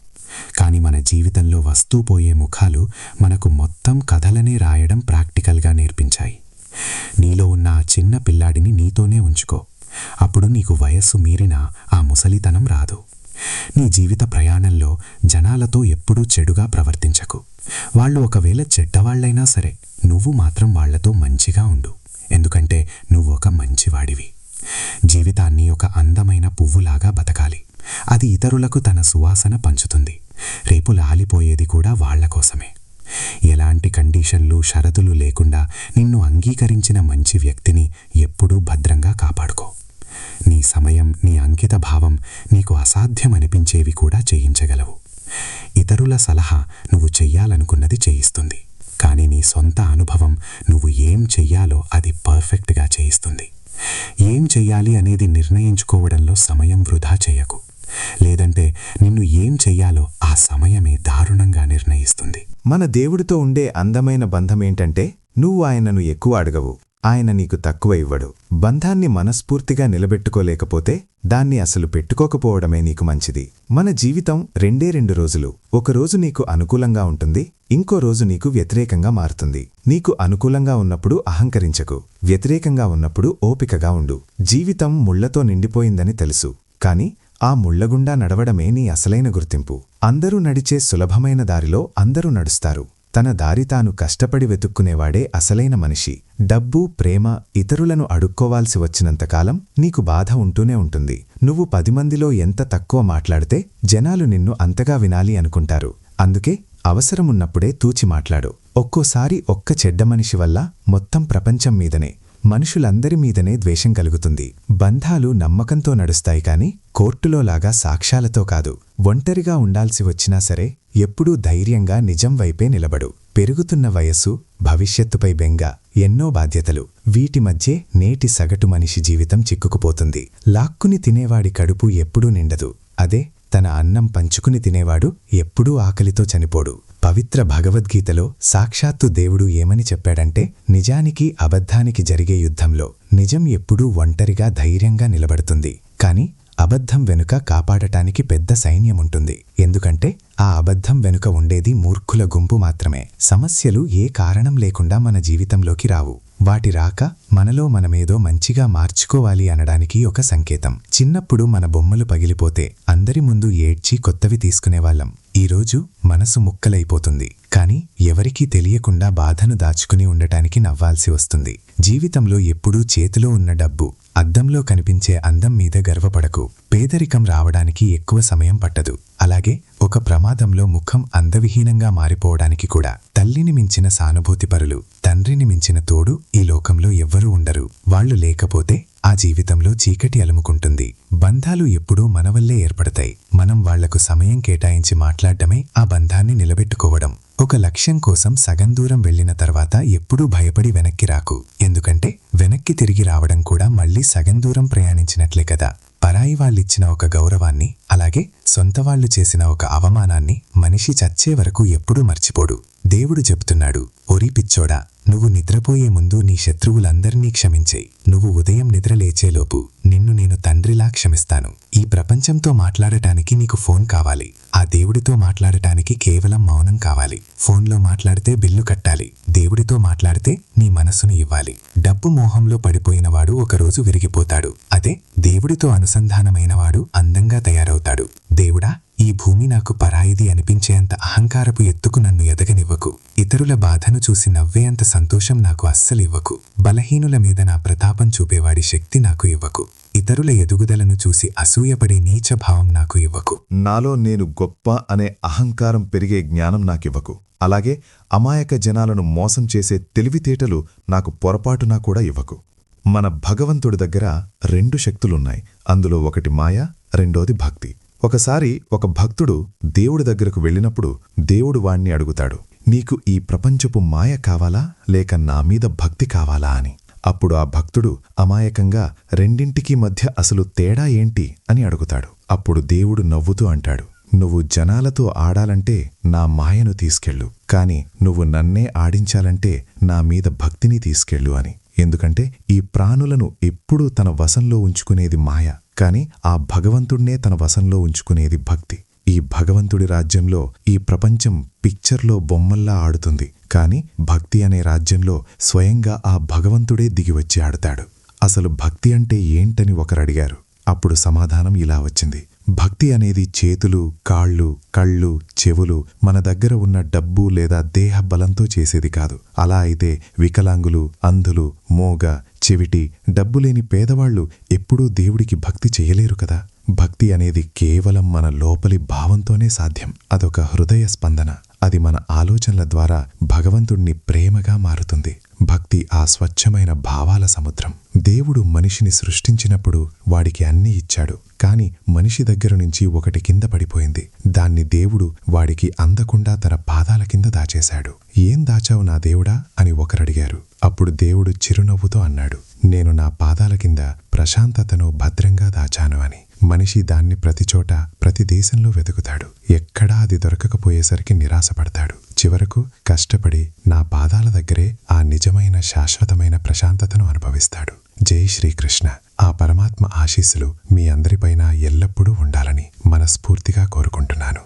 కానీ మన జీవితంలో వస్తూ పోయే ముఖాలు మనకు మొత్తం కథలనే రాయడం ప్రాక్టికల్గా నేర్పించాయి. నీలో ఉన్న ఆ చిన్న పిల్లాడిని నీతోనే ఉంచుకో. అప్పుడు నీకు వయస్సు మీరిన ఆ ముసలితనం రాదు. నీ జీవిత ప్రయాణంలో జనాలతో ఎప్పుడూ చెడుగా ప్రవర్తించకు. వాళ్ళు ఒకవేళ చెడ్డవాళ్లైనా సరే, నువ్వు మాత్రం వాళ్లతో మంచిగా ఉండు. ఎందుకంటే నువ్వు ఒక మంచివాడివి. జీవితాన్ని ఒక అందమైన పువ్వులాగా బతకాలి. అది ఇతరులకు తన సువాసన పంచుతుంది. రేపు లాలిపోయేది కూడా వాళ్ల కోసమే. ఎలాంటి కండిషన్లు, షరతులు లేకుండా నిన్ను అంగీకరించిన మంచి వ్యక్తిని ఎప్పుడూ భద్రంగా కాపాడుకో. నీ సమయం, నీ అంకిత భావం నీకు అసాధ్యమనిపించేవి కూడా చేయించగలవు. ఇతరుల సలహా నువ్వు చెయ్యాలనుకున్నది చేయిస్తుంది, కానీ నీ సొంత అనుభవం నువ్వు ఏం చెయ్యాలో అది పర్ఫెక్ట్గా చేయిస్తుంది. ఏం చెయ్యాలి అనేది నిర్ణయించుకోవడంలో సమయం వృధా చేయకు. లేదంటే నిన్ను ఏం చెయ్యాలో ఆ సమయమే దారుణంగా నిర్ణయిస్తుంది. మన దేవుడితో ఉండే అందమైన బంధమేంటంటే, నువ్వు ఆయనను ఎక్కువ అడగవు, ఆయన నీకు తక్కువ ఇవ్వడు. బంధాన్ని మనస్ఫూర్తిగా నిలబెట్టుకోలేకపోతే దాన్ని అసలు పెట్టుకోకపోవడమే నీకు మంచిది. మన జీవితం రెండు రోజులు. ఒకరోజు నీకు అనుకూలంగా ఉంటుంది, ఇంకో రోజు నీకు వ్యతిరేకంగా మారుతుంది. నీకు అనుకూలంగా ఉన్నప్పుడు అహంకరించకు, వ్యతిరేకంగా ఉన్నప్పుడు ఓపికగా ఉండు. జీవితం ముళ్లతో నిండిపోయిందని తెలుసు, కాని ఆ ముళ్లగుండా నడవడమే నీ అసలైన గుర్తింపు. అందరూ నడిచే సులభమైన దారిలో అందరూ నడుస్తారు. తన దారి తాను కష్టపడి వెతుక్కునేవాడే అసలైన మనిషి. డబ్బు, ప్రేమ, ఇతరులను అడుక్కోవాల్సి వచ్చినంతకాలం నీకు బాధ ఉంటూనే ఉంటుంది. నువ్వు 10 మందిలో ఎంత తక్కువ మాట్లాడితే జనాలు నిన్ను అంతగా వినాలి అనుకుంటారు. అందుకే అవసరమున్నప్పుడే తూచి మాట్లాడు. ఒక్కోసారి ఒక్క చెడ్డ మనిషి వల్ల మొత్తం ప్రపంచం మీదనే, మనుషులందరి మీదనే ద్వేషం కలుగుతుంది. బంధాలు నమ్మకంతో నడుస్తాయి, కాని కోర్టులోలాగా సాక్ష్యాలతో కాదు. ఒంటరిగా ఉండాల్సి వచ్చినా సరే ఎప్పుడూ ధైర్యంగా నిజం వైపే నిలబడు. పెరుగుతున్న వయస్సు, భవిష్యత్తుపై బెంగ, ఎన్నో బాధ్యతలు, వీటి మధ్యే నేటి సగటు మనిషి జీవితం చిక్కుకుపోతుంది. లాక్కుని తినేవాడి కడుపు ఎప్పుడూ నిండదు. అదే తన అన్నం పంచుకుని తినేవాడు ఎప్పుడూ ఆకలితో చనిపోడు. పవిత్ర భగవద్గీతలో సాక్షాత్తు దేవుడు ఏమని చెప్పాడంటే, నిజానికి అబద్ధానికి జరిగే యుద్ధంలో నిజం ఎప్పుడూ ఒంటరిగా ధైర్యంగా నిలబడుతుంది, కాని అబద్ధం వెనుక కాపాడటానికి పెద్ద సైన్యముంటుంది. ఎందుకంటే ఆ అబద్ధం వెనుక ఉండేది మూర్ఖుల గుంపు మాత్రమే. సమస్యలు ఏ కారణం లేకుండా మన జీవితంలోకి రావు. వాటి రాక మనలో మనమేదో మంచిగా మార్చుకోవాలి అనడానికి ఒక సంకేతం. చిన్నప్పుడు మన బొమ్మలు పగిలిపోతే అందరి ముందు ఏడ్చి కొత్తవి తీసుకునేవాళ్ళం. ఈరోజు మనసు ముక్కలైపోతుంది, కాని ఎవరికీ తెలియకుండా బాధను దాచుకుని ఉండటానికి నవ్వాల్సి వస్తుంది. జీవితంలో ఎప్పుడూ చేతిలో ఉన్న డబ్బు, అద్దంలో కనిపించే అందం మీద గర్వపడకు. పేదరికం రావడానికి ఎక్కువ సమయం పట్టదు. అలాగే ఒక ప్రమాదంలో ముఖం అందవిహీనంగా మారిపోవడానికి కూడా. తల్లిని మించిన సానుభూతిపరులు, తండ్రిని మించిన తోడు ఈ లోకంలో ఎవ్వరూ ఉండరు. వాళ్లు లేకపోతే ఆ జీవితంలో చీకటి అలుముకుంటుంది. బంధాలు ఎప్పుడూ మనవల్లే ఏర్పడతాయి. మనం వాళ్లకు సమయం కేటాయించి మాట్లాడటమే ఆ బంధాన్ని నిలబెట్టుకోవడం. ఒక లక్ష్యం కోసం సగం దూరం వెళ్లిన తర్వాత ఎప్పుడూ భయపడి వెనక్కి రాకు. ఎందుకంటే వెనక్కి తిరిగి రావడం కూడా మళ్లీ సగం దూరం ప్రయాణించినట్లే కదా. పరాయి వాళ్ళిచ్చిన ఒక గౌరవాన్ని, అలాగే సొంతవాళ్లు చేసిన ఒక అవమానాన్ని మనిషి చచ్చే వరకు ఎప్పుడూ మర్చిపోడు. దేవుడు చెప్తున్నాడు, ఒరి పిచ్చోడా, నువ్వు నిద్రపోయే ముందు నీ శత్రువులందరినీ క్షమించేయి. నువ్వు ఉదయం నిద్ర లేచేలోపు నిన్ను నేను తండ్రిలా క్షమిస్తాను. ఈ ప్రపంచంతో మాట్లాడటానికి నీకు ఫోన్ కావాలి. ఆ దేవుడితో మాట్లాడటానికి కేవలం మౌనం కావాలి. ఫోన్లో మాట్లాడితే బిల్లు కట్టాలి. దేవుడితో మాట్లాడితే నీ మనసును ఇవ్వాలి. డబ్బు మోహంలో పడిపోయినవాడు ఒకరోజు విరిగిపోతాడు. అదే దేవుడితో అనుసంధానమైనవాడు అందంగా తయారవుతాడు. దేవుడా, ఈ భూమి నాకు పరాయిది అనిపించేంత అహంకారపు ఎత్తుకు నన్ను ఎదగనివ్వకు. ఇతరుల బాధను చూసి నవ్వేంత సంతోషం నాకు అస్సలు ఇవ్వకు. బలహీనుల మీద నా ప్రతాపం చూపేవాడి శక్తి నాకు ఇవ్వకు. ఇతరుల ఎదుగుదలను చూసి అసూయపడే నీచ భావం నాకు ఇవ్వకు. నాలో నేను గొప్ప అనే అహంకారం పెరిగే జ్ఞానం నాకివ్వకు. అలాగే అమాయక జనాలను మోసం చేసే తెలివితేటలు నాకు పొరపాటునా కూడా ఇవ్వకు. మన భగవంతుడి దగ్గర 2 శక్తులున్నాయి. అందులో ఒకటి మాయ, రెండోది భక్తి. ఒకసారి ఒక భక్తుడు దేవుడి దగ్గరకు వెళ్ళినప్పుడు దేవుడు వాణ్ణి అడుగుతాడు, నీకు ఈ ప్రపంచపు మాయ కావాలా లేక నా మీద భక్తి కావాలా అని. అప్పుడు ఆ భక్తుడు అమాయకంగా రెండింటికీ మధ్య అసలు తేడా ఏంటి అని అడుగుతాడు. అప్పుడు దేవుడు నవ్వుతూ అంటాడు, నువ్వు జనాలతో ఆడాలంటే నా మాయను తీసుకెళ్ళు, కాని నువ్వు నన్నే ఆడించాలంటే నా మీద భక్తిని తీసుకెళ్ళు అని. ఎందుకంటే ఈ ప్రాణులను ఎప్పుడూ తన వశంలో ఉంచుకునేది మాయ, కాని ఆ భగవంతుడినే తన వశంలో ఉంచుకునేది భక్తి. ఈ భగవంతుడి రాజ్యంలో ఈ ప్రపంచం పిక్చర్లో బొమ్మల్లా ఆడుతుంది, కాని భక్తి అనే రాజ్యంలో స్వయంగా ఆ భగవంతుడే దిగివచ్చి ఆడతాడు. అసలు భక్తి అంటే ఏంటని ఒకరడిగారు. అప్పుడు సమాధానం ఇలా వచ్చింది, భక్తి అనేది చేతులు, కాళ్ళు, కళ్ళు, చెవులు, మన దగ్గర ఉన్న డబ్బు లేదా దేహ బలంతో చేసేది కాదు. అలా అయితే వికలాంగులు, అంధులు, మోగ, చెవిటి, డబ్బులేని పేదవాళ్లు ఎప్పుడూ దేవుడికి భక్తి చేయలేరు కదా. భక్తి అనేది కేవలం మన లోపలి భావంతోనే సాధ్యం. అదొక హృదయ స్పందన. అది మన ఆలోచనల ద్వారా భగవంతుణ్ణి ప్రేమగా మారుతుంది. భక్తి ఆ స్వచ్ఛమైన భావాల సముద్రం. దేవుడు మనిషిని సృష్టించినప్పుడు వాడికి అన్నీ ఇచ్చాడు, కాని మనిషి దగ్గర నుంచి ఒకటి కింద పడిపోయింది. దాన్ని దేవుడు వాడికి అందకుండా తన పాదాల కింద దాచేశాడు. ఏం దాచావు నా దేవుడా అని ఒకరడిగారు. అప్పుడు దేవుడు చిరునవ్వుతో అన్నాడు, నేను నా పాదాల కింద ప్రశాంతతను భద్రంగా దాచాను అని. మనిషి దాన్ని ప్రతిచోట, ప్రతి దేశంలో వెతుకుతాడు. ఎక్కడా అది దొరకకపోయేసరికి నిరాశపడతాడు. చివరకు కష్టపడి నా పాదాల దగ్గరే ఆ నిజమైన శాశ్వతమైన ప్రశాంతతను అనుభవిస్తాడు. జై శ్రీకృష్ణ. ఆ పరమాత్మ ఆశీస్సులు మీ అందరిపైన ఎల్లప్పుడూ ఉండాలని మనస్ఫూర్తిగా కోరుకుంటున్నాను.